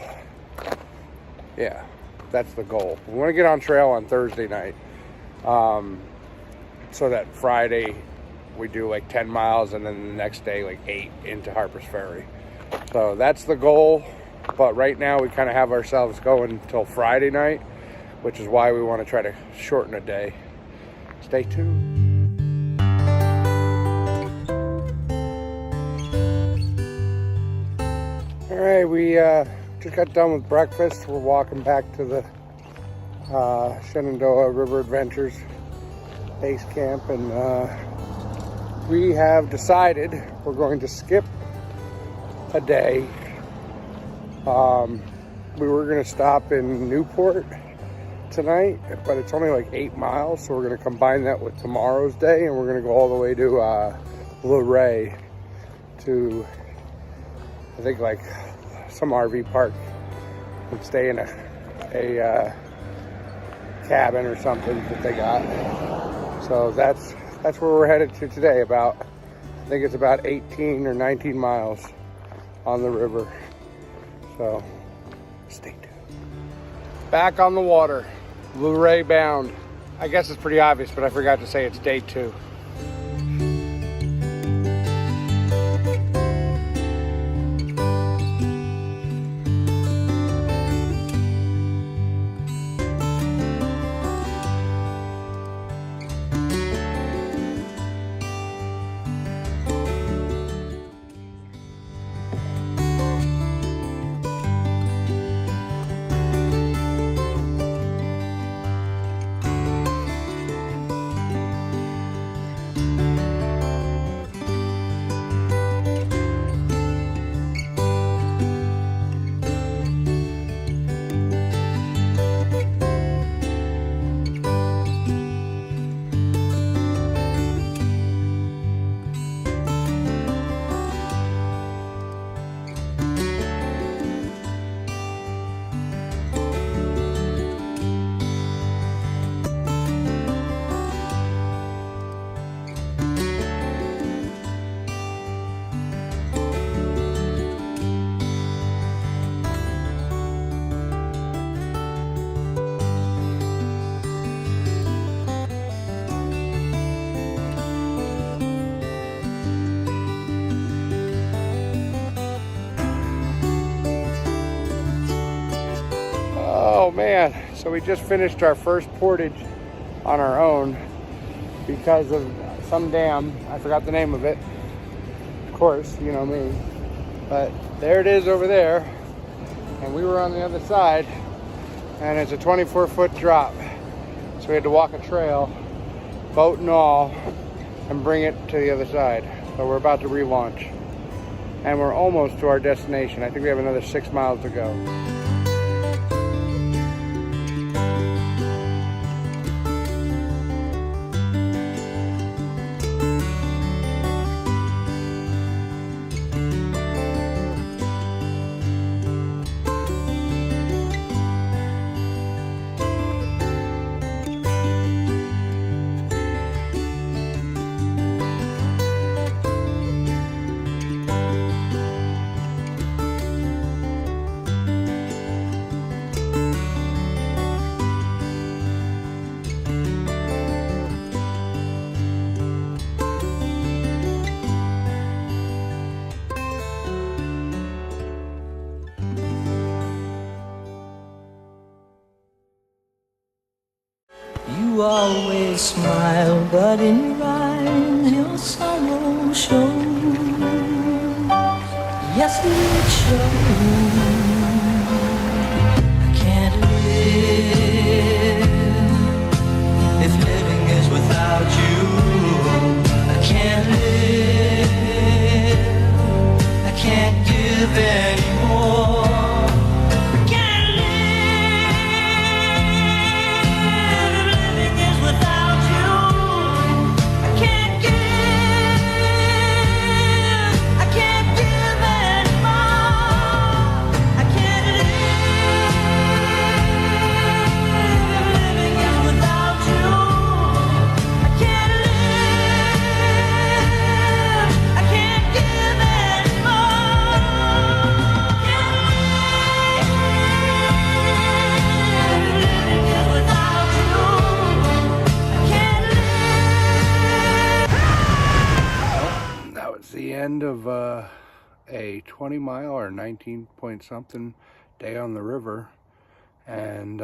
Yeah, that's the goal. We want to get on trail on Thursday night, so that Friday we do like 10 miles and then the next day like 8 into Harper's Ferry. So that's the goal. But right now we kind of have ourselves going until Friday night, which is why we want to try to shorten a day. Stay tuned. All right, we just got done with breakfast. We're walking back to the Shenandoah River Adventures base camp, and we have decided we're going to skip a day. We were going to stop in Newport tonight, but it's only like 8 miles, so we're going to combine that with tomorrow's day, and we're going to go all the way to Luray to, I think, like some RV park and stay in a cabin or something that they got. So that's where we're headed to today. I think it's about 18 or 19 miles on the river. So stay tuned. Back on the water, Luray bound. I guess it's pretty obvious, but I forgot to say it's day 2. Oh man, so we just finished our first portage on our own because of some dam. I forgot the name of it. Of course, you know me. But there it is over there. And we were on the other side, and it's a 24-foot drop. So we had to walk a trail, boat and all, and bring it to the other side. So we're about to relaunch. And we're almost to our destination. I think we have another 6 miles to go. You always smile, but in your eyes your sorrow shows. Yes, it shows. I can't live if living is without you. I can't live. I can't give anymore. End of a 20 mile or 19 point something day on the river, and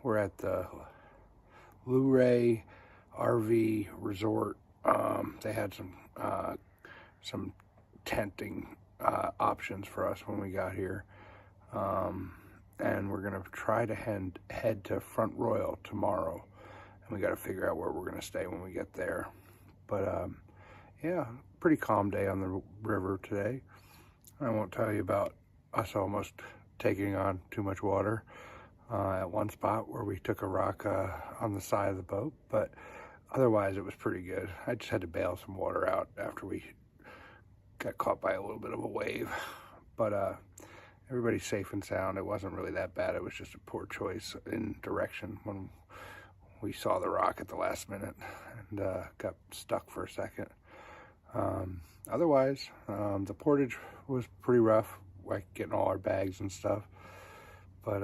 we're at the Thru-Hike RV resort. They had some tenting options for us when we got here, and we're gonna try to head to Front Royal tomorrow, and we got to figure out where we're gonna stay when we get there. But yeah, pretty calm day on the river today. I won't tell you about us almost taking on too much water at one spot where we took a rock on the side of the boat, but otherwise it was pretty good. I just had to bail some water out after we got caught by a little bit of a wave, but everybody's safe and sound. It wasn't really that bad. It was just a poor choice in direction when we saw the rock at the last minute and got stuck for a second. Otherwise, the portage was pretty rough, like getting all our bags and stuff. But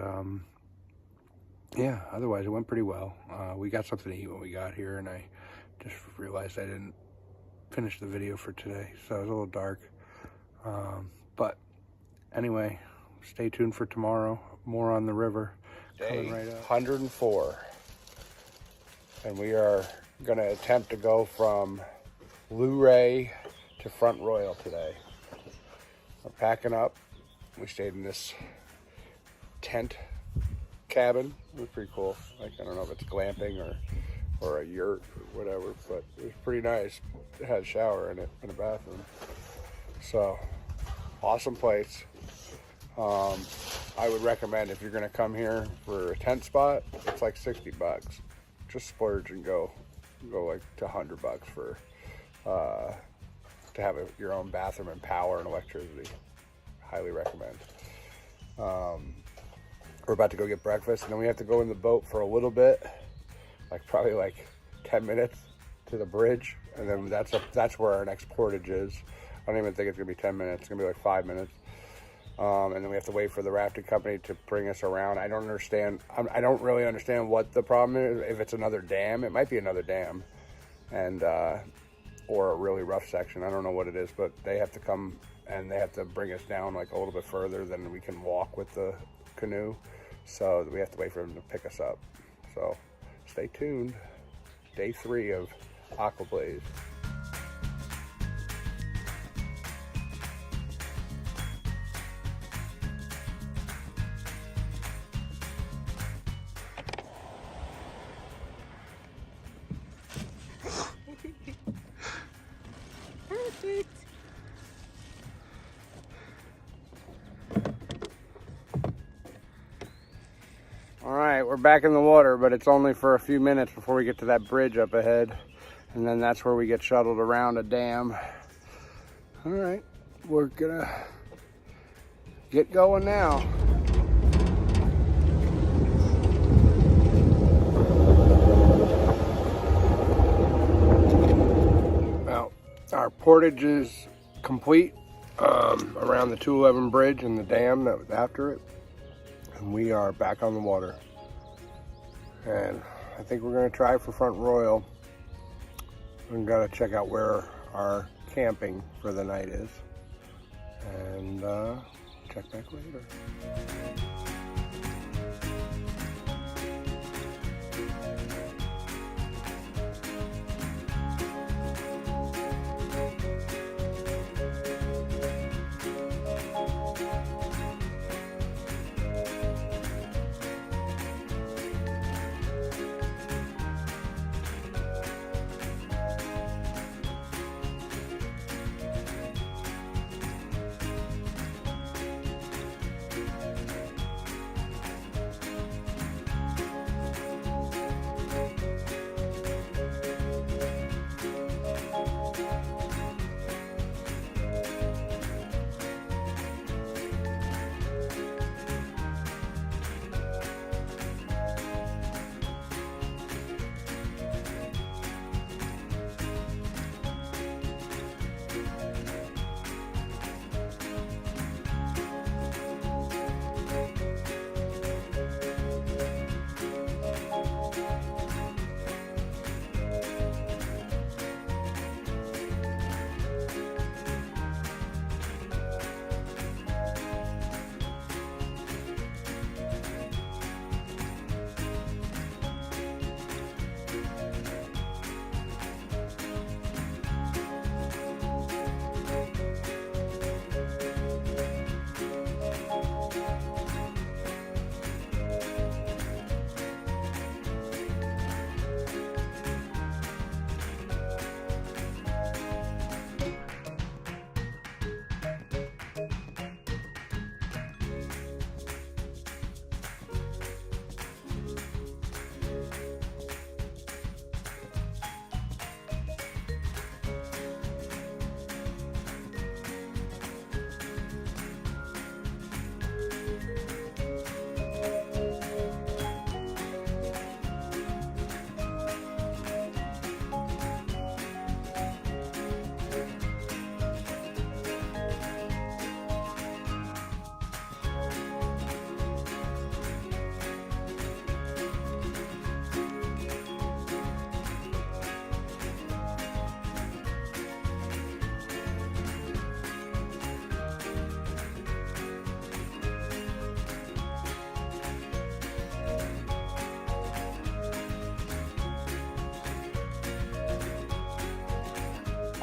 yeah, otherwise it went pretty well. We got something to eat when we got here, and I just realized I didn't finish the video for today, so it was a little dark. But anyway, stay tuned for tomorrow. More on the river. Day right 104. And we are going to attempt to go from Thru-Hike to Front Royal today. We're packing up. We stayed in this tent cabin. It was pretty cool. Like, I don't know if it's glamping or a yurt or whatever, but it was pretty nice. It had a shower in it and a bathroom. So, awesome place. I would recommend, if you're going to come here for a tent spot, it's like $60. Just splurge and go like to $100 for to have your own bathroom and power and electricity. Highly recommend. We're about to go get breakfast, and then we have to go in the boat for a little bit, probably 10 minutes to the bridge, and then that's where our next portage is. I don't even think it's gonna be 10 minutes. It's gonna be 5 minutes. And then we have to wait for the rafting company to bring us around. I don't really understand what the problem is. If it's another dam, it might be another dam, and or a really rough section. I don't know what it is, but they have to come and they have to bring us down a little bit further than we can walk with the canoe. So we have to wait for them to pick us up. So stay tuned. Day 3 of Aqua-Blaze. Perfect. All right, we're back in the water, but it's only for a few minutes before we get to that bridge up ahead. And then that's where we get shuttled around a dam. All right, we're gonna get going now. Well, our portage is complete around the 211 bridge and the dam that was after it. And we are back on the water. And I think we're gonna try for Front Royal. We've got to check out where our camping for the night is. And check back later.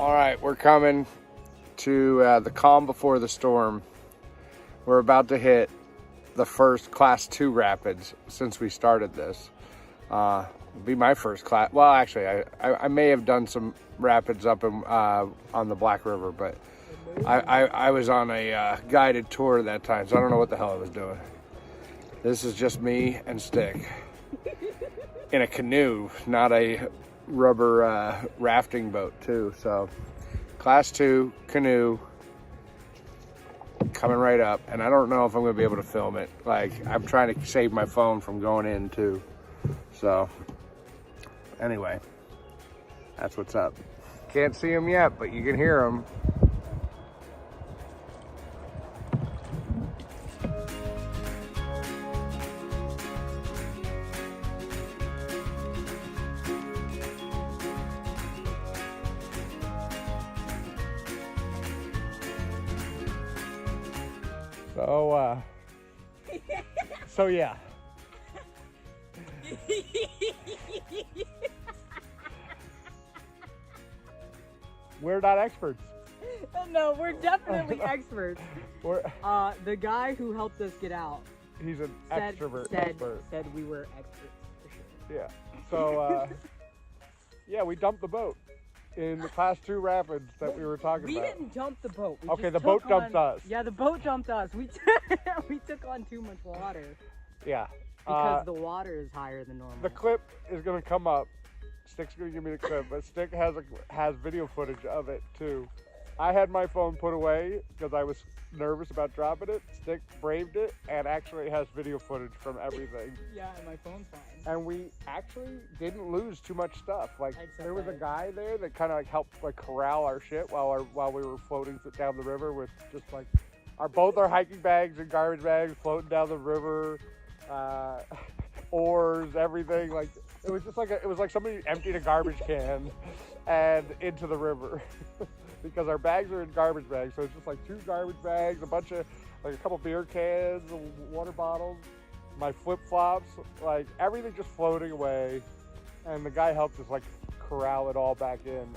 All right, we're coming to the calm before the storm. We're about to hit the first class 2 rapids since we started this. It'll be my first class. Well, actually, I may have done some rapids up in, on the Black River, but I was on a guided tour that time, so I don't know what the hell I was doing. This is just me and Stick in a canoe, not a rubber rafting boat too. So class 2 canoe coming right up, and I don't know if I'm gonna be able to film it. Like, I'm trying to save my phone from going in too. So anyway, that's what's up. Can't see them yet, but you can hear them. So yeah. We're not experts. No, we're definitely experts. The guy who helped us get out, He's an said we were experts for sure. Yeah. So yeah, we dumped the boat in the class 2 rapids that we were talking about. We didn't dump the boat. We Okay, just the took boat dumped us. Yeah, the boat dumped us. We took on too much water. Yeah. Because the water is higher than normal. The clip is gonna come up. Stick's gonna give me the clip, but Stick has video footage of it too. I had my phone put away because I was nervous about dropping it. Stick braved it and actually has video footage from everything. Yeah, and my phone's fine. And we actually didn't lose too much stuff. Like, there was a guy there that kind of like helped like corral our shit while we were floating down the river with just like both our hiking bags and garbage bags floating down the river, oars, everything. Like, it was just like it was like somebody emptied a garbage can and into the river. Because our bags are in garbage bags, so it's just like 2 garbage bags, a bunch of, like a couple beer cans, water bottles, my flip-flops, like everything just floating away, and the guy helped us like corral it all back in.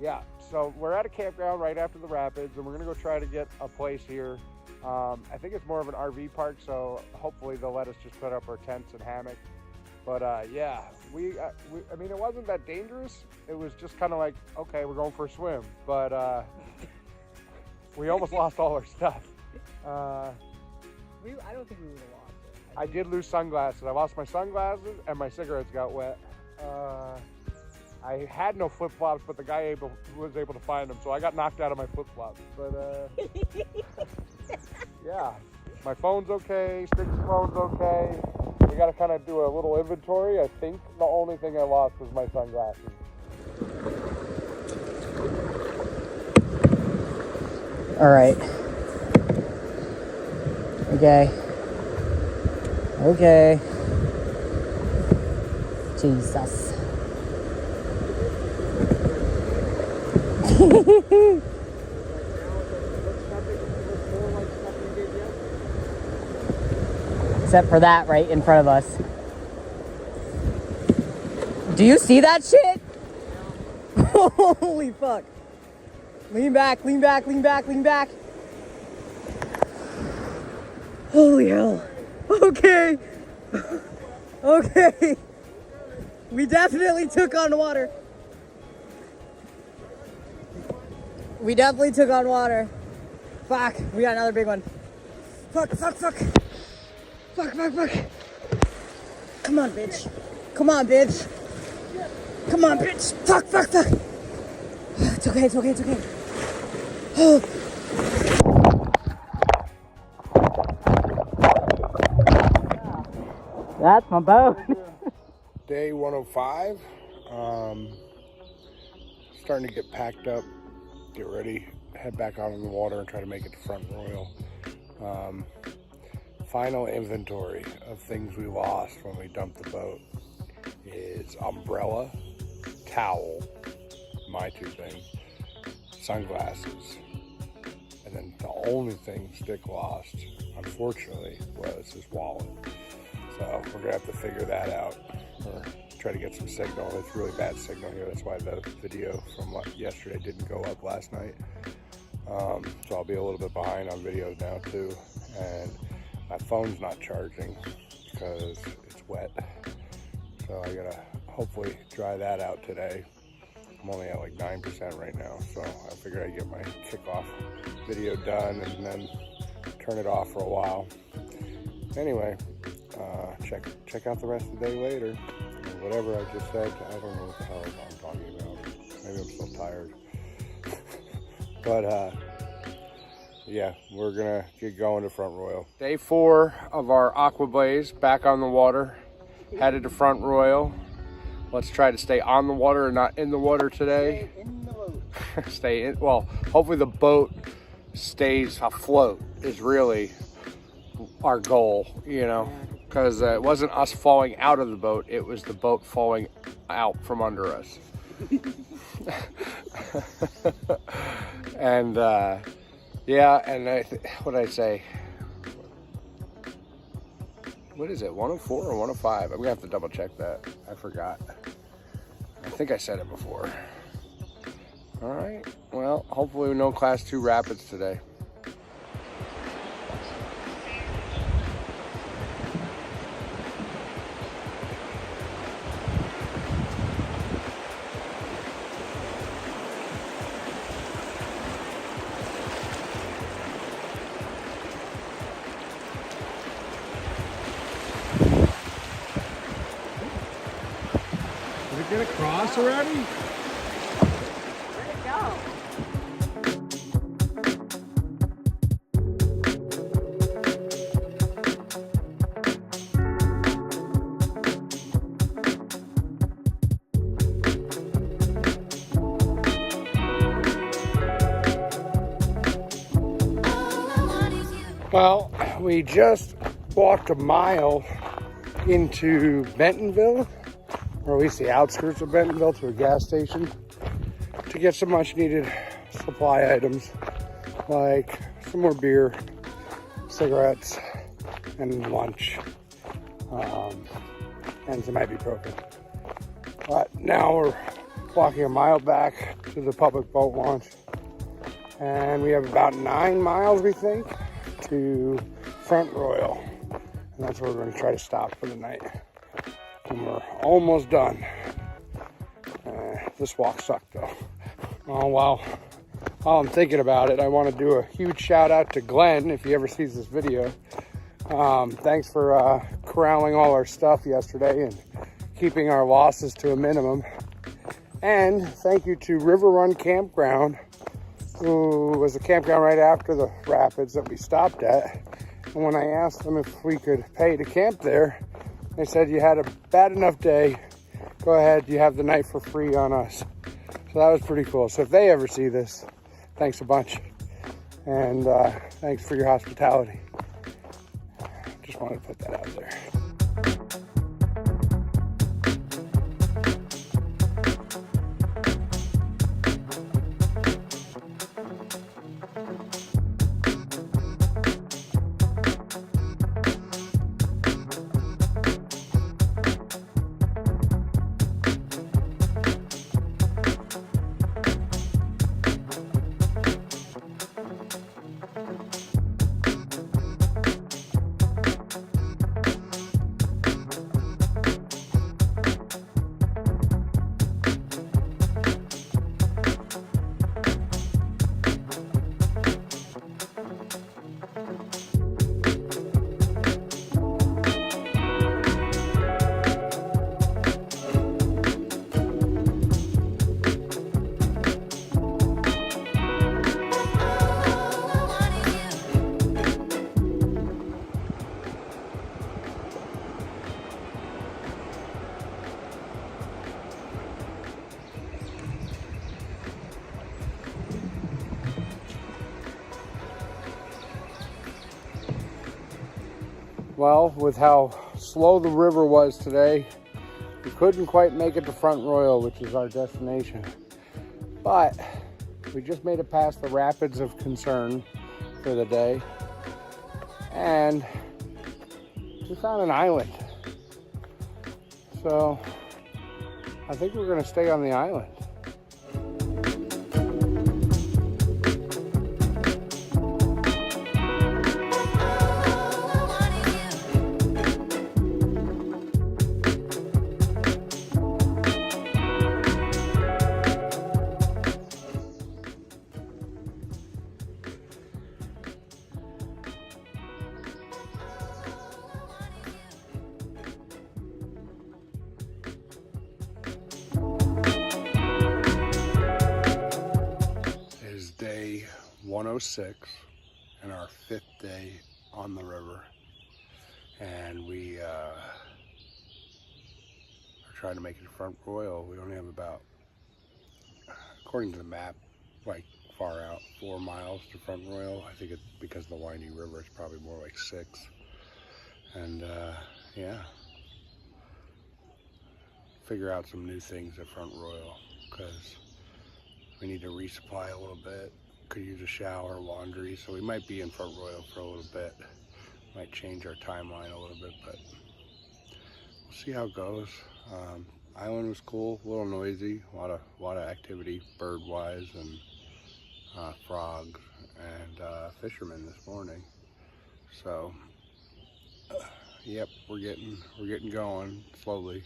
Yeah, so we're at a campground right after the rapids, and we're gonna go try to get a place here. I think it's more of an RV park, so hopefully they'll let us just put up our tents and hammocks. But yeah, I mean, it wasn't that dangerous. It was just kind of like, okay, we're going for a swim. But we almost lost all our stuff. I don't think we would have lost it. I did lose sunglasses. I lost my sunglasses and my cigarettes got wet. I had no flip-flops, but the guy was able to find them, so I got knocked out of my flip-flops. But yeah, my phone's okay, Stick's phone's okay. We got to kind of do a little inventory. I think the only thing I lost was my sunglasses. All right. Okay. Jesus. Except for that right in front of us. Do you see that shit? Holy fuck. Lean back, lean back, lean back, lean back. Holy hell. Okay. Okay. We definitely took on water. We definitely took on water. Fuck. We got another big one. Fuck, fuck, fuck. Fuck, fuck, fuck. Come on, bitch. Come on, bitch. Come on, bitch. Fuck, fuck, fuck. It's okay, it's okay, it's okay. Oh. That's my boat. Day 105. Starting to get packed up, get ready, head back out on the water and try to make it to Front Royal. Final inventory of things we lost when we dumped the boat is umbrella, towel, my 2 things, sunglasses, and then the only thing Stick lost, unfortunately, was his wallet. So we're gonna have to figure that out, or try to get some signal. It's really bad signal here. That's why the video from yesterday didn't go up last night. So I'll be a little bit behind on videos now too. And my phone's not charging because it's wet. So I gotta hopefully dry that out today. I'm only at like 9% right now. So I figured I'd get my kickoff video done and then turn it off for a while. Anyway, check out the rest of the day later. Whatever I just said, I don't know what the hell I'm talking about. Maybe I'm still tired. But yeah, we're gonna get going to Front Royal. Day 4 of our Aqua-Blaze, back on the water, headed to Front Royal. Let's try to stay on the water and not in the water today. Stay in the boat. Stay in, well, hopefully the boat stays afloat is really our goal, you know, because it wasn't us falling out of the boat, it was the boat falling out from under us. And yeah, and what did I say? What is it, 104 or 105? I'm gonna have to double check that. I forgot. I think I said it before. All right, well, hopefully no class 2 rapids today. Did it get across already? Where'd it go? Well, we just walked a mile into Bentonville, or at least the outskirts of Bentonville, to a gas station to get some much needed supply items like some more beer, cigarettes, and lunch, and some ibuprofen. But now we're walking a mile back to the public boat launch, and we have about 9 miles, we think, to Front Royal, and that's where we're going to try to stop for the night. And we're almost done. This walk sucked though. Oh wow. While I'm thinking about it, I want to do a huge shout out to Glenn if he ever sees this video. Thanks for corralling all our stuff yesterday and keeping our losses to a minimum. And thank you to River Run Campground, who was a campground right after the rapids that we stopped at. And when I asked them if we could pay to camp there, they said you had a bad enough day. Go ahead, you have the night for free on us. So that was pretty cool. So if they ever see this, thanks a bunch. And thanks for your hospitality. Just wanted to put that out there. Well, with how slow the river was today, we couldn't quite make it to Front Royal, which is our destination. But we just made it past the rapids of concern for the day, and we found an island. So I think we're gonna stay on the island. Day 106 and our 5th day on the river, and we are trying to make it to Front Royal. We only have about, according to the map, like far out 4 miles to Front Royal. I think it's because of the windy river, it's probably more like 6. And yeah, figure out some new things at Front Royal because we need to resupply a little bit. Could use a shower, laundry, so we might be in Front Royal for a little bit. Might change our timeline a little bit, but we'll see how it goes. Island was cool, a little noisy, a lot of activity bird-wise, and frogs and fishermen this morning. So, yep, we're getting going slowly.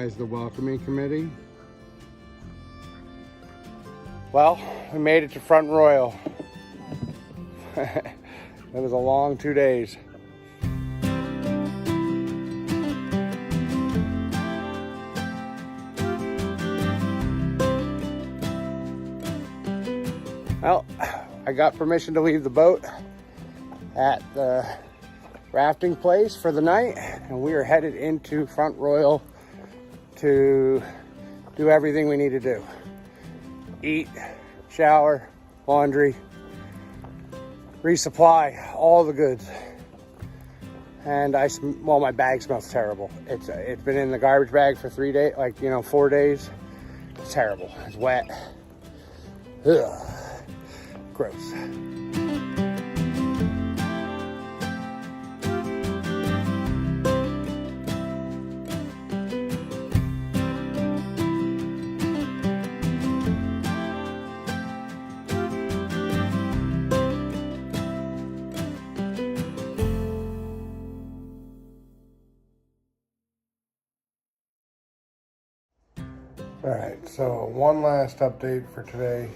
guys the welcoming committee. Well, we made it to Front Royal. It was a long 2 days. Well, I got permission to leave the boat at the rafting place for the night, and we are headed into Front Royal to do everything we need to do. Eat, shower, laundry, resupply, all the goods. And well, my bag smells terrible. It's been in the garbage bag for 3 days, 4 days. It's terrible. It's wet. Ugh. Gross. All right, so one last update for today.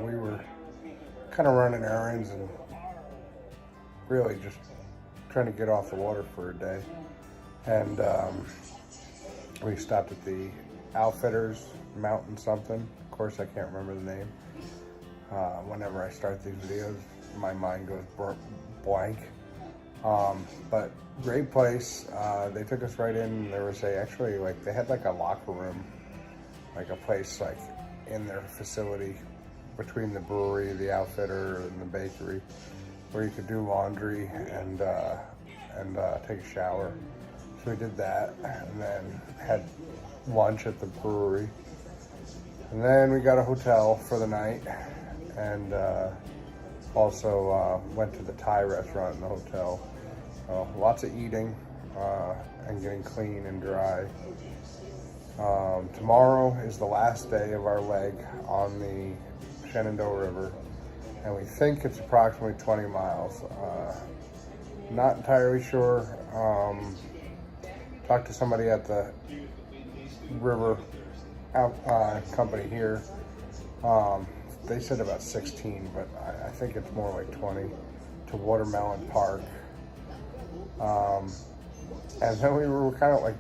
We were kind of running errands and really just trying to get off the water for a day. And we stopped at the Outfitters Mountain something. Of course, I can't remember the name. Whenever I start these videos, my mind goes blank. But great place. They took us right in, and there was they had like a locker room, like a place like in their facility between the brewery, the outfitter, and the bakery, where you could do laundry and take a shower. So we did that, and then had lunch at the brewery, and then we got a hotel for the night, and also went to the Thai restaurant in the hotel. Lots of eating and getting clean and dry. Tomorrow is the last day of our leg on the Shenandoah River, and we think it's approximately 20 miles. Not entirely sure. Talked to somebody at the river company here. They said about 16, but I think it's more like 20 to Watermelon Park. And then we were kind of like,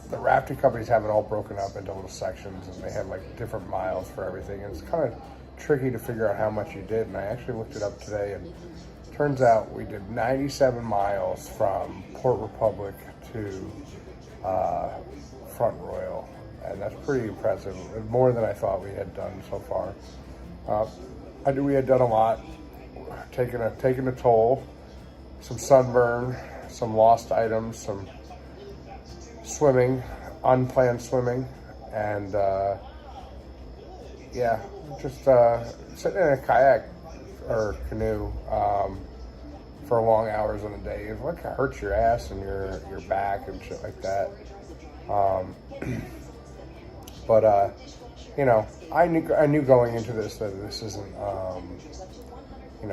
the rafting companies have it all broken up into little sections, and they had like different miles for everything. And it's kind of tricky to figure out how much you did. And I actually looked it up today, and turns out we did 97 miles from Port Republic to Front Royal, and that's pretty impressive. More than I thought we had done so far. I knew we had done a lot, taking a toll, some sunburn, some lost items, some swimming, unplanned swimming, and just sitting in a kayak or canoe for long hours in a day. It hurts your ass and your back and shit like that. But I knew going into this that this isn't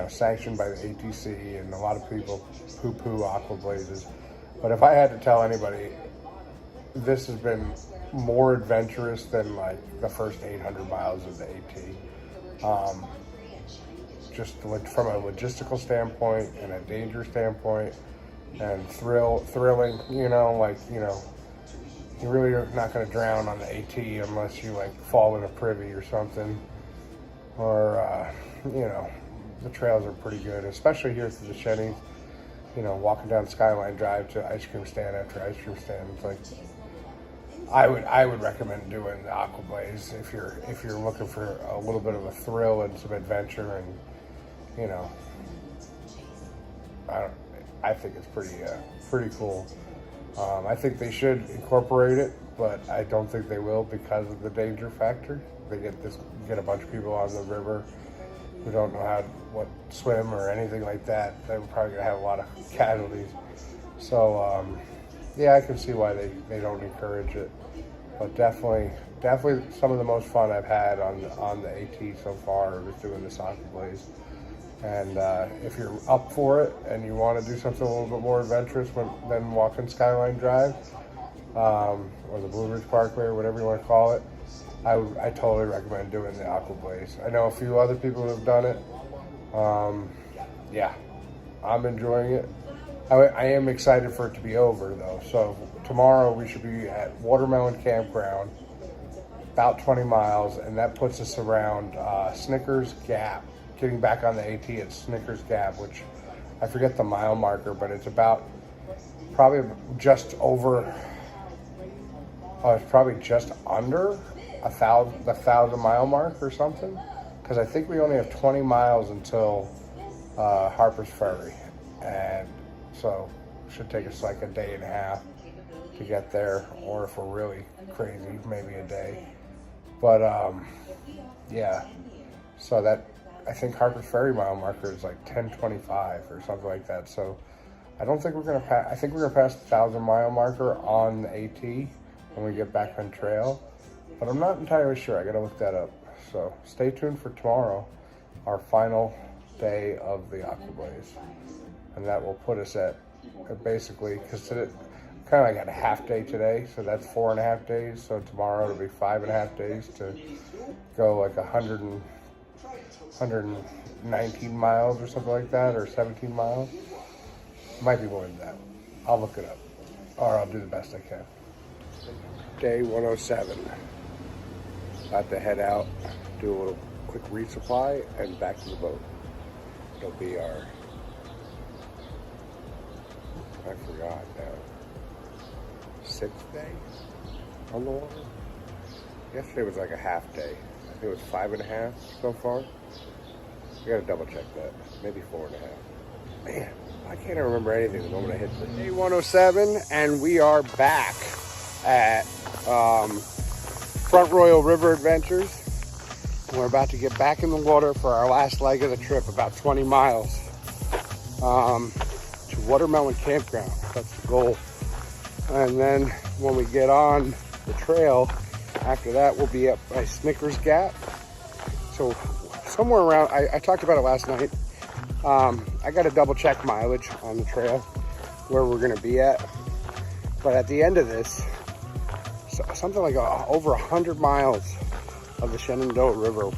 sanctioned by the ATC, and a lot of people poo-poo Aqua-Blazes. But if I had to tell anybody, this has been more adventurous than like the first 800 miles of the AT. Just from a logistical standpoint and a danger standpoint, and thrilling. You really are not going to drown on the AT unless you like fall in a privy or something, or the trails are pretty good, especially here through the Shennies. Walking down Skyline Drive to ice cream stand after ice cream stand. It's like I would recommend doing the Aqua-Blaze if you're looking for a little bit of a thrill and some adventure, and I think it's pretty cool. I think they should incorporate it, but I don't think they will because of the danger factor. They get a bunch of people on the river who don't know how to swim or anything like that. They're probably gonna have a lot of casualties. So I can see why they don't encourage it. But definitely some of the most fun I've had on the AT so far is doing this Aqua-Blaze. And if you're up for it and you want to do something a little bit more adventurous than walking Skyline Drive or the Blue Ridge Parkway or whatever you want to call it, I totally recommend doing the Aqua-Blaze. I know a few other people who have done it. I'm enjoying it. I am excited for it to be over though. So tomorrow we should be at Watermelon Campground about 20 miles, and that puts us around Snickers Gap. Getting back on the AT at Snickers Gap, which I forget the mile marker, but it's about probably just over. Oh, it's probably just under the 1,000-mile mark or something. Because I think we only have 20 miles until Harper's Ferry, and so it should take us like a day and a half to get there, or if we're really crazy, maybe a day. But yeah, so that, I think Harper's Ferry mile marker is like 10:25 or something like that. So I don't think we're gonna pass. I think we're gonna pass the 1,000-mile marker on the AT when we get back on trail, but I'm not entirely sure. I gotta look that up. So stay tuned for tomorrow, our final day of the Aqua-Blaze, and that will put us at basically, because it kind of like got a half day today, so that's 4.5 days. So tomorrow it'll be 5.5 days to go like 119 miles or something like that, or 17 miles. Might be more than that. I'll look it up, or I'll do the best I can. Day 107. About to head out, do a little quick resupply, and back to the boat. It'll be our, I forgot now, 6th day on the water. Yesterday was like a half day. I think it was 5.5 so far. I gotta double check that. Maybe 4.5. Man, I can't remember anything the moment I hit the day 107, and we are back at Front Royal River Adventures. We're about to get back in the water for our last leg of the trip, about 20 miles to Watermelon Campground. That's the goal. And then when we get on the trail, after that, we'll be up by Snickers Gap. So somewhere around, I talked about it last night. I got to double check mileage on the trail, where we're going to be at. But at the end of this, something like over 100 miles of the Shenandoah River.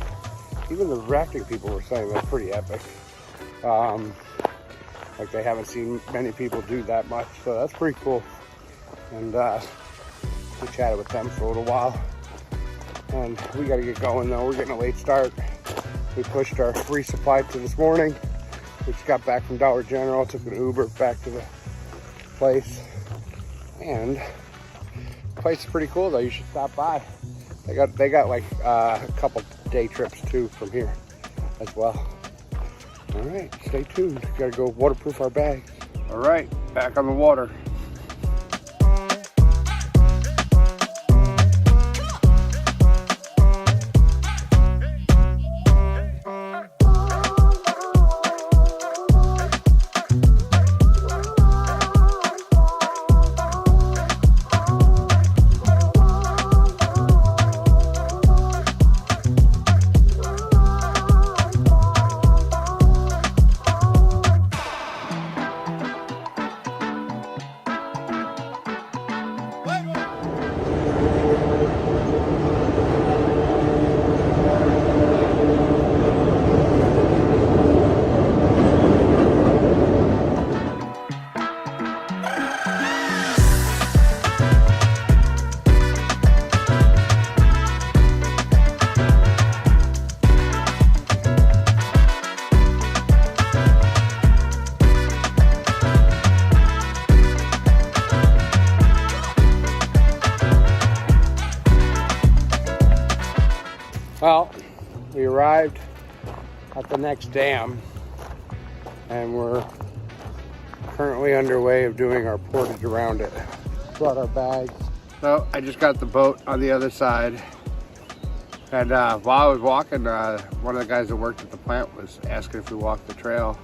Even the rafting people were saying that's pretty epic. Like they haven't seen many people do that much, so that's pretty cool. And we chatted with them for a little while. And we got to get going though. We're getting a late start. We pushed our resupply to this morning. We just got back from Dollar General, took an Uber back to the place. And the place is pretty cool though. You should stop by. They got like a couple day trips too from here as well. All right, stay tuned. Gotta go waterproof our bags. All right, back on the water. Well, we arrived at the next dam, and we're currently underway of doing our portage around it. Brought our bags. So I just got the boat on the other side, and while I was walking, one of the guys that worked at the plant was asking if we walked the trail.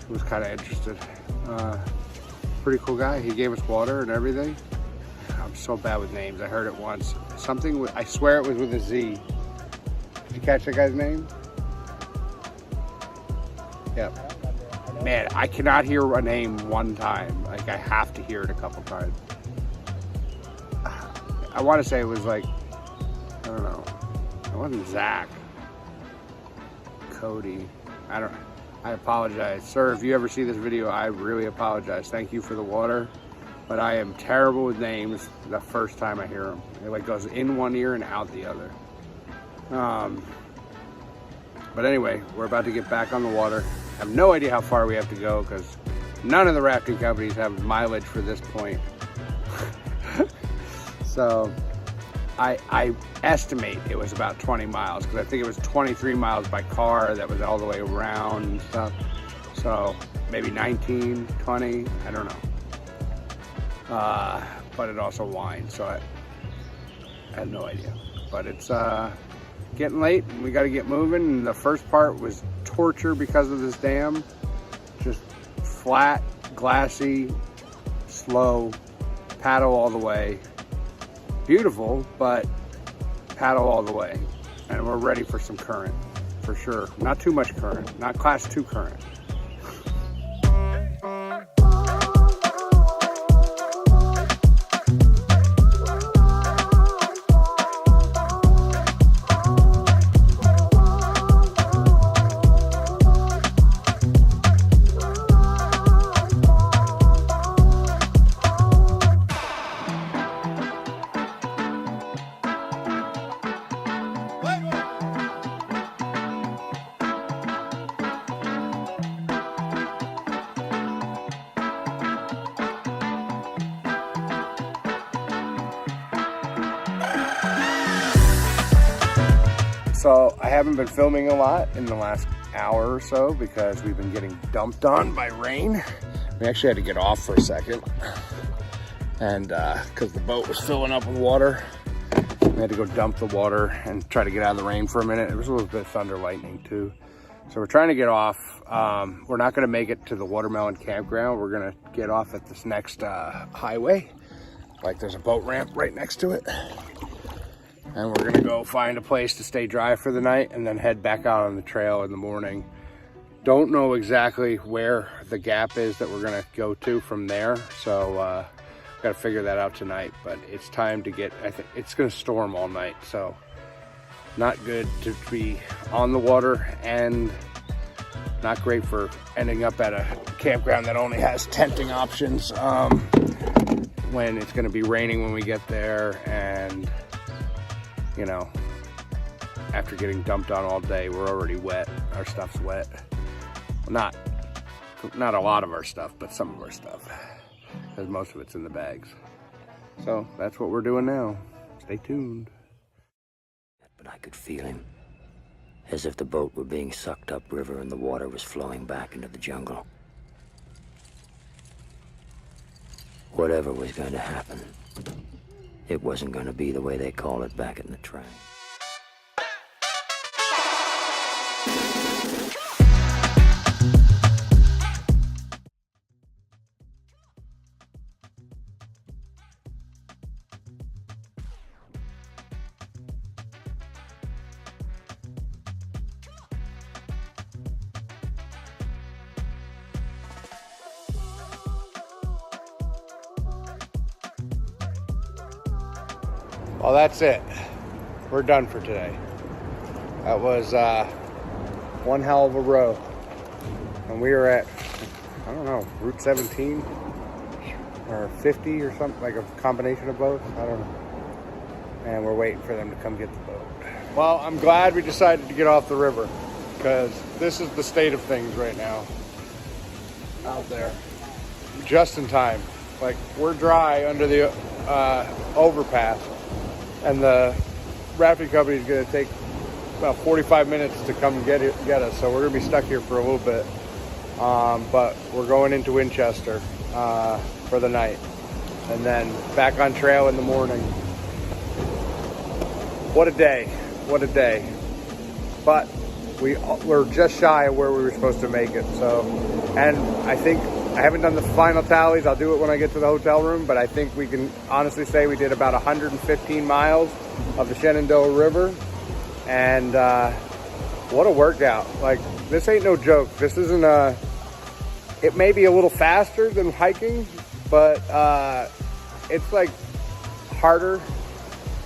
He was kind of interested. Pretty cool guy. He gave us water and everything. I'm so bad with names. I heard it once. Something with, I swear it was with a Z. Did you catch that guy's name? Yep. Man, I cannot hear a name one time. Like, I have to hear it a couple times. I want to say it was like, I don't know. It wasn't Zach. Cody. I apologize. Sir, if you ever see this video, I really apologize. Thank you for the water. but I am terrible with names the first time I hear them. It like goes in one ear and out the other. But anyway, we're about to get back on the water. I have no idea how far we have to go because none of the rafting companies have mileage for this point. So I estimate it was about 20 miles because I think it was 23 miles by car that was all the way around and stuff. So maybe 19, 20, I don't know. But it also winds, so I have no idea. But it's getting late and we got to get moving. And the first part was torture because of this dam. Just flat, glassy, slow, paddle all the way. Beautiful, but paddle all the way. And we're ready for some current, for sure. Not too much current, not class 2 current. So I haven't been filming a lot in the last hour or so because we've been getting dumped on by rain. We actually had to get off for a second, and because the boat was filling up with water, we had to go dump the water and try to get out of the rain for a minute. It was a little bit of thunder lightning too. So we're trying to get off. We're not gonna make it to the Watermelon campground. We're gonna get off at this next highway. Like there's a boat ramp right next to it. And we're gonna go find a place to stay dry for the night and then head back out on the trail in the morning. Don't know exactly where the gap is that we're gonna go to from there. So gotta figure that out tonight, but it's time to get, I think it's gonna storm all night. So not good to be on the water and not great for ending up at a campground that only has tenting options when it's gonna be raining when we get there. And you know, after getting dumped on all day, we're already wet. Our stuff's wet. Well, not a lot of our stuff, but some of our stuff, because most of it's in the bags. So that's what we're doing now. Stay tuned. But I could feel him, as if the boat were being sucked upriver and the water was flowing back into the jungle. Whatever was going to happen, it wasn't going to be the way they call it back in the train. Well, that's it. We're done for today. That was one hell of a row. And we were at, I don't know, Route 17 or 50 or something, like a combination of both. I don't know. And we're waiting for them to come get the boat. Well, I'm glad we decided to get off the river because this is the state of things right now out there. Just in time. Like, we're dry under the overpass. And the rafting company is going to take about 45 minutes to come get us. So we're going to be stuck here for a little bit. But we're going into Winchester for the night. And then back on trail in the morning. What a day. What a day. But we're just shy of where we were supposed to make it. So, and I think I haven't done the final tallies. I'll do it when I get to the hotel room, but I think we can honestly say we did about 115 miles of the Shenandoah River. And what a workout. Like, this ain't no joke. This isn't it may be a little faster than hiking, but it's like harder.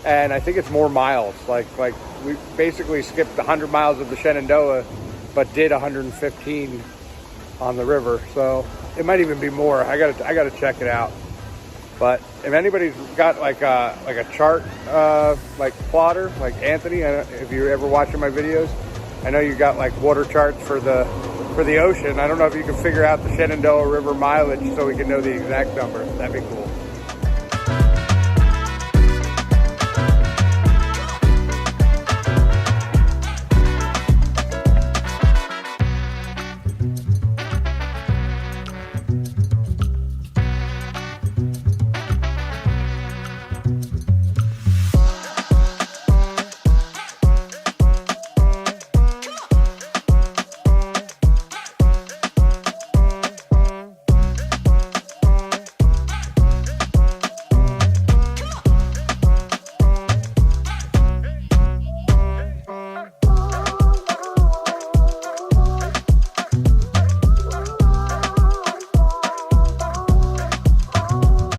And I think it's more miles. Like we basically skipped 100 miles of the Shenandoah, but did 115 on the river. So it might even be more. I gotta check it out. But if anybody's got like a chart, like plotter, like Anthony, if you're ever watching my videos, I know you got like water charts for the ocean. I don't know if you can figure out the Shenandoah River mileage so we can know the exact number. That'd be cool.